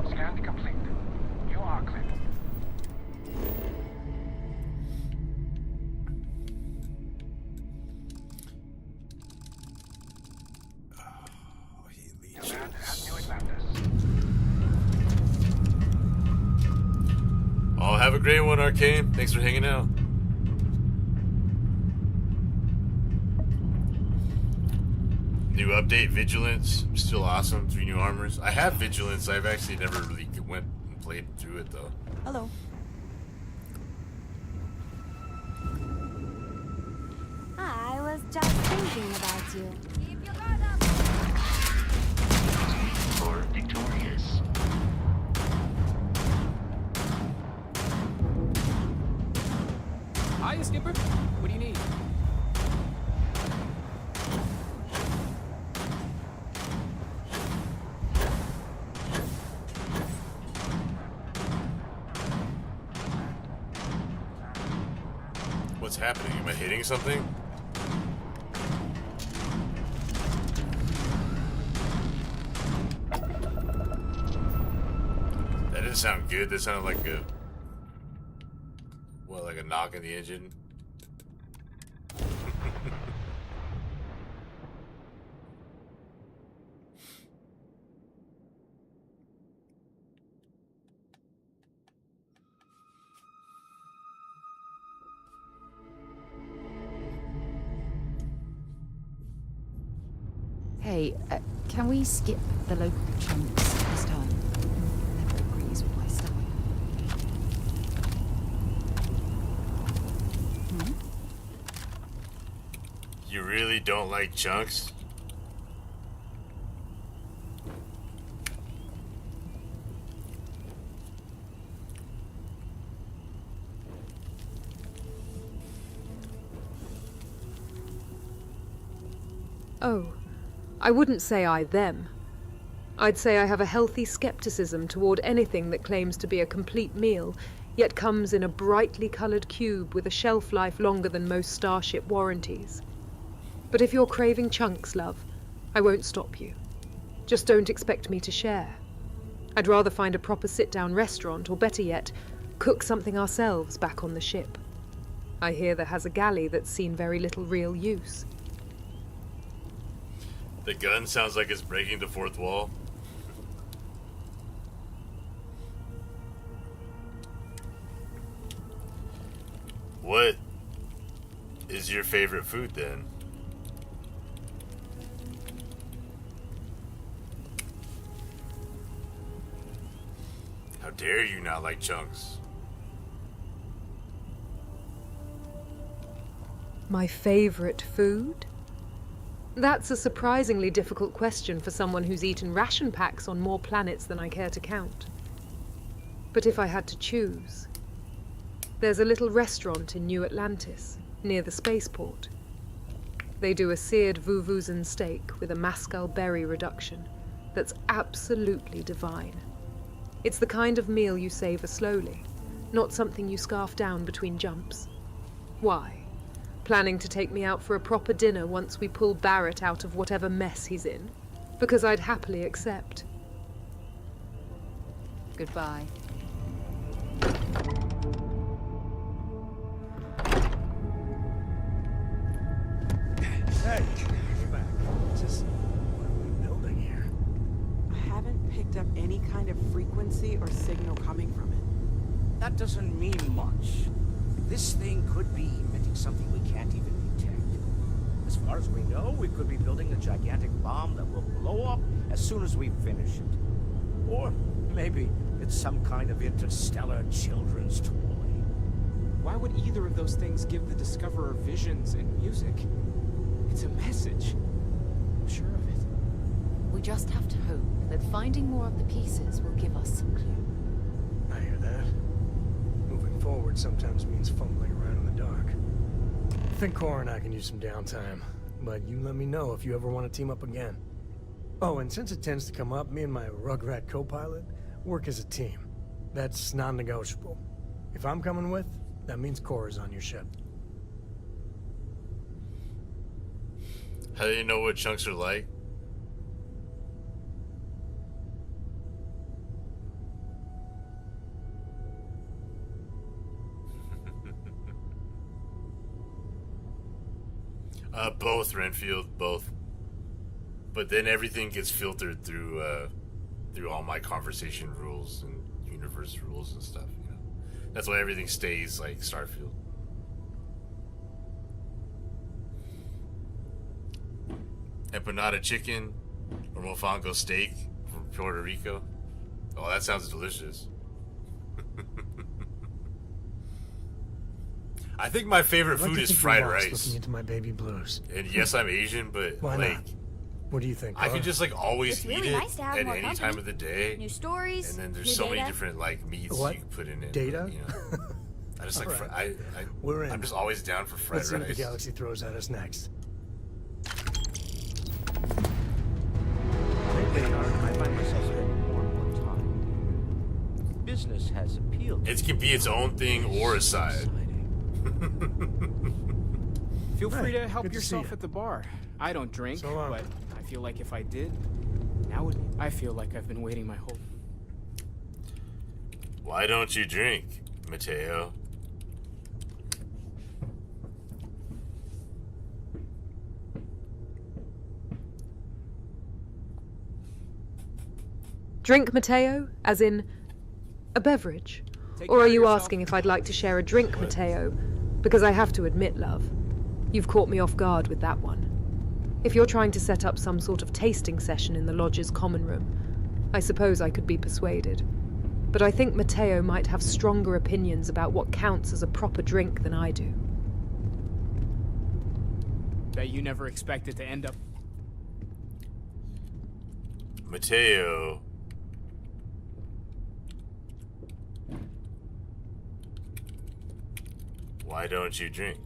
Scan complete. You are clear. Command at New Atlantis. Oh, have a great one, Arcane. Thanks for hanging out. New update, Vigilance. Still awesome. 3 new armors. I have Vigilance. I've actually never really went and played through it, though. Hello. I was just thinking about you. Keep your guard up. Or victorious. Hiya, Skipper. What do you need? What's happening? Am I hitting something? That didn't sound good. That sounded like a... What, like a knock in the engine? Hey, can we skip the local chunks this time? Never agrees with my style. You really don't like chunks? Oh, I wouldn't say I them. I'd say I have a healthy skepticism toward anything that claims to be a complete meal, yet comes in a brightly coloured cube with a shelf life longer than most Starship warranties. But if you're craving chunks, love, I won't stop you. Just don't expect me to share. I'd rather find a proper sit-down restaurant, or better yet, cook something ourselves back on the ship. I hear there has a galley that's seen very little real use. The gun sounds like it's breaking the fourth wall. What is your favorite food then? How dare you not like chunks? My favorite food? That's a surprisingly difficult question for someone who's eaten ration packs on more planets than I care to count. But if I had to choose, there's a little restaurant in New Atlantis, near the spaceport. They do a seared vuvuzen steak with a mascal berry reduction that's absolutely divine. It's the kind of meal you savor slowly, not something you scarf down between jumps. Why? Planning to take me out for a proper dinner once we pull Barrett out of whatever mess he's in? Because I'd happily accept. Goodbye. Hey, we're back. Just what are we building here? I haven't picked up any kind of frequency or signal coming from it. That doesn't mean much. This thing could be emitting something we can't even detect. As far as we know, we could be building a gigantic bomb that will blow up as soon as we finish it. Or maybe it's some kind of interstellar children's toy. Why would either of those things give the Discoverer visions and music? It's a message. I'm sure of it. We just have to hope that finding more of the pieces will give us some clue. I hear that. Moving forward sometimes means fumbling around in the dark. I think Cora and I can use some downtime, but you let me know if you ever want to team up again. Oh, and since it tends to come up, me and my Rugrat co-pilot work as a team. That's non-negotiable. If I'm coming with, that means Cora's on your ship. How do you know what chunks are like? Both, Renfield, both. But then everything gets filtered through all my conversation rules and universe rules and stuff, you know. That's why everything stays like Starfield. Empanada chicken or mofongo steak from Puerto Rico. Oh, that sounds delicious. I think my favorite food is fried rice. Looking into my baby blues. And yes, I'm Asian, but why like, not? What do you think? I can just like always It's really eat it nice to have at more any company. time of the day. New stories, And then there's new so many data. different like meats What? you can put in it. Data? You know, I just like Alright. I I'm just always down for fried Let's see what the rice. galaxy throws at us next. Lately, I find myself spending more and more time. Business has appealed. It can be its own thing or a side. Feel free Hey, to help good to see yourself you. at the bar. I don't drink, So long. but I feel like if I did, I feel like I've been waiting my whole... Why don't you drink, Mateo? Drink, Mateo? As in, a beverage? Or are you asking if I'd like to share a drink, Mateo? Because I have to admit, love, you've caught me off guard with that one. If you're trying to set up some sort of tasting session in the lodge's common room, I suppose I could be persuaded. But I think Mateo might have stronger opinions about what counts as a proper drink than I do. Bet you never expected to end up... Mateo. Why don't you drink?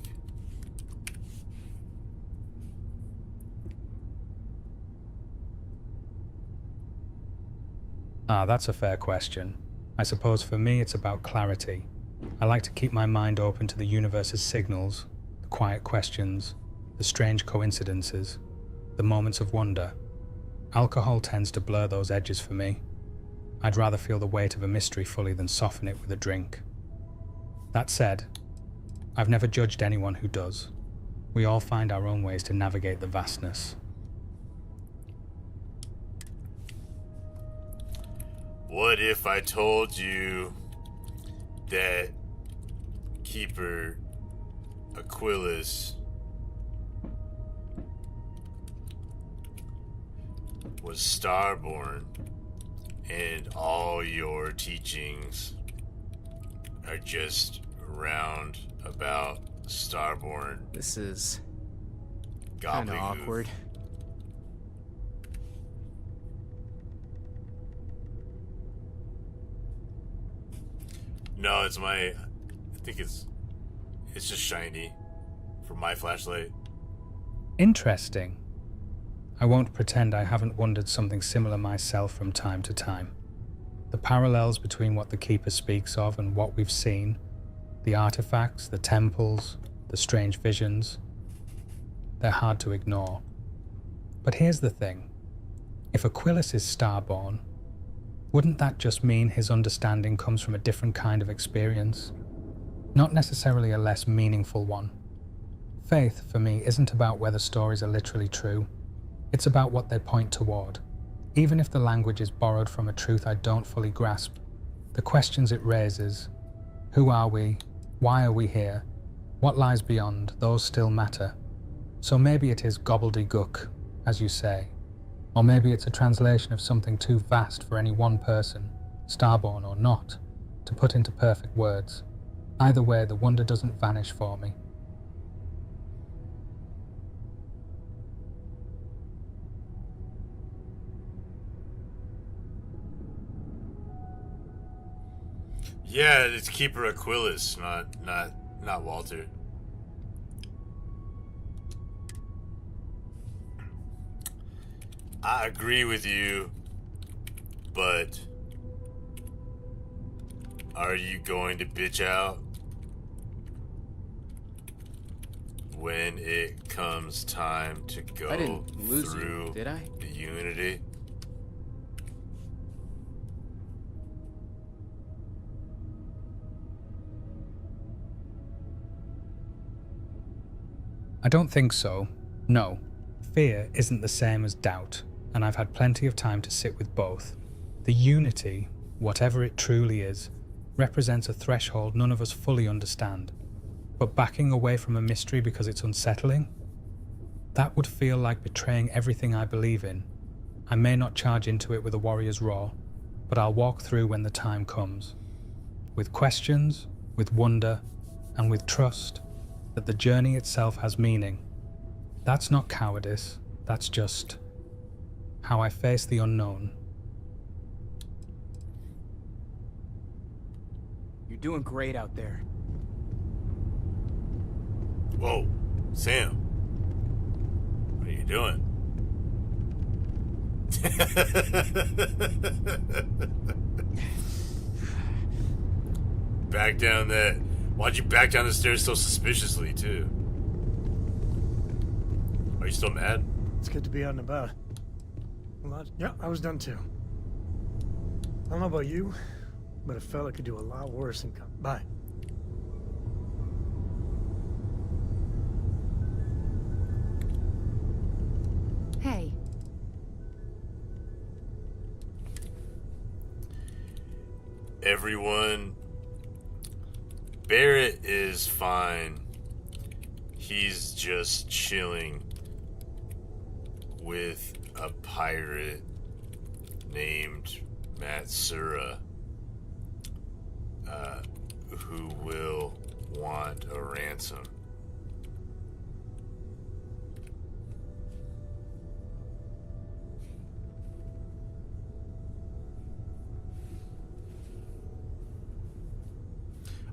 That's a fair question. I suppose for me it's about clarity. I like to keep my mind open to the universe's signals, the quiet questions, the strange coincidences, the moments of wonder. Alcohol tends to blur those edges for me. I'd rather feel the weight of a mystery fully than soften it with a drink. That said, I've never judged anyone who does. We all find our own ways to navigate the vastness. What if I told you that Keeper Aquilus was Starborn, and all your teachings are just round about Starborn. This is kind of awkward. No, it's my. I think it's just shiny from my flashlight. Interesting. I won't pretend I haven't wondered something similar myself from time to time. The parallels between what the Keeper speaks of and what we've seen, the artifacts, the temples, the strange visions, they're hard to ignore. But here's the thing. If Aquilus is Starborn, wouldn't that just mean his understanding comes from a different kind of experience? Not necessarily a less meaningful one. Faith, for me, isn't about whether stories are literally true. It's about what they point toward. Even if the language is borrowed from a truth I don't fully grasp, the questions it raises, who are we, why are we here, what lies beyond, those still matter. So maybe it is gobbledygook, as you say, or maybe it's a translation of something too vast for any one person, Starborn or not, to put into perfect words. Either way, the wonder doesn't vanish for me. Yeah, it's Keeper Aquilus, not Walter. I agree with you, but are you going to bitch out when it comes time to go I didn't lose through you, did I? the Unity? I don't think so. No. Fear isn't the same as doubt, and I've had plenty of time to sit with both. The Unity, whatever it truly is, represents a threshold none of us fully understand. But backing away from a mystery because it's unsettling? That would feel like betraying everything I believe in. I may not charge into it with a warrior's roar, but I'll walk through when the time comes. With questions, with wonder, and with trust that the journey itself has meaning. That's not cowardice, that's just how I face the unknown. You're doing great out there. Whoa, Sam. What are you doing? Back down that. Why'd you back down the stairs so suspiciously, too? Are you still mad? It's good to be out and about. Well, yeah, I was done too. I don't know about you, but a fella could do a lot worse than come. Bye. Hey. Everyone, Barrett is fine. He's just chilling with a pirate named Matsura, who will want a ransom.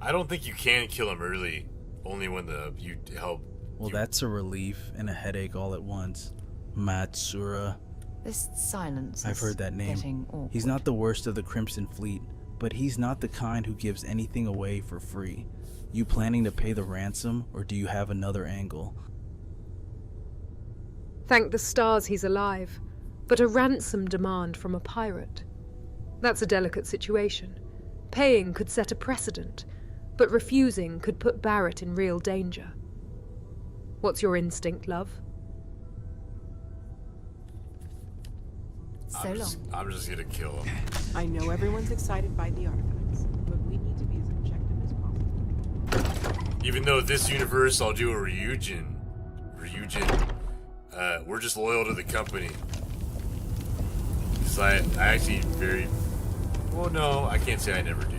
I don't think you can kill him early, only when you help. Well, that's a relief and a headache all at once. Matsura. This silence I've heard that name. He's not the worst of the Crimson Fleet, but he's not the kind who gives anything away for free. You planning to pay the ransom, or do you have another angle? Thank the stars he's alive, but a ransom demand from a pirate. That's a delicate situation. Paying could set a precedent, but refusing could put Barrett in real danger. What's your instinct, love? So long. I'm just gonna kill him. I know everyone's excited by the artifacts, but we need to be as objective as possible. Even though this universe, I'll do a Ryujin. We're just loyal to the company. Because I actually well, no, I can't say I never do.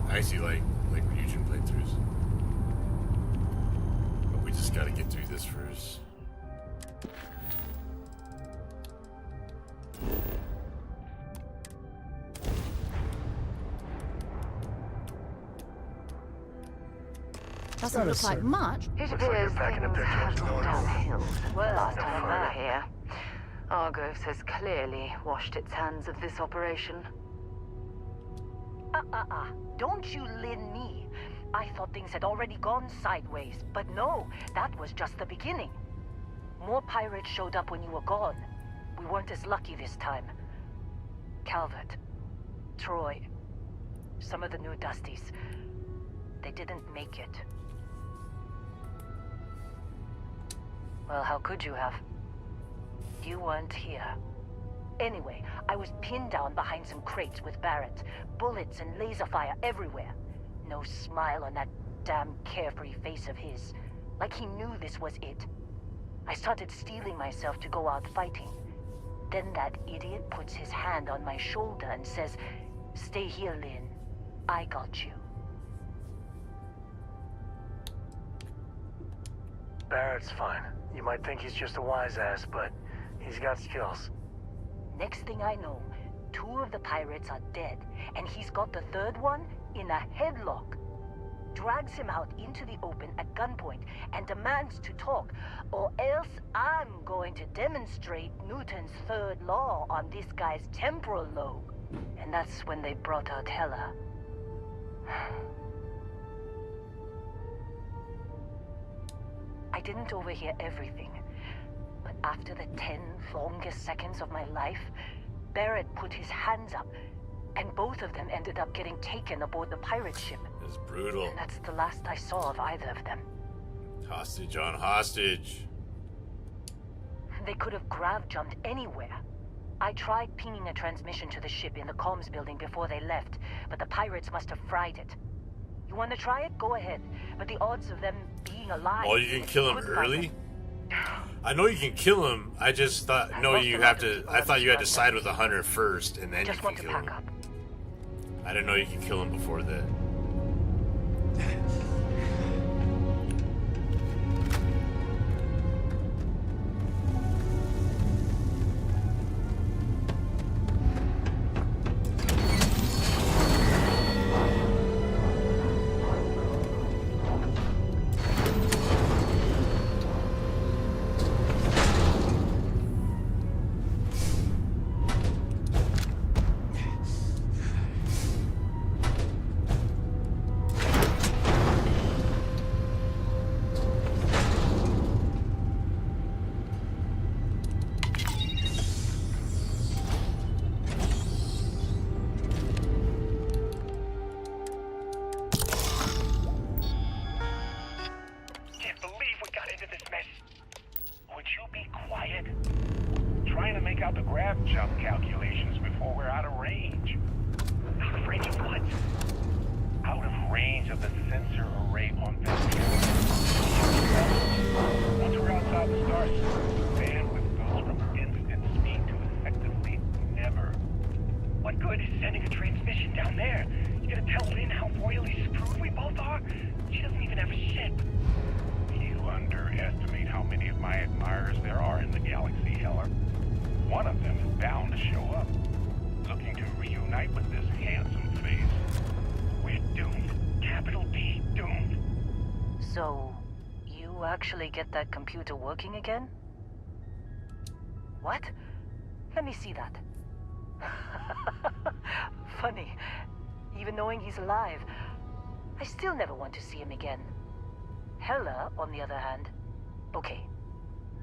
I actually like Ryujin playthroughs. But we just gotta get through this first. Doesn't look like much. It appears things have gone downhill since the last time we were here. Argos has clearly washed its hands of this operation. Don't you lin me. I thought things had already gone sideways, but no, that was just the beginning. More pirates showed up when you were gone. We weren't as lucky this time. Calvert, Troy, some of the new Dusties, they didn't make it. Well, how could you have? You weren't here. Anyway, I was pinned down behind some crates with Barrett. Bullets and laser fire everywhere. No smile on that damn carefree face of his. Like he knew this was it. I started steeling myself to go out fighting. Then that idiot puts his hand on my shoulder and says, "Stay here, Lynn. I got you." Barrett's fine. You might think he's just a wise ass, but he's got skills. Next thing I know, 2 of the pirates are dead, and he's got the 3rd one in a headlock. Drags him out into the open at gunpoint and demands to talk, or else I'm going to demonstrate Newton's 3rd law on this guy's temporal lobe. And that's when they brought out Hela. I didn't overhear everything, but after the 10 longest seconds of my life, Barrett put his hands up, and both of them ended up getting taken aboard the pirate ship. It's brutal. And that's the last I saw of either of them. Hostage on hostage. They could have grav-jumped anywhere. I tried pinging a transmission to the ship in the comms building before they left, but the pirates must have fried it. You want to try it? Go ahead. But the odds of them being alive... Oh, you can kill him early? I know you can kill him. I just thought... No, you have to... I thought you had to side with the hunter first, and then you can kill him. I didn't know you could kill him before that. Actually get that computer working again? What? Let me see that. Funny. Even knowing he's alive, I still never want to see him again. Hela, on the other hand... Okay.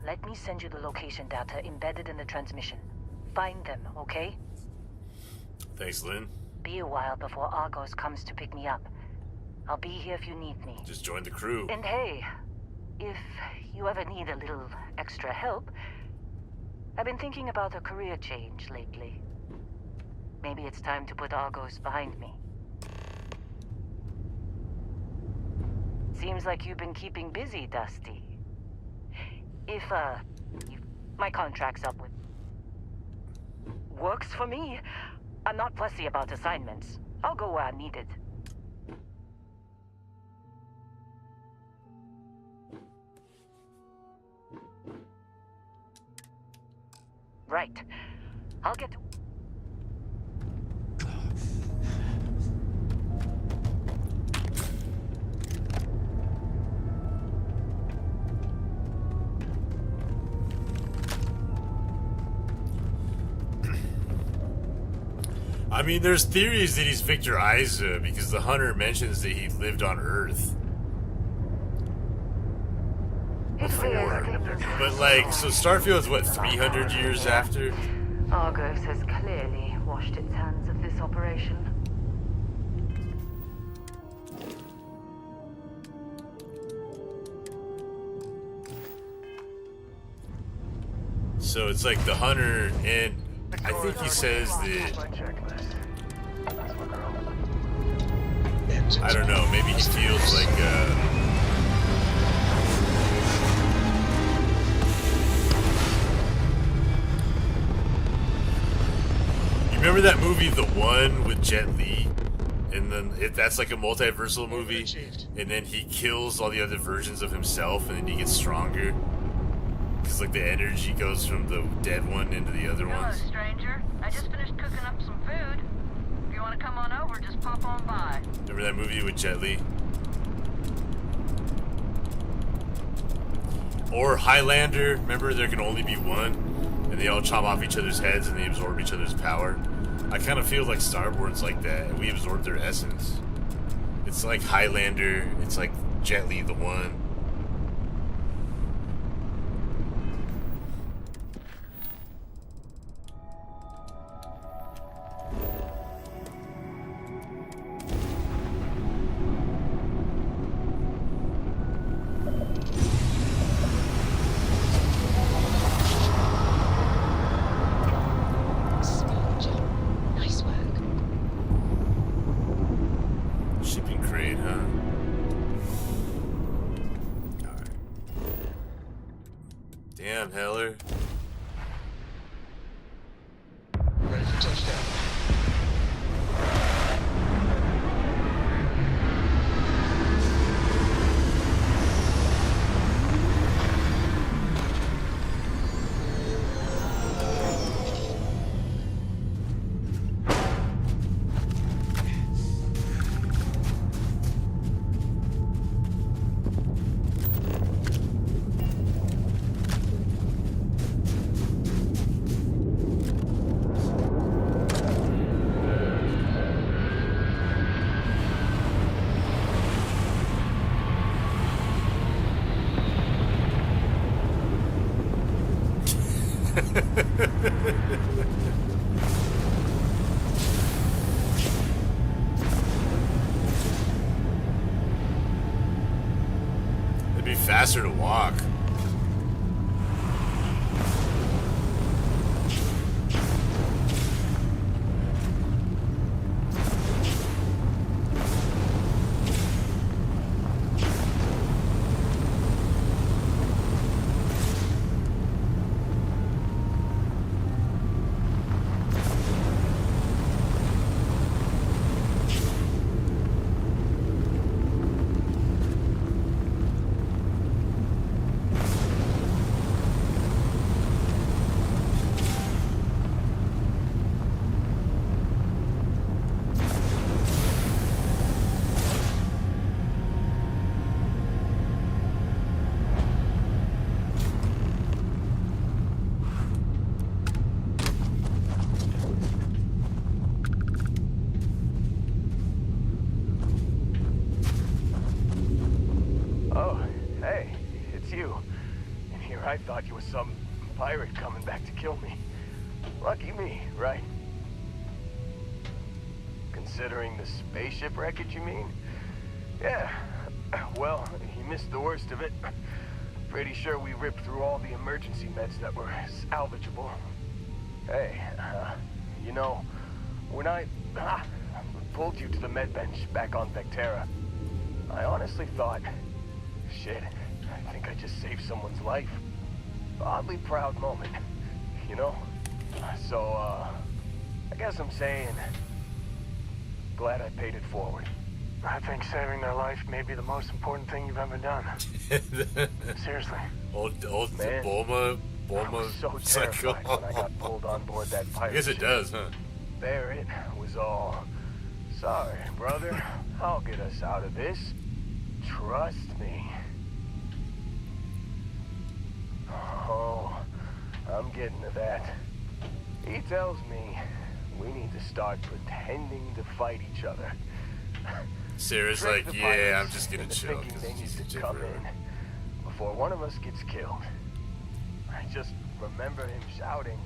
Let me send you the location data embedded in the transmission. Find them, okay? Thanks, Lynn. Be a while before Argos comes to pick me up. I'll be here if you need me. Just join the crew. And hey... if you ever need a little extra help, I've been thinking about a career change lately. Maybe it's time to put Argos behind me. Seems like you've been keeping busy, Dusty. If my contract's up with Works for me. I'm not fussy about assignments. I'll go where I'm needed. Right. I'll get to... I mean, there's theories that he's Victor Isa because the hunter mentions that he lived on Earth before. But like, so Starfield's what, 300 years after? Argos has clearly washed its hands of this operation. So it's like the hunter, and I think he says that, I don't know, maybe he feels like, you remember that movie, The One, with Jet Li? And then that's like a multiversal movie, and then he kills all the other versions of himself, and then he gets stronger. Because like the energy goes from the dead one into the other ones. Hello, stranger. I just finished cooking up some food. If you want to come on over, just pop on by. Remember that movie with Jet Li? Or Highlander, remember there can only be one? And they all chop off each other's heads and they absorb each other's power. I kind of feel like Starboard's like that, and we absorb their essence. It's like Highlander, it's like Jet Li the One. Damn, Heller. Ready for touchdown. It'd be faster to walk. I thought you were some pirate coming back to kill me. Lucky me, right? Considering the spaceship wreckage, you mean? Yeah. Well, you missed the worst of it. Pretty sure we ripped through all the emergency meds that were salvageable. Hey, you know, when I pulled you to the med bench back on Vectera, I honestly thought, shit, I think I just saved someone's life. Oddly proud moment, you know? So, I guess I'm saying, glad I paid it forward. I think saving their life may be the most important thing you've ever done. Seriously. Old Man, Bulma I was so terrified when I got pulled on board that I pirate guess it ship. does, huh? Barrett was all, sorry, brother, I'll get us out of this. Trust me. Oh, I'm getting to that. He tells me we need to start pretending to fight each other. Sarah's Trick like, the yeah, pirates I'm just gonna into chill. thinking they need Just to come in before one of us gets killed. I just remember him shouting,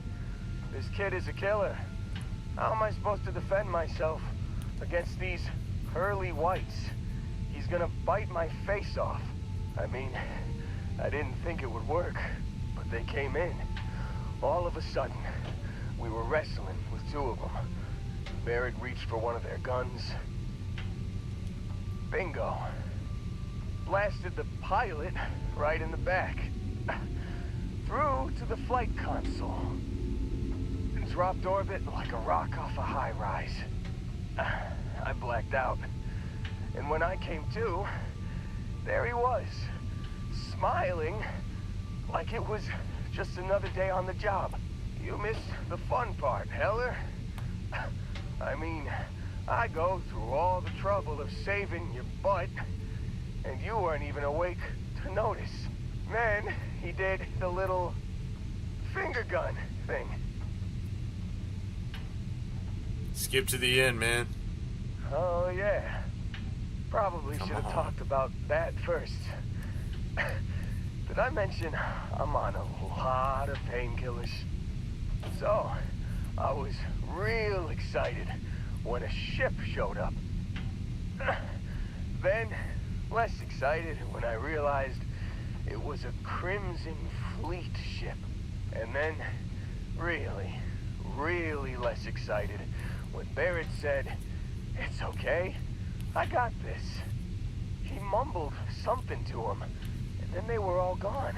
"This kid is a killer. How am I supposed to defend myself against these pearly whites? He's gonna bite my face off." I mean, I didn't think it would work, but they came in. All of a sudden, we were wrestling with two of them. Barrett reached for one of their guns. Bingo. Blasted the pilot right in the back. Through to the flight console. Dropped orbit like a rock off a high rise. I blacked out. And when I came to, there he was, smiling like it was just another day on the job. You missed the fun part, Heller. I mean, I go through all the trouble of saving your butt, and you weren't even awake to notice. Then he did the little finger gun thing. Skip to the end, man. Oh, yeah. Probably should have talked about that first. Did I mention I'm on a lot of painkillers? So, I was real excited when a ship showed up. Then, less excited when I realized it was a Crimson Fleet ship. And then, really less excited when Barrett said, "It's okay, I got this." He mumbled something to him, and then they were all gone.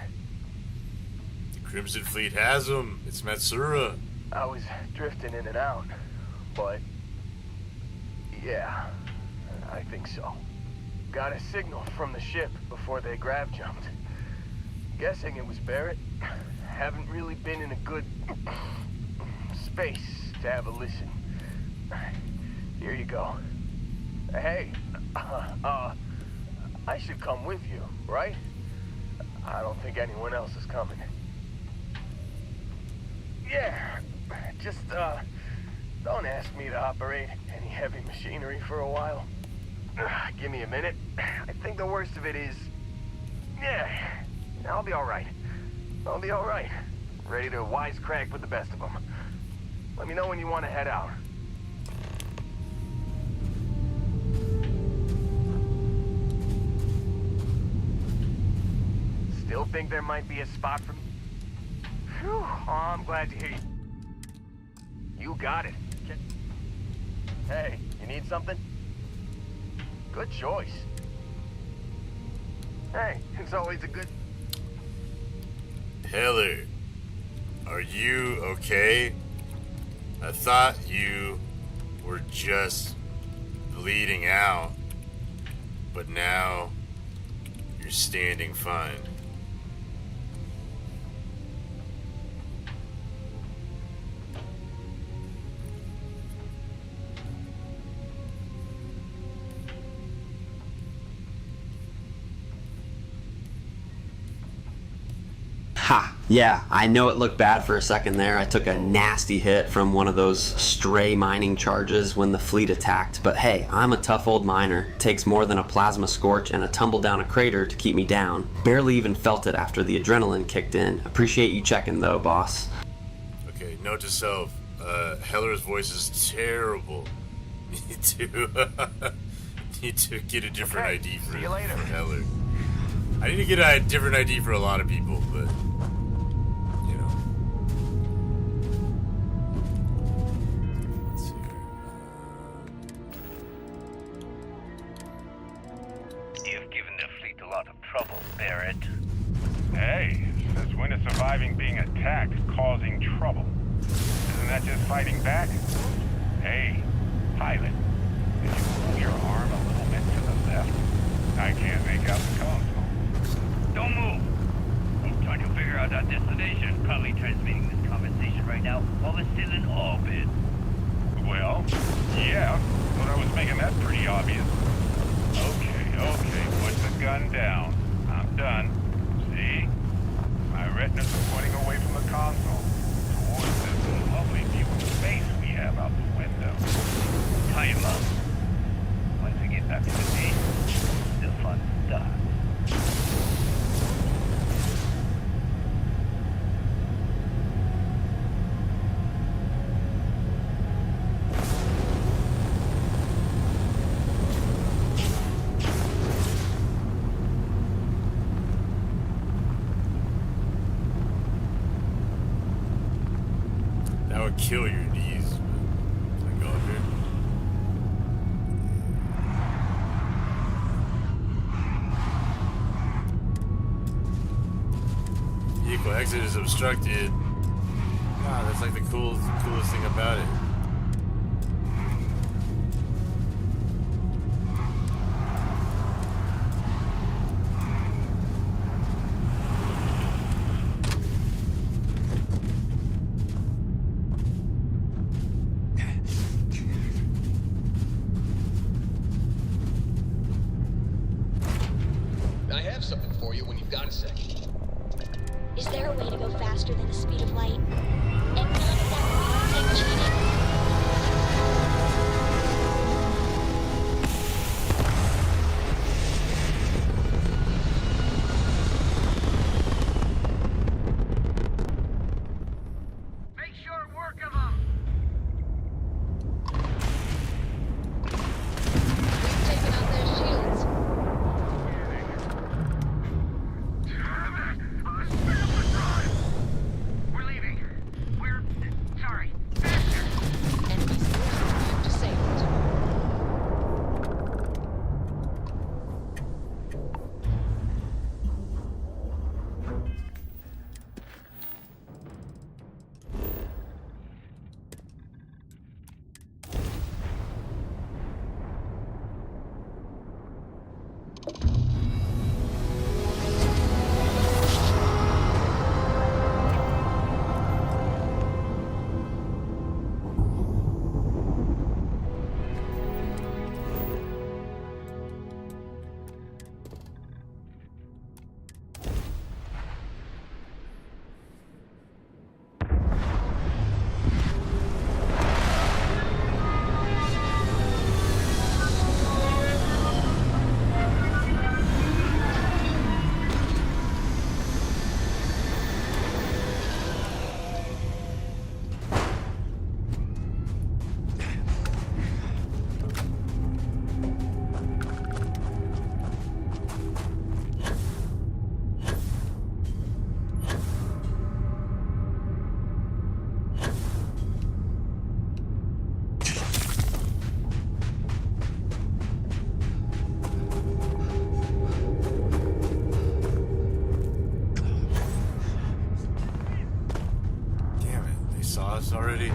The Crimson Fleet has him. It's Matsura. I was drifting in and out, but yeah, I think so. Got a signal from the ship before they grav jumped. Guessing it was Barrett. Haven't really been in a good space to have a listen. Here you go. Hey, I should come with you, right? I don't think anyone else is coming. Yeah, just, don't ask me to operate any heavy machinery for a while. Give me a minute. I think the worst of it is, yeah, I'll be all right. I'll be all right. Ready to wisecrack with the best of them. Let me know when you want to head out. Still think there might be a spot for me? Phew, oh, I'm glad to hear you. You got it. Hey, you need something? Good choice. Hey, it's always a good... Heller, are you okay? I thought you were just bleeding out, but now you're standing fine. Ha! Yeah, I know it looked bad for a second there. I took a nasty hit from one of those stray mining charges when the fleet attacked, but hey, I'm a tough old miner. It takes more than a plasma scorch and a tumble down a crater to keep me down. Barely even felt it after the adrenaline kicked in. Appreciate you checking though, boss. Okay, note to self, Heller's voice is terrible. Need to get a different ID for Heller. I need to get a different ID for a lot of people, but you know. Let's see here. You've given the fleet a lot of trouble, Barrett. Hey, since when is surviving being attacked causing trouble? Isn't that just fighting back? Hey, pilot. If you move your arm a little bit to the left, I can't make out the console. Don't move. I'm trying to figure out our destination. Probably transmitting this conversation right now while we're still in orbit. Well, yeah, but I was making that pretty obvious. Okay, put the gun down. I'm done. See? My retina's pointing away from the console, towards this lovely view of space we have out the window. Tie him up. Once we get back to the base, the fun starts. That would kill your knees. Like, go up here. Vehicle exit is obstructed. Wow, that's like the coolest thing about it. I have something for you when you've got a second. Is there a way to go faster than the speed of light? And not that weird thing cheating? Make short work of them! We've taken out their shields. We're leaving. We're... sorry. Enemy swarm disabled. Damn it, they saw us already?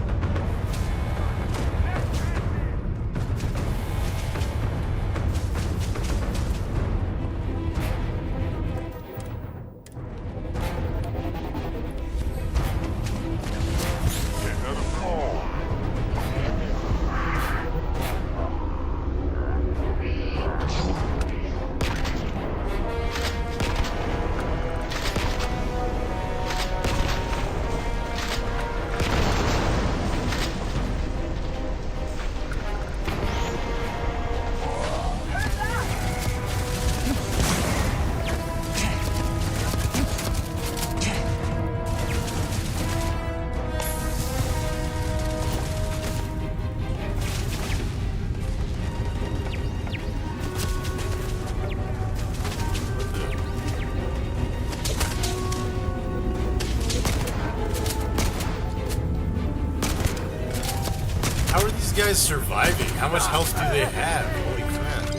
How are these guys surviving? How much health do they have? Holy crap.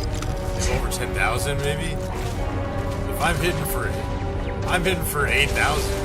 Like over 10,000 maybe? If I'm hitting for 8,000.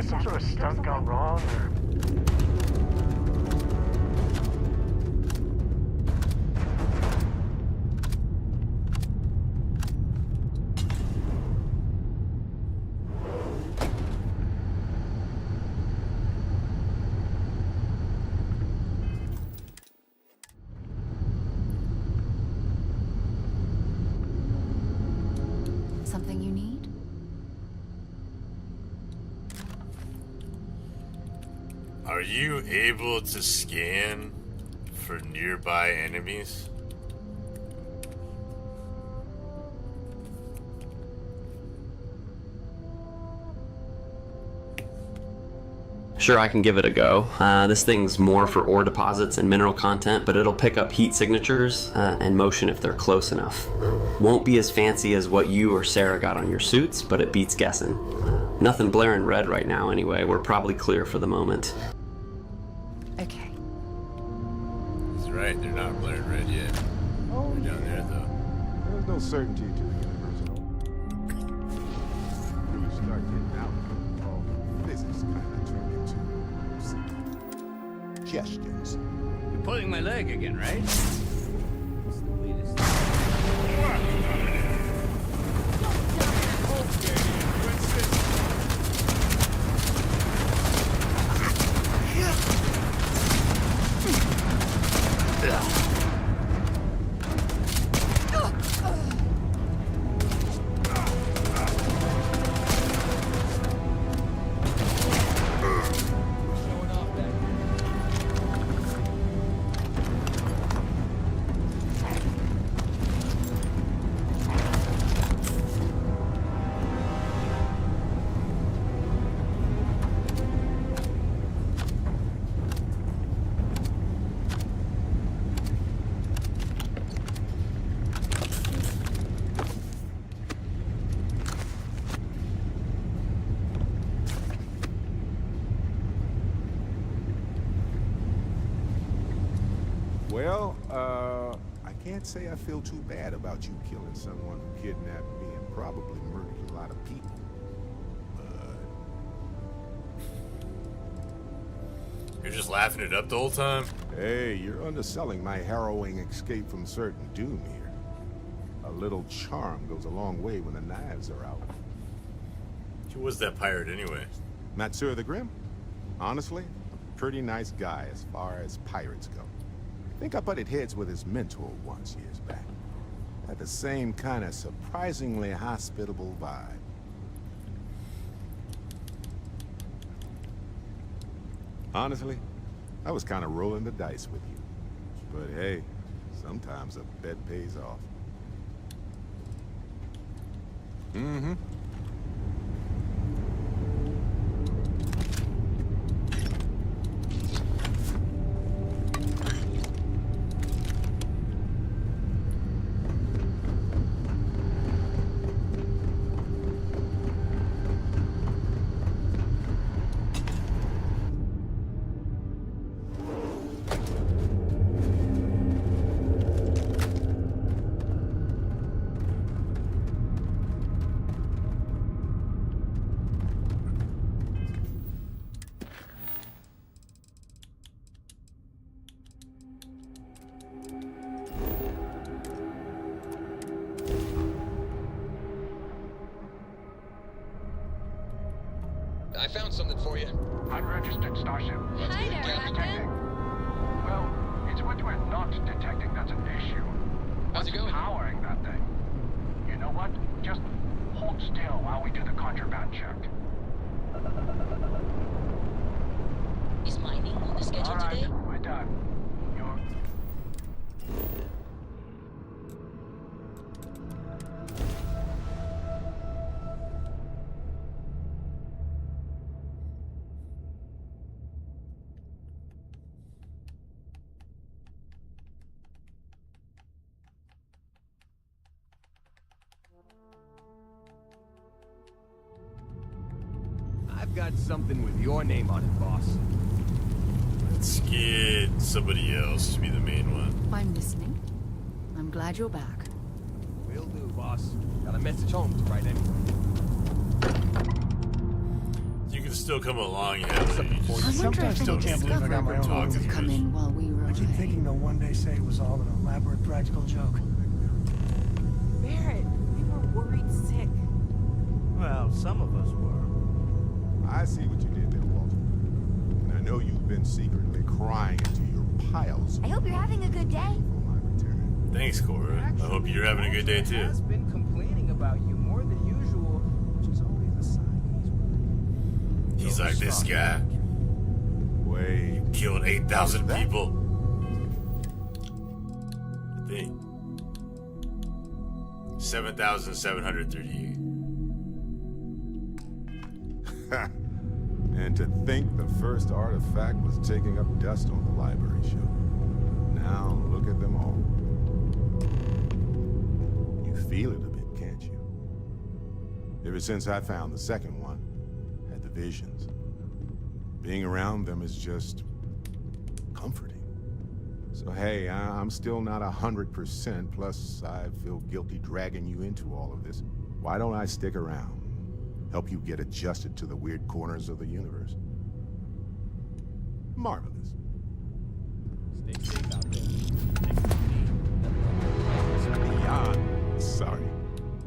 this some sort of stunt gone wrong, or? Something you need? Are you able to scan for nearby enemies? Sure, I can give it a go. This thing's more for ore deposits and mineral content, but it'll pick up heat signatures and motion if they're close enough. Won't be as fancy as what you or Sarah got on your suits, but it beats guessing. Nothing blaring red right now anyway. We're probably clear for the moment. Okay. He's right, they're not blaring red yet. Oh, They're down there though. There's no certainty to the universe at all. When you start getting out, all physics kind of turn into suggestions. You're pulling my leg again, right? Well, I can't say I feel too bad about you killing someone who kidnapped me and probably murdered a lot of people. You're just laughing it up the whole time? Hey, you're underselling my harrowing escape from certain doom here. A little charm goes a long way when the knives are out. Who was that pirate anyway? Matsur the Grim? Honestly, pretty nice guy as far as pirates go. Think I butted heads with his mentor once years back. Had the same kind of surprisingly hospitable vibe. Honestly, I was kind of rolling the dice with you. But hey, sometimes a bet pays off. Mm-hmm. I found something for you. Unregistered starship. Hi there, Captain. Well, it's what we're not detecting that's an issue. How's it going? Powering that thing. You know what? Just hold still while we do the contraband check. Is mining on the schedule All right, today? we're done. You're... I've got something with your name on it, boss. Let's get somebody else to be the main one. I'm listening. I'm glad you're back. Will do, boss. Got a message home to write anyway. You can still come along, Heather. You just Sometimes still can't believe I got my own talk to movie. come in while we were I keep away. thinking they'll one day say it was all an elaborate practical joke. Barrett, we were worried sick. Well, some of us were. I see what you did there, Walter. And I know you've been secretly crying into your piles. I hope you're having a good day. Thanks, Cora. I hope you're having a good day too. Has been complaining about you more than usual, which is always a sign He's like this guy. Wait. Killing 8,000 people. I think. 7,738. And to think the first artifact was taking up dust on the library shelf. Now look at them all. You feel it a bit, can't you? Ever since I found the second one, had the visions. Being around them is just comforting. So hey, I'm still not 100%, plus I feel guilty dragging you into all of this. Why don't I stick around? Help you get adjusted to the weird corners of the universe. Marvelous. Stay safe out there. Beyond sorry.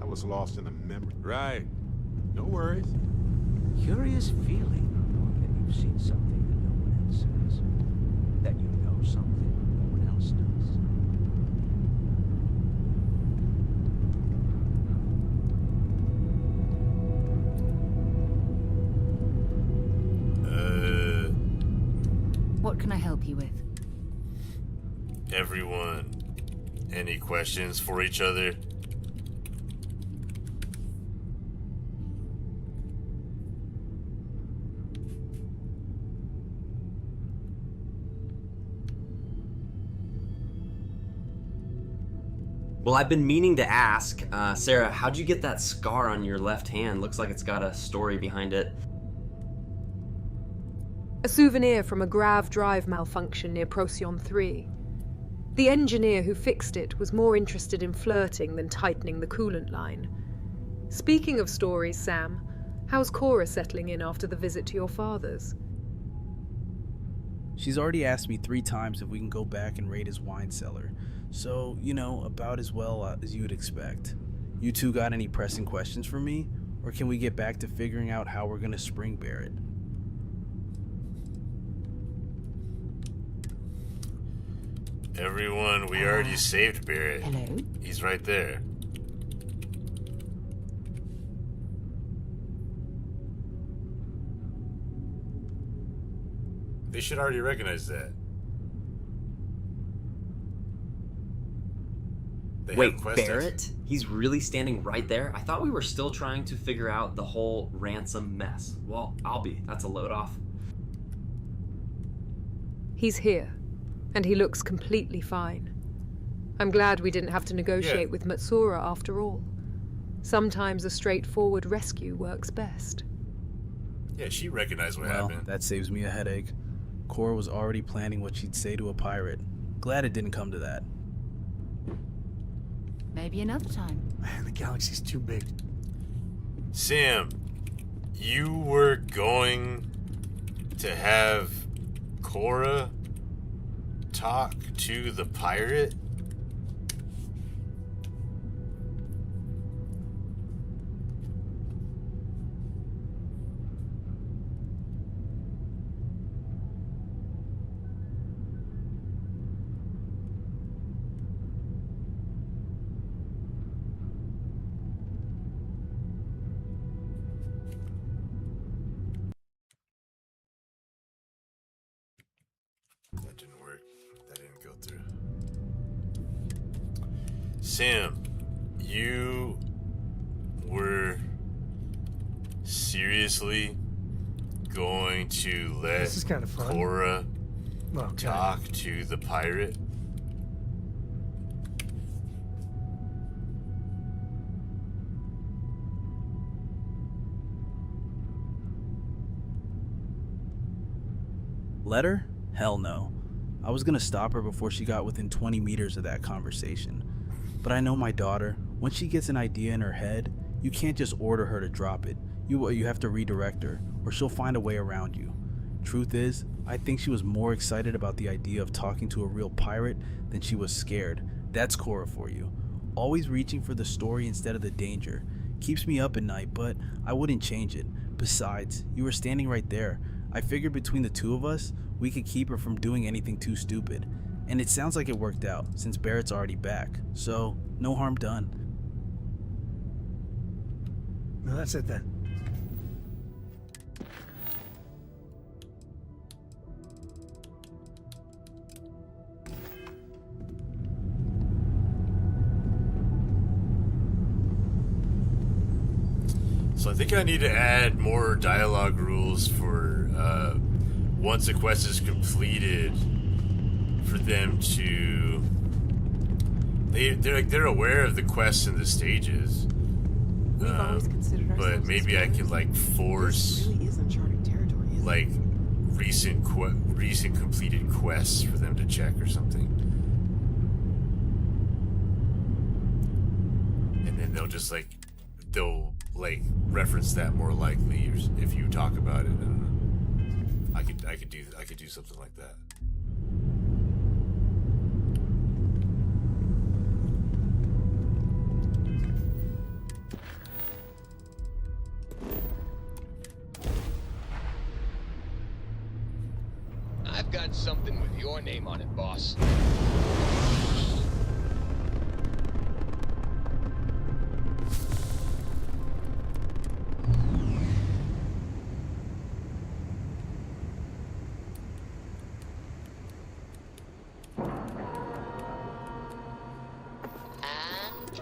I was lost in the memory. Right. No worries. Curious feeling that you've seen something that no one else has. That you know something no one else does. What can I help you with? Everyone, any questions for each other? Well, I've been meaning to ask, Sarah, how'd you get that scar on your left hand? Looks like it's got a story behind it. A souvenir from a grav drive malfunction near Procyon 3. The engineer who fixed it was more interested in flirting than tightening the coolant line. Speaking of stories, Sam, how's Cora settling in after the visit to your father's? She's already asked me 3 times if we can go back and raid his wine cellar. So, you know, about as well as you would expect. You two got any pressing questions for me? Or can we get back to figuring out how we're gonna spring Barrett? Everyone, we already saved Barrett. Hello? He's right there. They should already recognize that. They Wait, have questions. Barrett? He's really standing right there? I thought we were still trying to figure out the whole ransom mess. Well, I'll be. That's a load off. He's here, and he looks completely fine. I'm glad we didn't have to negotiate with Matsura after all. Sometimes a straightforward rescue works best. Yeah, she recognized what Well, happened. that saves me a headache. Cora was already planning what she'd say to a pirate. Glad it didn't come to that. Maybe another time. Man, the galaxy's too big. Sam, you were going to have Cora talk to the pirate? That didn't work. That didn't go through. Sam, you were seriously going to let This is kinda fun. Cora Well, talk to the pirate? Let her? Hell no. I was gonna stop her before she got within 20 meters of that conversation. But I know my daughter. Once she gets an idea in her head, you can't just order her to drop it. you have to redirect her, or she'll find a way around you. Truth is, I think she was more excited about the idea of talking to a real pirate than she was scared. That's Cora for you. Always reaching for the story instead of the danger. Keeps me up at night, but I wouldn't change it. Besides, you were standing right there. I figured between the two of us, we could keep her from doing anything too stupid. And it sounds like it worked out, since Barrett's already back. So, no harm done. Well, that's it then. So I think I need to add more dialogue rules for once a quest is completed, for them to they're aware of the quests and the stages. We've always considered ourselves But maybe I could like force This really is uncharted territory, isn't like recent completed quests for them to check or something, and then they'll reference that more likely if you talk about it. I don't know. I could do something like that. I've got something with your name on it, boss.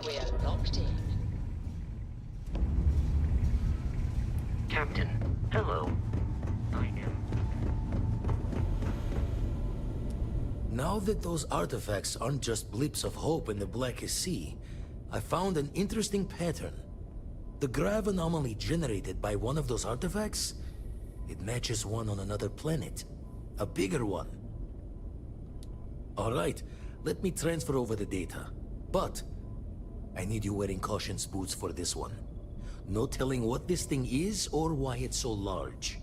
We're locked in. Captain, hello. I am. Now that those artifacts aren't just blips of hope in the blackest sea, I found an interesting pattern. The grav anomaly generated by one of those artifacts, it matches one on another planet. A bigger one. Alright, let me transfer over the data. But I need you wearing caution's boots for this one. No telling what this thing is or why it's so large.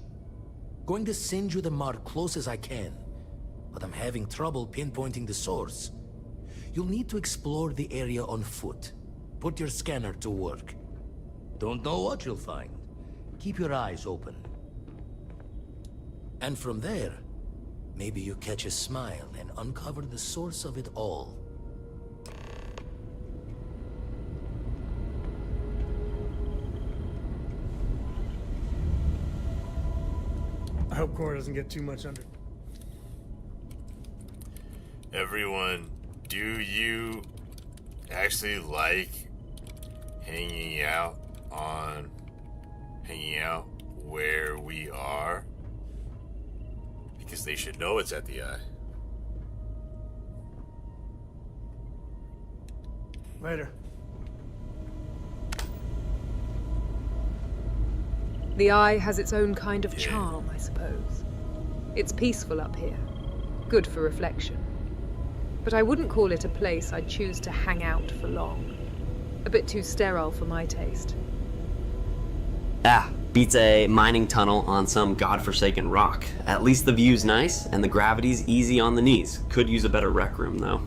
Going to send you the mark close as I can, but I'm having trouble pinpointing the source. You'll need to explore the area on foot. Put your scanner to work. Don't know what you'll find. Keep your eyes open. And from there, maybe you catch a smile and uncover the source of it all. I hope Cora doesn't get too much under. Everyone, do you actually like hanging out where we are? Because they should know it's at the Eye. Later. The Eye has its own kind of charm, I suppose. It's peaceful up here. Good for reflection. But I wouldn't call it a place I'd choose to hang out for long. A bit too sterile for my taste. Beats a mining tunnel on some godforsaken rock. At least the view's nice, and the gravity's easy on the knees. Could use a better rec room, though.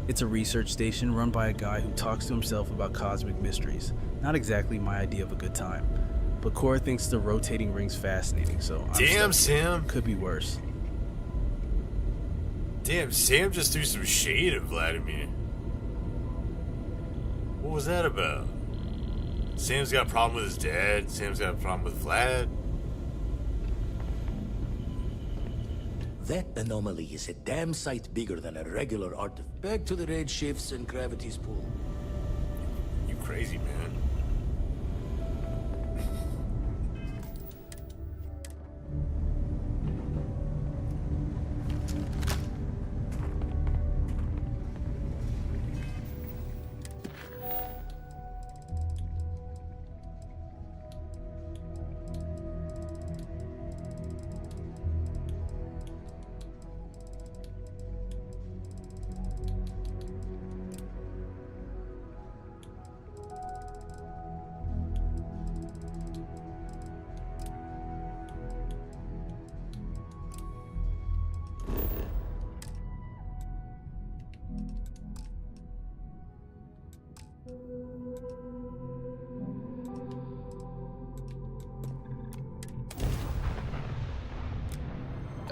It's a research station run by a guy who talks to himself about cosmic mysteries. Not exactly my idea of a good time. But Cora thinks the rotating ring's fascinating, so Damn, Sam. Could be worse. Damn, Sam just threw some shade at Vladimir. What was that about? Sam's got a problem with his dad. Sam's got a problem with Vlad. That anomaly is a damn sight bigger than a regular artifact. Back to the red shifts and gravity's pull. You crazy, man.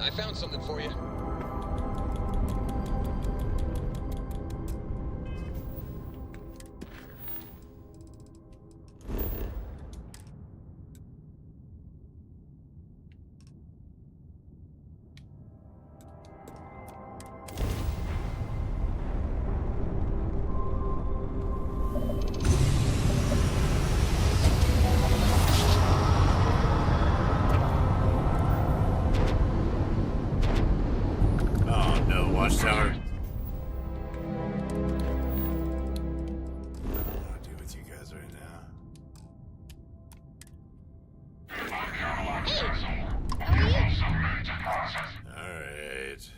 I found something for you. Oh no, watchtower. I don't know what to do with you guys right now. Alright.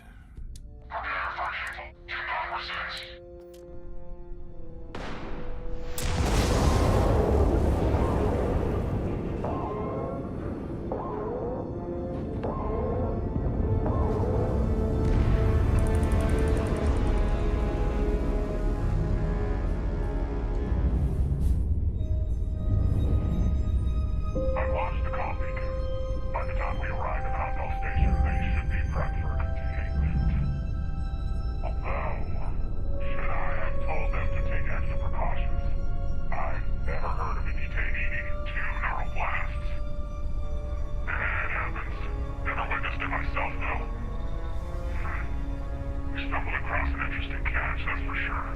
I watched the call beacon. By the time we arrive at the Hotel Station, they should be prepped for containment. Although, should I have told them to take extra precautions? I've never heard of a detainee needing 2 neural blasts. It happens. Never witnessed it myself, though. We stumbled across an interesting catch, that's for sure.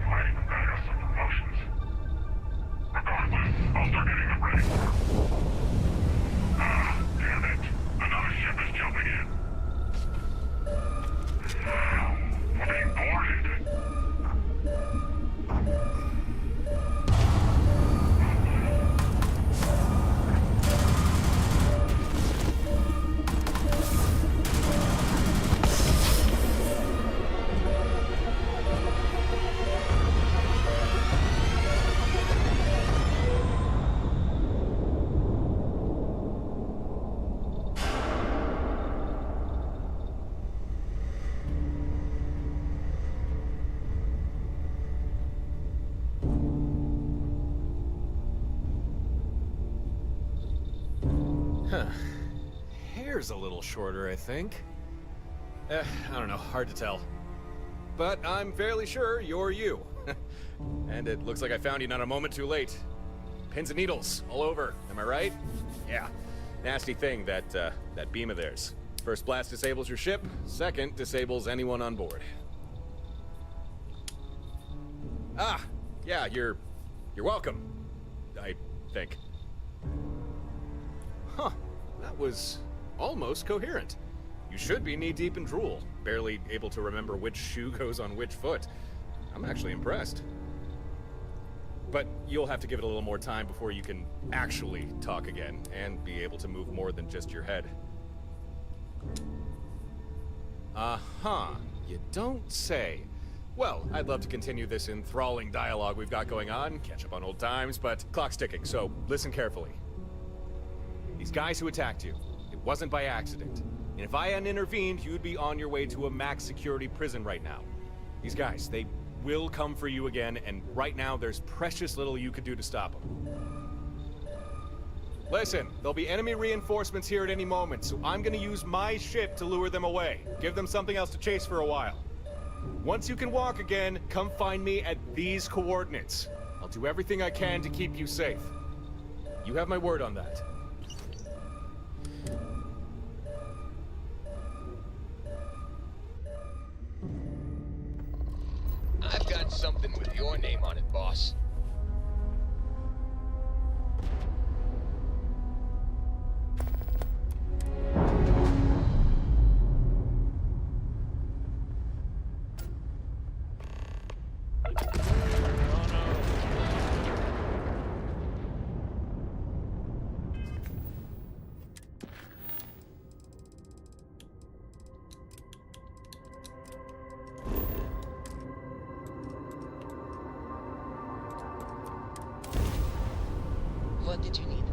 Might even bag us some promotions. Regardless, I'll start getting them ready for it. Ah, damn it. Another ship is jumping in. We're being boarded. Huh. Hair's a little shorter, I think. I don't know, hard to tell. But I'm fairly sure you're you. And it looks like I found you not a moment too late. Pins and needles all over, am I right? Yeah. Nasty thing, that beam of theirs. First blast disables your ship, second disables anyone on board. Ah, yeah, you're welcome. I think. Huh, that was almost coherent. You should be knee-deep in drool, barely able to remember which shoe goes on which foot. I'm actually impressed. But you'll have to give it a little more time before you can actually talk again, and be able to move more than just your head. Uh-huh, you don't say. Well, I'd love to continue this enthralling dialogue we've got going on, catch up on old times, but clock's ticking, so listen carefully. These guys who attacked you, it wasn't by accident. And if I hadn't intervened, you'd be on your way to a max security prison right now. These guys, they will come for you again, and right now there's precious little you could do to stop them. Listen, there'll be enemy reinforcements here at any moment, so I'm gonna use my ship to lure them away. Give them something else to chase for a while. Once you can walk again, come find me at these coordinates. I'll do everything I can to keep you safe. You have my word on that. I've got something with your name on it, boss. What did you need?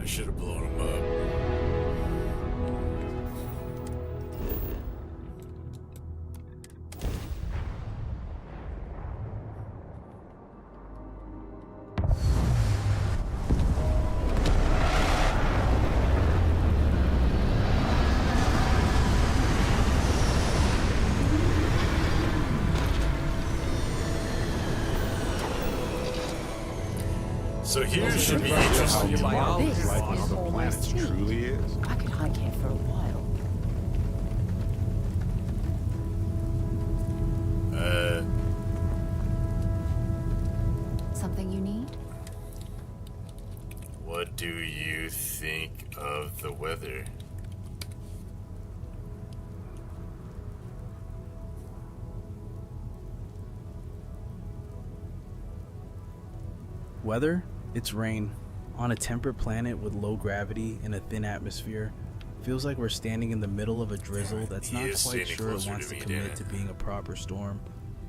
I should have blown him up. So here should be interesting. This Life on is other planets almost neat. truly is. I could hike here for a while. Something you need? What do you think of the weather? Weather? It's rain. On a temperate planet with low gravity and a thin atmosphere, feels like we're standing in the middle of a drizzle that's not quite sure it wants to commit to being a proper storm.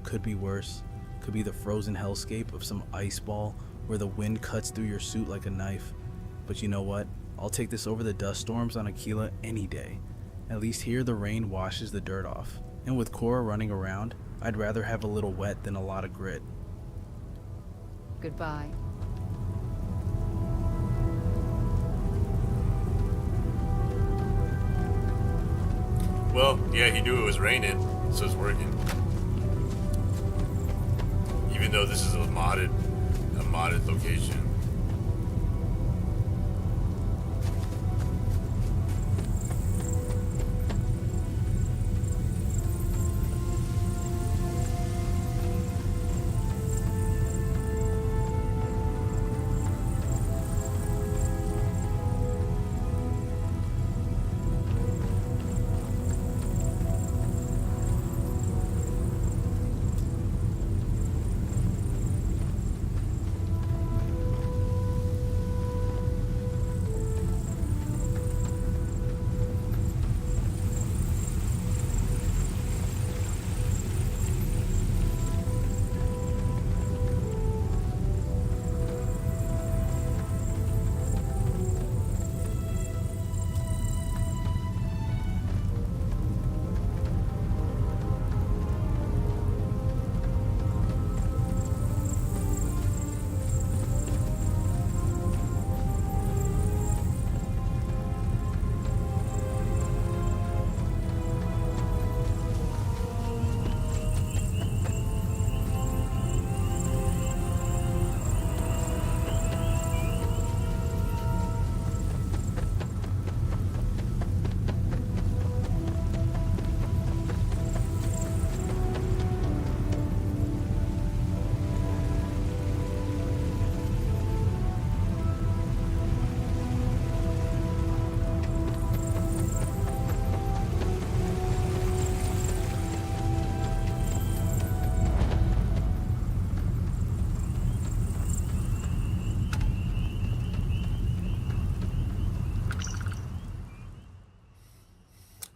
Could be worse. Could be the frozen hellscape of some ice ball where the wind cuts through your suit like a knife. But you know what? I'll take this over the dust storms on Aquila any day. At least here the rain washes the dirt off. And with Cora running around, I'd rather have a little wet than a lot of grit. Goodbye. Well, yeah, he knew it was raining, so it's working. Even though this is a modded location.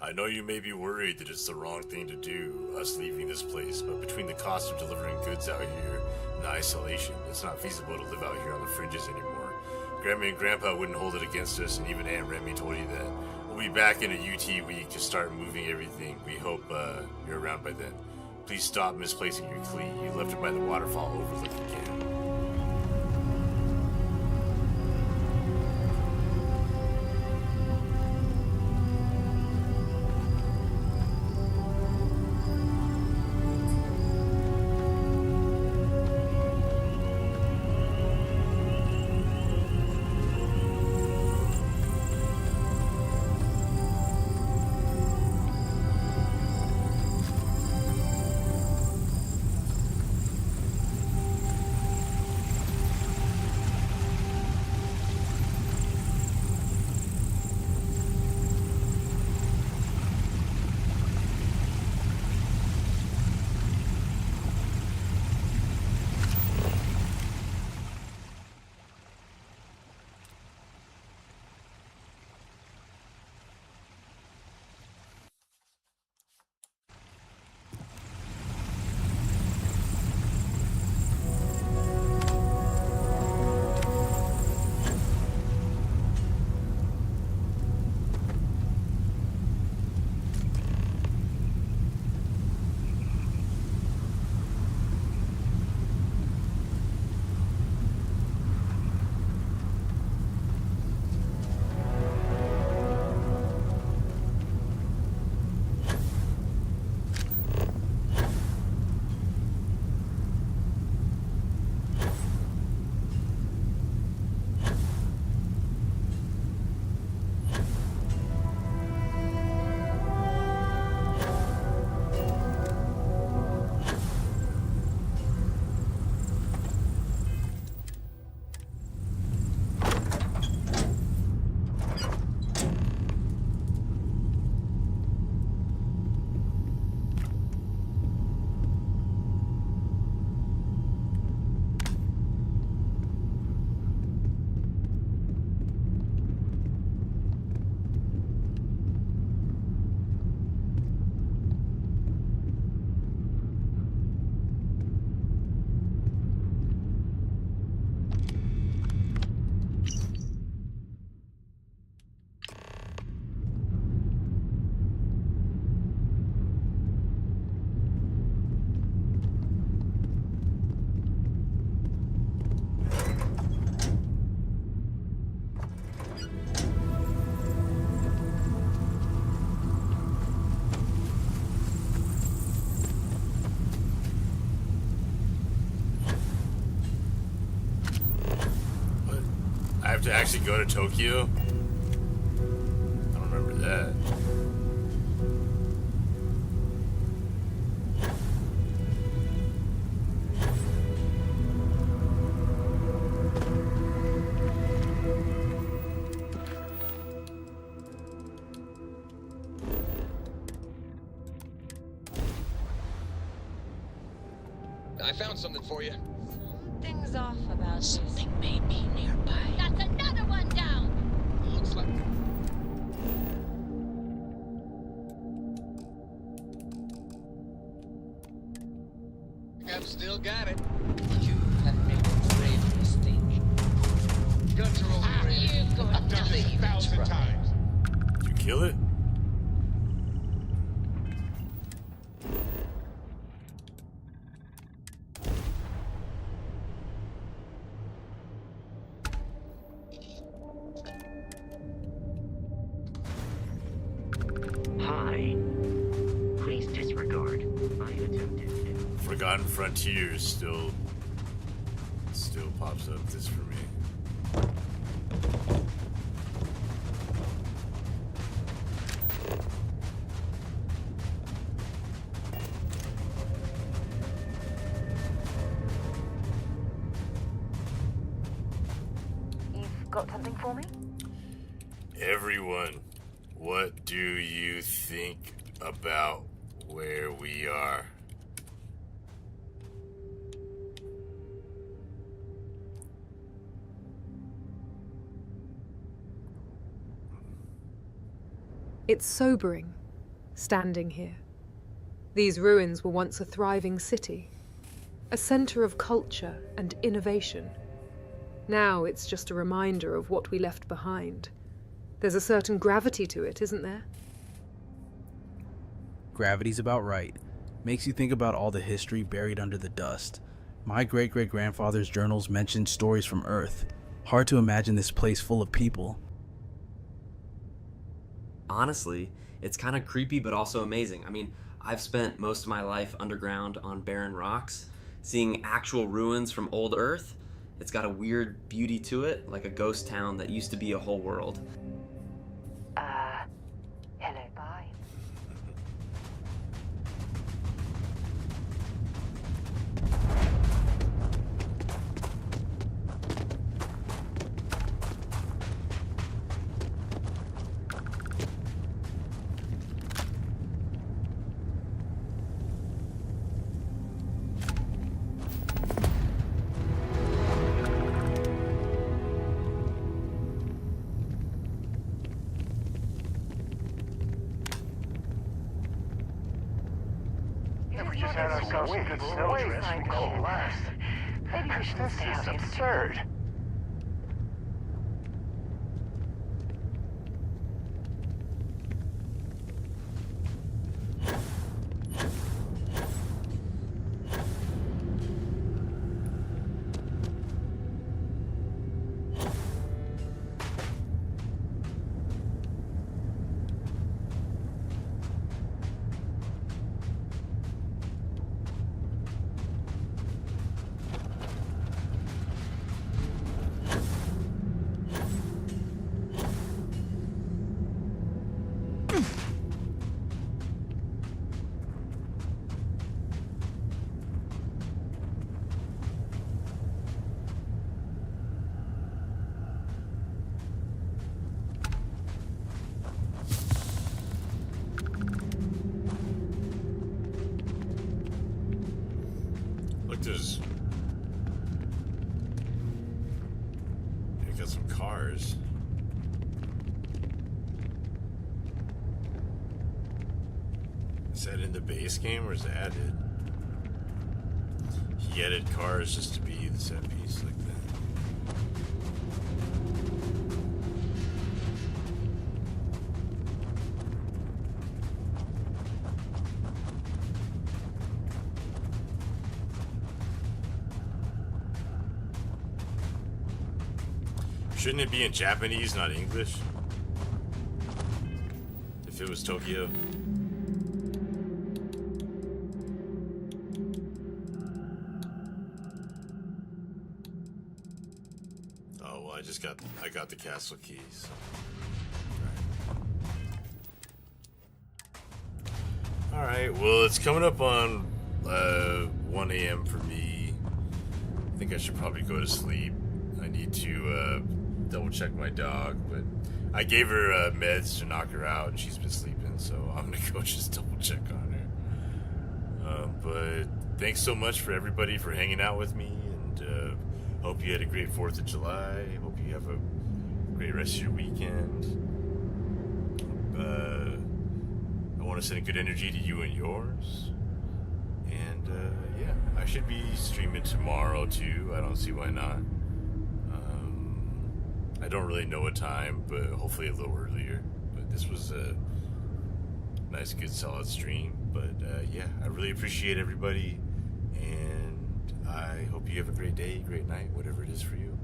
I know you may be worried that it's the wrong thing to do, us leaving this place, but between the cost of delivering goods out here and the isolation, it's not feasible to live out here on the fringes anymore. Grandma and Grandpa wouldn't hold it against us, and even Aunt Remy told you that. We'll be back in a UT week to start moving everything. We hope you're around by then. Please stop misplacing your cleat. You left it by the waterfall overlook again. What? I have to actually go to Tokyo? I don't remember that. I found something for you. Something's off about Something may be nearby. That's another one down! Looks like... I've still got it. You have made a grave mistake. Guns are overrated. You've got I've done this 1,000 times. Did you kill it? Hi. Please disregard. I attempted. Forgotten Frontiers still pops up this for me. You've got something for me? Everyone, what do you think about where we are? It's sobering, standing here. These ruins were once a thriving city, a center of culture and innovation. Now it's just a reminder of what we left behind. There's a certain gravity to it, isn't there? Gravity's about right. Makes you think about all the history buried under the dust. My great-great-grandfather's journals mentioned stories from Earth. Hard to imagine this place full of people. Honestly, it's kind of creepy but also amazing. I mean, I've spent most of my life underground on barren rocks. Seeing actual ruins from old Earth, it's got a weird beauty to it, like a ghost town that used to be a whole world. Hello, bye. If we just had ourselves a good snow dress, we could all last. Maybe we should This stay is out here. absurd. Look, there's... You got some cars. Is that in the base game or is that added? He added cars just to be the set piece like that. Shouldn't it be in Japanese, not English? If it was Tokyo. Oh well, I got the castle keys. All right. Well, it's coming up on 1 a.m. for me. I think I should probably go to sleep. I need to double check my dog, but I gave her meds to knock her out, and she's been sleeping, so I'm gonna go just double check on her. But thanks so much for everybody for hanging out with me, and hope you had a great 4th of July. Hope you have a great rest of your weekend. I want to send good energy to you and yours. And yeah, I should be streaming tomorrow too. I don't see why not. I don't really know what time, but hopefully a little earlier. But this was a nice, good, solid stream. But yeah, I really appreciate everybody, and I hope you have a great day, great night, whatever it is for you.